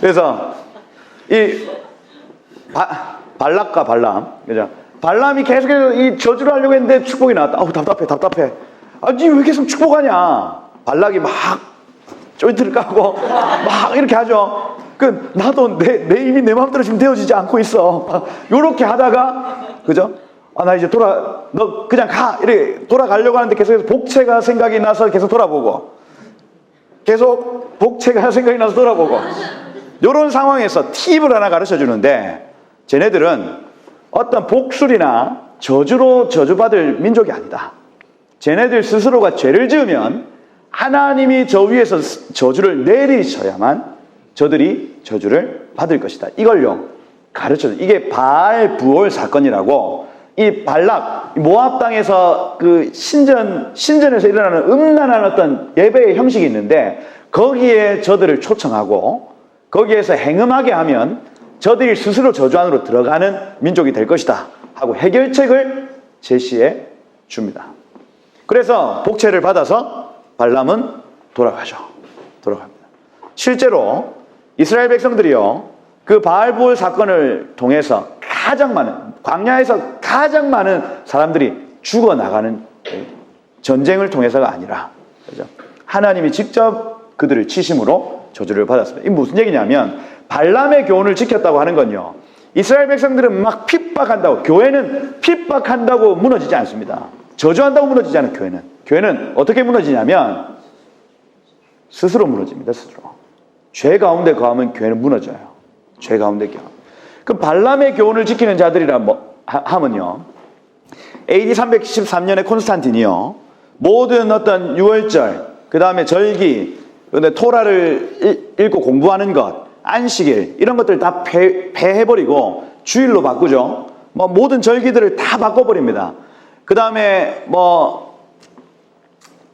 [SPEAKER 1] 그래서 이 발락과 발람, 그죠? 발람이 계속해서 이 저주를 하려고 했는데 축복이 나왔다. 답답해. 니 왜 계속 축복하냐? 발락이 막 조인트를 까고 막 이렇게 하죠. 나도 내 입이 내 마음대로 지금 되어지지 않고 있어. 요렇게 하다가, 그죠? 나 이제 너 그냥 가. 이렇게 돌아가려고 하는데 계속해서 복채가 생각이 나서 계속 돌아보고, 계속 복채가 생각이 나서 돌아보고, 요런 상황에서 팁을 하나 가르쳐 주는데, 쟤네들은 어떤 복술이나 저주로 저주받을 민족이 아니다. 쟤네들 스스로가 죄를 지으면 하나님이 저 위에서 저주를 내리셔야만 저들이 저주를 받을 것이다. 이걸요 가르쳐줘요. 이게 바알 부올 사건이라고, 이 발락, 모압 땅에서 그 신전에서 일어나는 음란한 어떤 예배의 형식이 있는데 거기에 저들을 초청하고 거기에서 행음하게 하면 저들이 스스로 저주 안으로 들어가는 민족이 될 것이다 하고 해결책을 제시해 줍니다. 그래서 복채를 받아서 발람은 돌아갑니다. 실제로 이스라엘 백성들이요, 그 바알부올 사건을 통해서 광야에서 가장 많은 사람들이 죽어나가는 전쟁을 통해서가 아니라, 그죠? 하나님이 직접 그들을 치심으로 저주를 받았습니다. 이게 무슨 얘기냐면, 발람의 교훈을 지켰다고 하는 건요, 이스라엘 백성들은 막 핍박한다고, 교회는 핍박한다고 무너지지 않습니다. 저주한다고 무너지지 않은 교회는 어떻게 무너지냐면 스스로 무너집니다. 스스로. 죄 가운데 거하면 교회는 무너져요. 죄 가운데 거하면. 그럼 발람의 교훈을 지키는 자들이라 하면요, AD 313년에 콘스탄틴이요. 모든 어떤 유월절, 그 다음에 절기, 근데 토라를 읽고 공부하는 것, 안식일 이런 것들 다 폐해버리고 주일로 바꾸죠. 뭐 모든 절기들을 다 바꿔버립니다. 그 다음에 뭐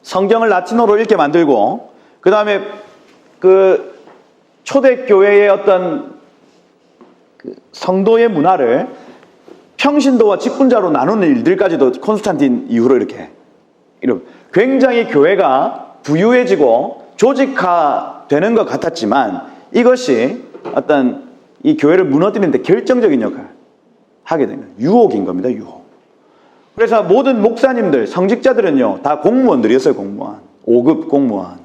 [SPEAKER 1] 성경을 라틴어로 읽게 만들고, 그 다음에 그 초대교회의 어떤 그 성도의 문화를 평신도와 직분자로 나누는 일들까지도 콘스탄틴 이후로 이렇게 굉장히 교회가 부유해지고 조직화되는 것 같았지만 이것이 어떤 이 교회를 무너뜨리는 데 결정적인 역할을 하게 되는 유혹인 겁니다. 유혹. 그래서 모든 목사님들, 성직자들은요 다 공무원들이었어요. 공무원. 5급 공무원.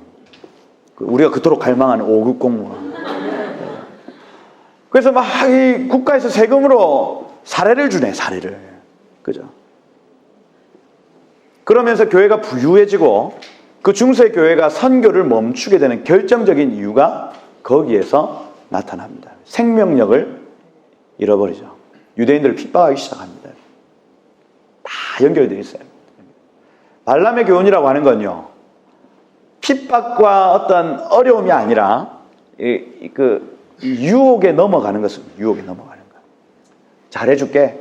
[SPEAKER 1] 우리가 그토록 갈망하는 5급 공무원. 그래서 막 이 국가에서 세금으로 사례를 주네. 사례를. 그죠? 그러면서 교회가 부유해지고 그 중세교회가 선교를 멈추게 되는 결정적인 이유가 거기에서 나타납니다. 생명력을 잃어버리죠. 유대인들을 핍박하기 시작합니다. 다 연결되어 있어요. 발람의 교훈이라고 하는 건요, 핍박과 어떤 어려움이 아니라 그 유혹에 넘어가는 것입니다. 유혹에 넘어가는 것. 잘해줄게.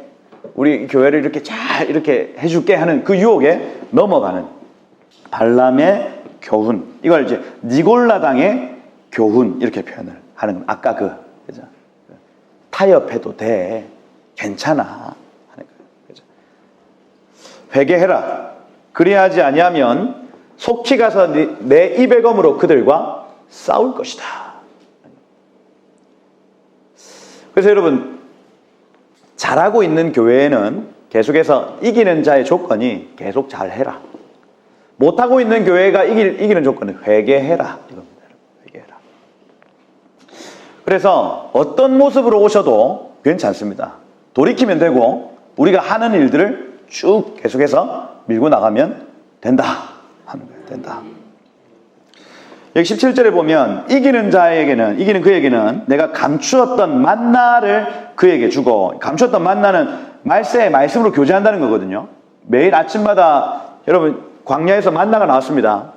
[SPEAKER 1] 우리 교회를 이렇게 잘 이렇게 해줄게 하는 그 유혹에 넘어가는 발람의 교훈. 이걸 이제 니골라당의 교훈 이렇게 표현을 하는 겁니다. 아까 그죠? 타협해도 돼. 괜찮아. 하는 거예요. 그죠? 회개해라. 그리하지 아니하면 속히 가서 내 입의 검으로 그들과 싸울 것이다. 그래서 여러분, 잘하고 있는 교회에는 계속해서 이기는 자의 조건이 계속 잘해라. 못하고 있는 교회가 이기는 조건은 회개해라. 이겁니다. 회개해라. 그래서 어떤 모습으로 오셔도 괜찮습니다. 돌이키면 되고 우리가 하는 일들을 쭉 계속해서 밀고 나가면 된다 하는 거예요. 된다. 여기 17절에 보면 이기는 그에게는 내가 감추었던 만나를 그에게 주고, 감추었던 만나는 말씀으로 교제한다는 거거든요. 매일 아침마다 여러분 광야에서 만나가 나왔습니다.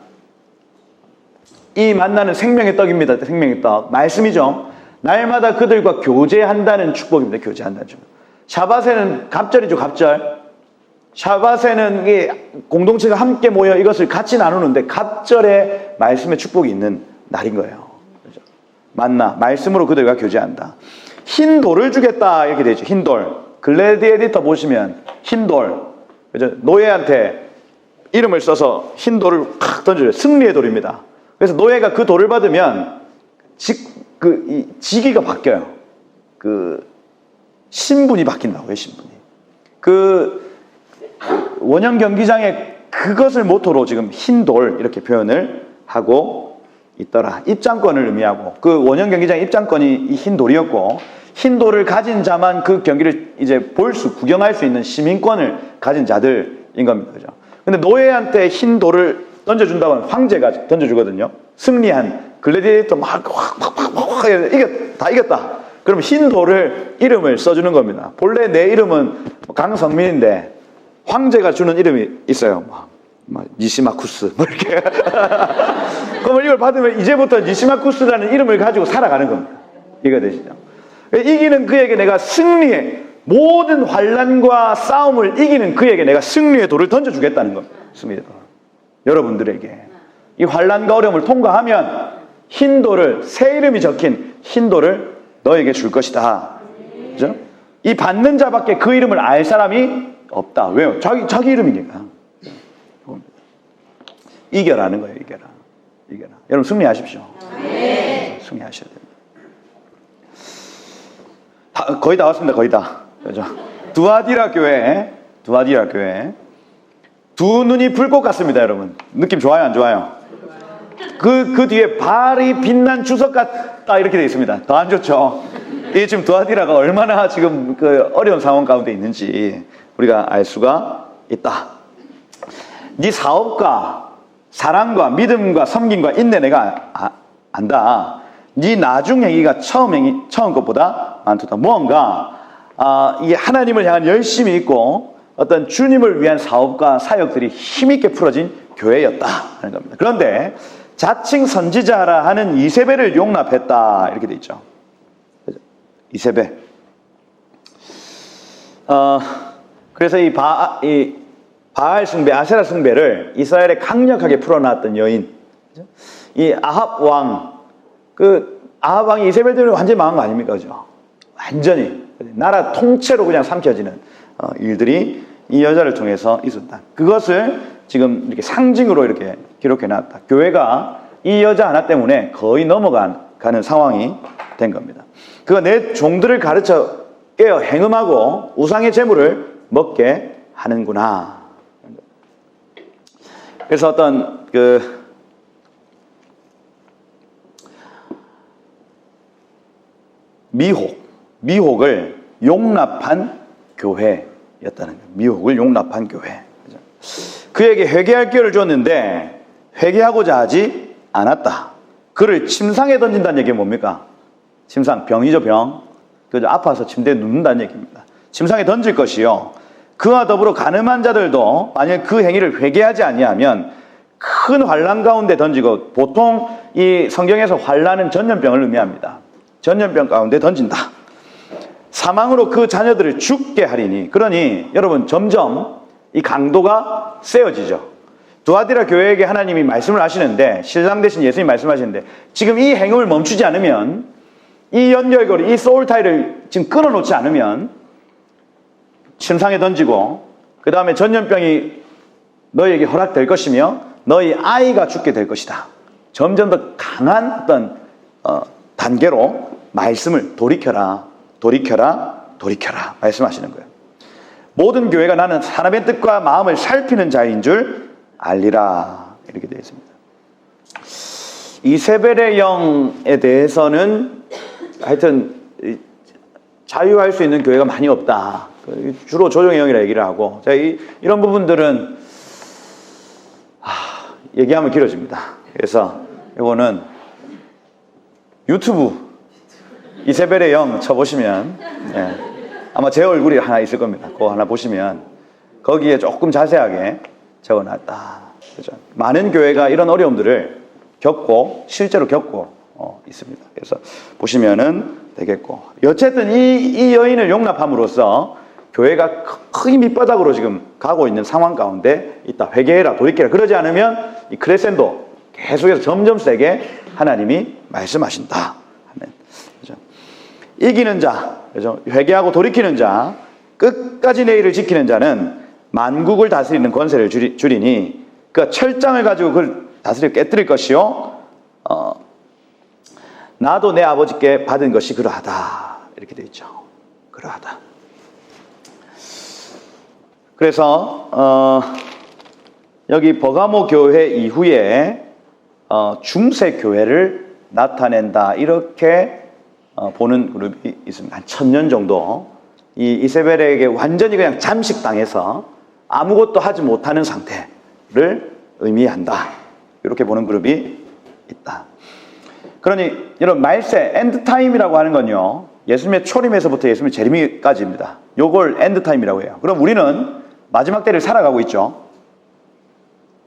[SPEAKER 1] 이 만나는 생명의 떡입니다. 생명의 떡. 말씀이죠. 날마다 그들과 교제한다는 축복입니다. 교제한다는 축복. 샤밧에는 갑절이죠. 갑절. 샤밧에는 이 공동체가 함께 모여 이것을 같이 나누는데 갑절에 말씀의 축복이 있는 날인 거예요. 그렇죠? 만나, 말씀으로 그들과 교제한다. 흰 돌을 주겠다 이렇게 되죠. 흰 돌. 글래디에이터 보시면 흰 돌. 그렇죠? 노예한테 이름을 써서 흰 돌을 팍 던져요. 승리의 돌입니다. 그래서 노예가 그 돌을 받으면 직위가 바뀌어요. 그 신분이 바뀐다고요. 신분이. 원형 경기장에 그것을 모토로 지금 흰 돌 이렇게 표현을 하고 있더라. 입장권을 의미하고, 그 원형 경기장 입장권이 이 흰 돌이었고, 흰 돌을 가진 자만 그 경기를 이제 구경할 수 있는 시민권을 가진 자들인 겁니다. 그죠? 근데 노예한테 흰 돌을 던져준다고 하면 황제가 던져주거든요. 승리한 글래디에이터 막 다 이겼다. 그럼 흰 돌을 이름을 써주는 겁니다. 본래 내 이름은 강성민인데 황제가 주는 이름이 있어요. 니시마쿠스 뭐 이렇게. 그러면 이걸 받으면 이제부터 니시마쿠스라는 이름을 가지고 살아가는 겁니다. 이해가 되시죠? 이기는 그에게 내가 모든 환난과 싸움을 이기는 그에게 내가 승리의 돌을 던져주겠다는 겁니다. 여러분들에게 이 환난과 어려움을 통과하면 흰 돌을, 새 이름이 적힌 흰 돌을 너에게 줄 것이다. 그죠? 이 받는 자밖에 그 이름을 알 사람이 없다. 왜요? 자기 이름이니까. 이겨라는 거예요. 이겨라. 여러분 승리하십시오. 네. 승리하셔야 됩니다. 거의 다 왔습니다. 거의 다. 그죠? 두아디라 교회. 두 눈이 불꽃 같습니다, 여러분. 느낌 좋아요, 안 좋아요? 그 뒤에 발이 빛난 주석 같다 이렇게 되어 있습니다. 더 안 좋죠? 이 지금 두아디라가 얼마나 지금 그 어려운 상황 가운데 있는지 우리가 알 수가 있다. 네 사업과 사랑과 믿음과 섬김과 인내 내가 안다. 네 나중 행위가 처음 것보다 많다. 무언가 이 하나님을 향한 열심이 있고 어떤 주님을 위한 사업과 사역들이 힘있게 풀어진 교회였다 하는 겁니다. 그런데 자칭 선지자라 하는 이세벨을 용납했다 이렇게 돼 있죠. 이세벨. 그래서 이 바알 숭배, 아세라 숭배를 이스라엘에 강력하게 풀어놨던 여인, 이 아합 왕, 아합 왕이 이세벨 때문에 완전히 망한 거 아닙니까, 그죠? 완전히 나라 통째로 그냥 삼켜지는 일들이 이 여자를 통해서 있었다. 그것을 지금 이렇게 상징으로 이렇게 기록해놨다. 교회가 이 여자 하나 때문에 거의 넘어가는 상황이 된 겁니다. 그가 내 종들을 가르쳐 깨어 행음하고 우상의 재물을 먹게 하는구나. 그래서 어떤 미혹을 용납한 교회였다는 거예요. 미혹을 용납한 교회. 그에게 회개할 기회를 줬는데 회개하고자 하지 않았다. 그를 침상에 던진다는 얘기는 뭡니까? 침상, 병이죠, 병. 그죠? 아파서 침대에 눕는다는 얘기입니다. 침상에 던질 것이요. 그와 더불어 가늠한 자들도 만약 그 행위를 회개하지 아니하면 큰 환란 가운데 던지고, 보통 이 성경에서 환란은 전염병을 의미합니다. 전염병 가운데 던진다. 사망으로 그 자녀들을 죽게 하리니. 그러니 여러분 점점 이 강도가 세어지죠. 두아디라 교회에게 하나님이 말씀을 하시는데, 신랑 대신 예수님이 말씀하시는데, 지금 이 행음을 멈추지 않으면, 이 연결고리, 이 소울타이를 지금 끊어놓지 않으면 침상에 던지고, 그 다음에 전염병이 너희에게 허락될 것이며 너희 아이가 죽게 될 것이다. 점점 더 강한 어떤 단계로 말씀을 돌이켜라 말씀하시는 거예요. 모든 교회가 나는 하나님의 뜻과 마음을 살피는 자인 줄 알리라 이렇게 되어 있습니다. 이세벨의 영에 대해서는 하여튼 자유할 수 있는 교회가 많이 없다. 주로 조정의 영이라 얘기를 하고, 자, 이런 부분들은 얘기하면 길어집니다. 그래서 이거는 유튜브 이세벨의 영 쳐보시면 아마 제 얼굴이 하나 있을 겁니다. 그거 하나 보시면 거기에 조금 자세하게 적어놨다. 그렇죠? 많은 교회가 이런 어려움들을 실제로 겪고 있습니다. 그래서 보시면은 되겠고, 어쨌든 이 여인을 용납함으로써 교회가 크게 밑바닥으로 지금 가고 있는 상황 가운데 있다. 회개해라, 돌이켜라. 그러지 않으면 이 크레센도 계속해서 점점 세게 하나님이 말씀하신다. 그렇죠? 이기는 자, 그렇죠? 회개하고 돌이키는 자, 끝까지 내 일을 지키는 자는 만국을 다스리는 권세를 주리니, 그 철장을 가지고 그걸 다스려 깨뜨릴 것이요, 나도 내 아버지께 받은 것이 그러하다 이렇게 되어 있죠. 그러하다. 그래서 여기 버가모 교회 이후에 중세 교회를 나타낸다 이렇게 보는 그룹이 있습니다. 한 1000년 정도 이 이세벨에게 완전히 그냥 잠식당해서 아무것도 하지 못하는 상태를 의미한다. 이렇게 보는 그룹이 있다. 그러니 여러분, 말세 엔드타임이라고 하는 건요, 예수님의 초림에서부터 예수님의 재림까지입니다. 요걸 엔드타임이라고 해요. 그럼 우리는 마지막 때를 살아가고 있죠.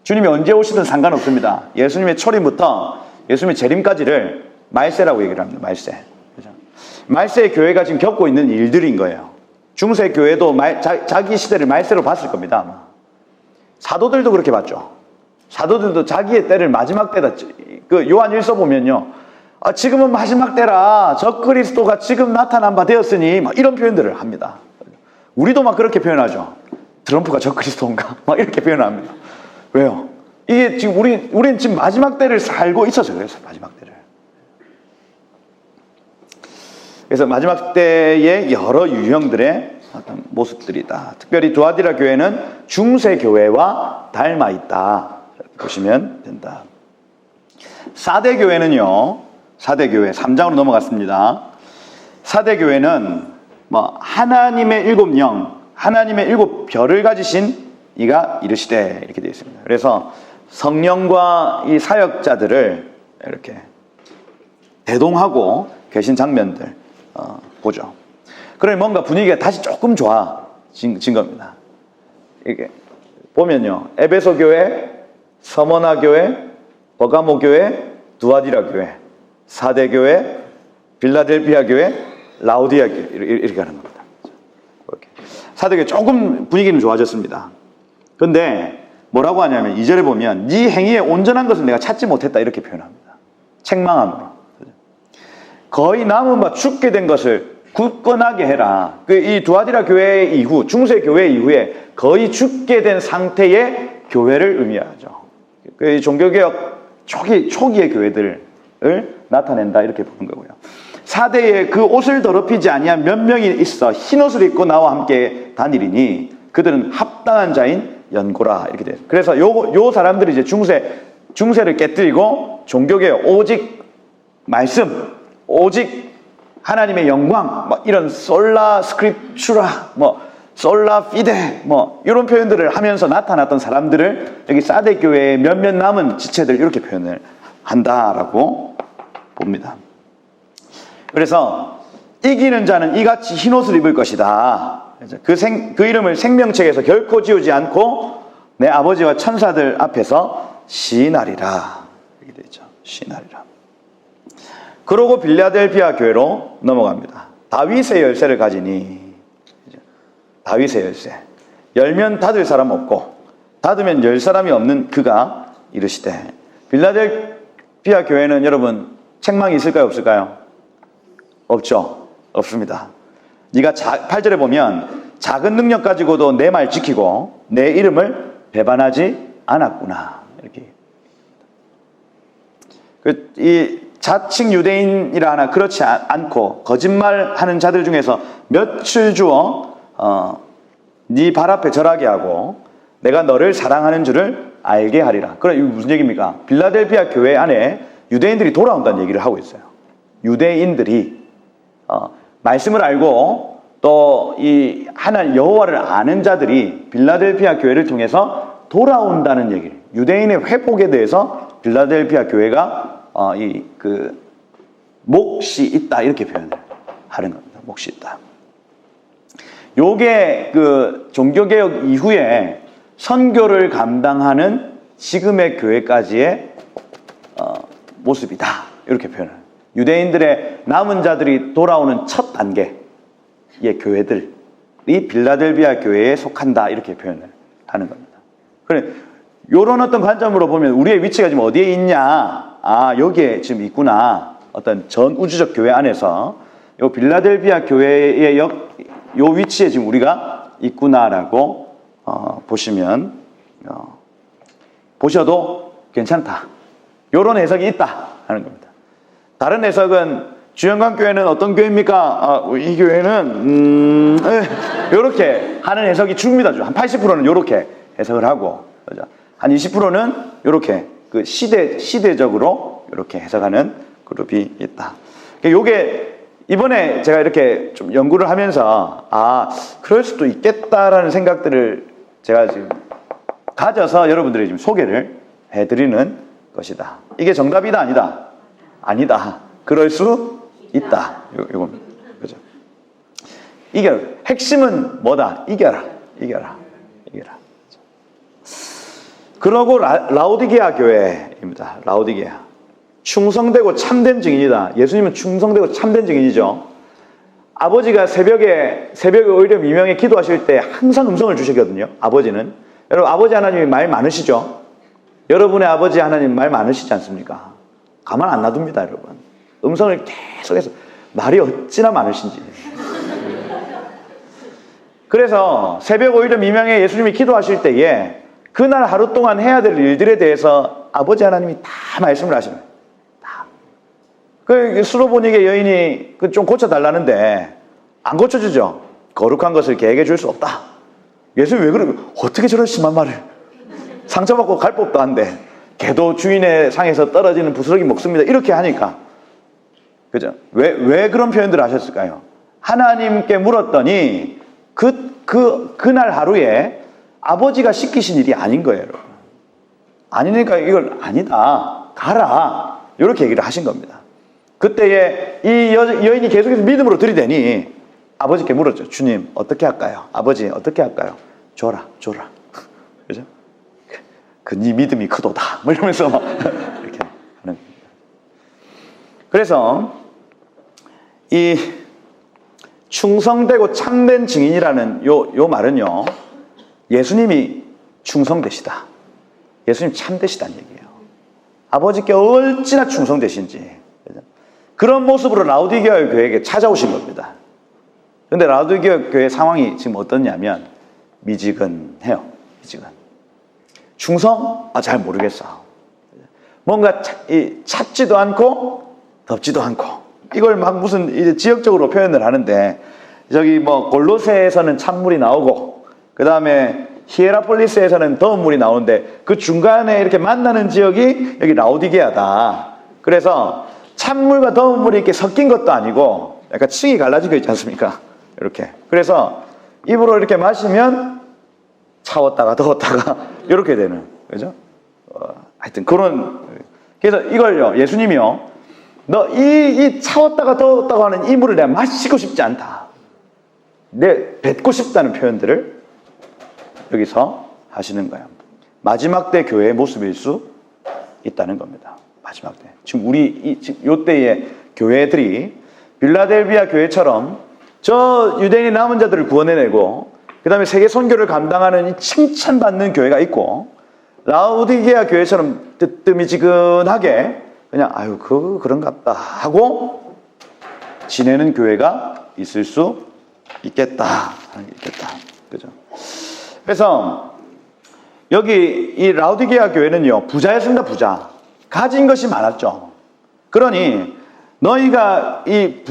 [SPEAKER 1] 주님이 언제 오시든 상관없습니다. 예수님의 초림부터 예수님의 재림까지를 말세라고 얘기를 합니다. 말세. 그죠? 말세의 교회가 지금 겪고 있는 일들인 거예요. 중세 교회도 자기 시대를 말세로 봤을 겁니다. 아마. 사도들도 그렇게 봤죠. 사도들도 자기의 때를 마지막 때다. 그 요한 1서 보면요, 지금은 마지막 때라, 저 그리스도가 지금 나타난 바 되었으니, 막 이런 표현들을 합니다. 우리도 막 그렇게 표현하죠. 트럼프가 저 그리스도인가? 막 이렇게 표현합니다. 왜요? 이게 지금 우리는 지금 마지막 때를 살고 있어서 그래서 마지막 때를. 그래서 마지막 때의 여러 유형들의 어떤 모습들이다. 특별히 두아디라 교회는 중세 교회와 닮아 있다. 보시면 된다. 사대 교회는요, 사대 교회 3장으로 넘어갔습니다. 사대 교회는 하나님의 7영, 하나님의 7별을 가지신 이가 이르시되 이렇게 되어 있습니다. 그래서 성령과 이 사역자들을 이렇게 대동하고 계신 장면들 보죠. 그러니 뭔가 분위기가 다시 조금 좋아진 겁니다. 이게 보면요. 에베소 교회, 서머나 교회, 버가모 교회, 두아디라 교회, 사대 교회, 빌라델피아 교회, 라우디아 교회 이렇게 가는 겁니다. 이렇게. 사대 교회 조금 분위기는 좋아졌습니다. 근데 뭐라고 하냐면 2절에 보면 네 행위에 온전한 것을 내가 찾지 못했다 이렇게 표현합니다. 책망함으로. 거의 남은 바 죽게 된 것을 굳건하게 해라. 이 두아디라 교회 이후, 중세 교회 이후에 거의 죽게 된 상태의 교회를 의미하죠. 그 종교개혁 초기의 교회들을 나타낸다 이렇게 보는 거고요. 사대에 그 옷을 더럽히지 아니한 몇 명이 있어 흰 옷을 입고 나와 함께 다니리니 그들은 합당한 자인 연고라 이렇게 돼요. 그래서 요 사람들이 이제 중세를 깨뜨리고 종교개혁 오직 말씀, 오직 하나님의 영광, 뭐 이런 솔라 스크립추라, 뭐 솔라 피데, 뭐 이런 표현들을 하면서 나타났던 사람들을 여기 사대 교회의 몇몇 남은 지체들 이렇게 표현을 한다라고 봅니다. 그래서 이기는 자는 이같이 흰 옷을 입을 것이다. 그 이름을 생명책에서 결코 지우지 않고 내 아버지와 천사들 앞에서 시인하리라. 이렇게 되죠. 시인하리라. 그러고 빌라델피아 교회로 넘어갑니다. 다윗의 열쇠를 가지니, 다윗의 열쇠. 열면 닫을 사람 없고 닫으면 열 사람이 없는 그가 이르시되. 빌라델피아 교회는 여러분 책망이 있을까요 없을까요? 없죠. 없습니다. 네가 8절에 보면 작은 능력 가지고도 내 말 지키고 내 이름을 배반하지 않았구나. 이렇게. 이 자칭 유대인이라 하나 그렇지 않고 거짓말하는 자들 중에서 며칠 주어 네 발 앞에 절하게 하고 내가 너를 사랑하는 줄을 알게 하리라. 그럼 이게 무슨 얘기입니까? 빌라델피아 교회 안에 유대인들이 돌아온다는 얘기를 하고 있어요. 유대인들이 말씀을 알고 또 이 하나님 여호와를 아는 자들이 빌라델피아 교회를 통해서 돌아온다는 얘기를, 유대인의 회복에 대해서 빌라델피아 교회가 몫이 있다 이렇게 표현을 하는 겁니다. 몫이 있다. 요게 그 종교개혁 이후에 선교를 감당하는 지금의 교회까지의 모습이다 이렇게 표현을. 유대인들의 남은 자들이 돌아오는 첫 단계의 교회들이 빌라델피아 교회에 속한다 이렇게 표현을 하는 겁니다. 그래, 요런 어떤 관점으로 보면 우리의 위치가 지금 어디에 있냐? 아, 여기에 지금 있구나. 어떤 전 우주적 교회 안에서 요 빌라델피아 교회의 요 위치에 지금 우리가 있구나라고 보셔도 괜찮다. 요런 해석이 있다 하는 겁니다. 다른 해석은 주영광 교회는 어떤 교회입니까? 이 교회는 요렇게 하는 해석이 줍니다. 한 80%는 요렇게 해석을 하고, 그죠? 한 20%는 요렇게 그 시대적으로 이렇게 해석하는 그룹이 있다. 요게 이번에 제가 이렇게 좀 연구를 하면서 그럴 수도 있겠다라는 생각들을 제가 지금 가져서 여러분들이 지금 소개를 해드리는 것이다. 이게 정답이다 아니다? 아니다. 그럴 수 있다. 요겁니다. 그죠? 이겨라. 핵심은 뭐다? 이겨라. 그러고 라오디게아 교회입니다. 라오디게아. 충성되고 참된 증인이다. 예수님은 충성되고 참된 증인이죠. 아버지가 새벽에 오히려 미명에 기도하실 때 항상 음성을 주시거든요. 아버지는. 여러분, 아버지 하나님이 말 많으시죠? 여러분의 아버지 하나님 말 많으시지 않습니까? 가만 안 놔둡니다, 여러분. 음성을 계속해서 말이 어찌나 많으신지. 그래서 새벽 오히려 미명에 예수님이 기도하실 때에 그날 하루 동안 해야 될 일들에 대해서 아버지 하나님이 다 말씀을 하시는 거예요. 다. 그 수로보니게 여인이 좀 고쳐달라는데 안 고쳐주죠. 거룩한 것을 개에게 줄 수 없다. 예수님이 왜 그러고 어떻게 저런 심한 말을. 상처받고 갈 법도 한데 개도 주인의 상에서 떨어지는 부스러기 먹습니다. 이렇게 하니까. 그죠? 왜 그런 표현들을 하셨을까요? 하나님께 물었더니 그날 하루에 아버지가 시키신 일이 아닌 거예요, 여러분. 아니니까 이걸 아니다. 가라. 이렇게 얘기를 하신 겁니다. 그때에 이 여인이 계속해서 믿음으로 들이대니 아버지께 물었죠. 주님, 어떻게 할까요? 아버지, 어떻게 할까요? 줘라. 그죠? 네 믿음이 크도다. 뭐 이러면서 막 이렇게 하는 겁니다. 그래서 이 충성되고 참된 증인이라는 요 말은요, 예수님이 충성되시다. 예수님 참되시다는 얘기예요. 아버지께 얼마나 충성되신지. 그런 모습으로 라우디게아 교회에게 찾아오신 겁니다. 그런데 라우디게아 교회 상황이 지금 어떻냐면 미지근해요. 미지근. 충성? 잘 모르겠어. 뭔가 찼지도 않고 덥지도 않고, 이걸 막 무슨 이제 지역적으로 표현을 하는데, 저기 뭐 골로새에서는 찬물이 나오고, 그 다음에 히에라폴리스에서는 더운 물이 나오는데, 그 중간에 이렇게 만나는 지역이 여기 라우디게아다. 그래서 찬물과 더운 물이 이렇게 섞인 것도 아니고 약간 층이 갈라진 거 있지 않습니까? 이렇게. 그래서 입으로 이렇게 마시면 차웠다가 더웠다가 이렇게 되는, 그죠? 하여튼 그런. 그래서 이걸요, 예수님이요, 너 이 차웠다가 더웠다고 하는 이 물을 내가 마시고 싶지 않다, 내 뱉고 싶다는 표현들을 여기서 하시는 거예요. 마지막 때 교회의 모습일 수 있다는 겁니다. 마지막 때. 지금 요 때의 교회들이 빌라델비아 교회처럼 저 유대인이 남은 자들을 구원해내고, 그 다음에 세계 선교를 감당하는 이 칭찬받는 교회가 있고, 라우디게아 교회처럼 뜨뜨미지근하게 그냥 아유 그런갑다 하고 지내는 교회가 있을 수 있겠다. 그죠? 그래서 여기 이 라우디게아 교회는요, 부자였습니다. 부자. 가진 것이 많았죠. 그러니 너희가 이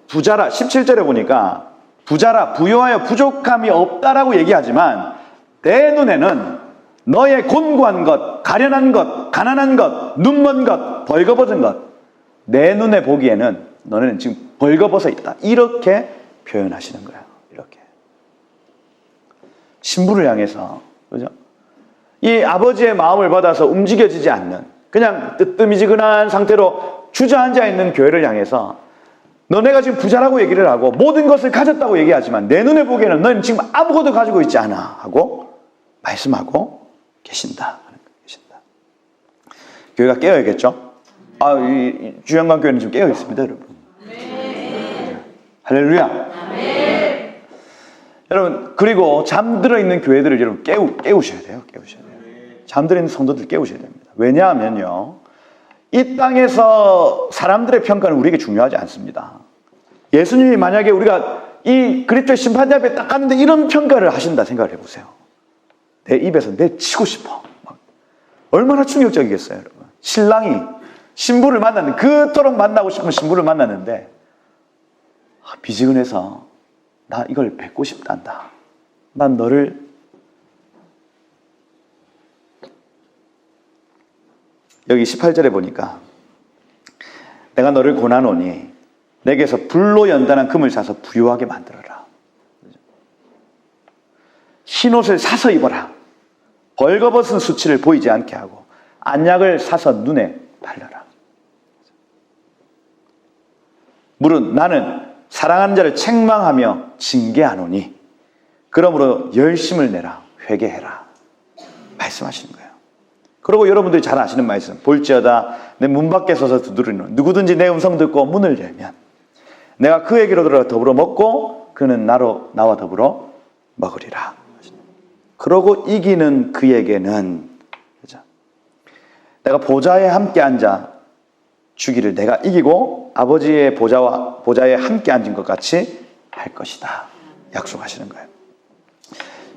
[SPEAKER 1] 부자라, 17절에 보니까 부자라, 부요하여 부족함이 없다라고 얘기하지만 내 눈에는 너의 곤고한 것, 가련한 것, 가난한 것, 눈먼 것, 벌거벗은 것, 내 눈에 보기에는 너는 지금 벌거벗어 있다. 이렇게 표현하시는 거예요. 이렇게. 신부를 향해서, 그죠? 이 아버지의 마음을 받아서 움직여지지 않는, 그냥 뜨뜨미지근한 상태로 주저앉아 있는 교회를 향해서 너네가 지금 부자라고 얘기를 하고 모든 것을 가졌다고 얘기하지만 내 눈에 보기에는 너는 지금 아무것도 가지고 있지 않아 하고 말씀하고 계신다. 교회가 깨어야겠죠? 이 주영강 교회는 지금 깨어 있습니다, 여러분. 네. 할렐루야. 네. 여러분, 그리고 잠들어 있는 교회들을 여러분 깨우셔야 돼요. 잠들어 있는 성도들 깨우셔야 됩니다. 왜냐하면요, 이 땅에서 사람들의 평가는 우리에게 중요하지 않습니다. 예수님이 만약에 우리가 이 그리스도의 심판대 앞에 딱 갔는데 이런 평가를 하신다 생각을 해보세요. 내 입에서 내치고 싶어. 얼마나 충격적이겠어요, 여러분. 신랑이 신부를 만났는데, 그토록 만나고 싶은 신부를 만났는데 미지근해서 나 이걸 뵙고 싶단다. 난 너를 여기 18절에 보니까 내가 너를 고나노니 내게서 불로 연단한 금을 사서 부유하게 만들어라. 흰옷을 사서 입어라. 벌거벗은 수치를 보이지 않게 하고 안약을 사서 눈에 바르라. 물은 나는 사랑하는 자를 책망하며 징계하노니 그러므로 열심을 내라. 회개해라. 말씀하시는 거예요. 그리고 여러분들이 잘 아시는 말씀, 볼지어다 내 문 밖에 서서 두드리는 누구든지 내 음성 듣고 문을 열면 내가 그에게로 들어가 더불어 먹고 그는 나와 더불어 먹으리라. 그러고 이기는 그에게는, 그죠? 내가 보좌에 함께 앉아 주기를 내가 이기고 아버지의 보좌에 함께 앉은 것 같이 할 것이다. 약속하시는 거예요.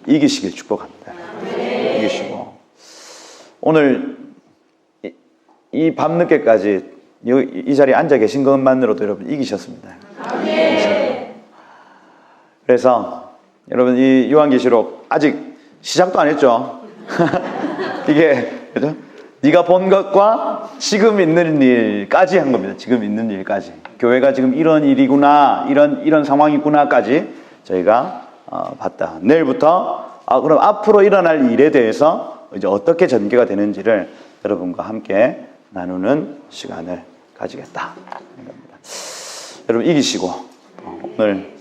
[SPEAKER 1] 이기시길 축복합니다. 이기시고 오늘 이 밤늦게까지 이 자리에 앉아 계신 것만으로도 여러분 이기셨습니다. 그래서 여러분 이 요한계시록 아직 시작도 안 했죠. 이게 그죠? 네가 본 것과 지금 있는 일까지 한 겁니다. 지금 있는 일까지. 교회가 지금 이런 일이구나, 이런 상황이구나까지 저희가 봤다. 내일부터 그럼 앞으로 일어날 일에 대해서 이제 어떻게 전개가 되는지를 여러분과 함께 나누는 시간을 가지겠다. 여러분 이기시고 오늘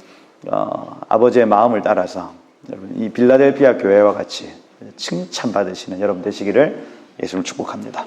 [SPEAKER 1] 아버지의 마음을 따라서 여러분 이 빌라델피아 교회와 같이 칭찬받으시는 여러분 되시기를 예수님 축복합니다.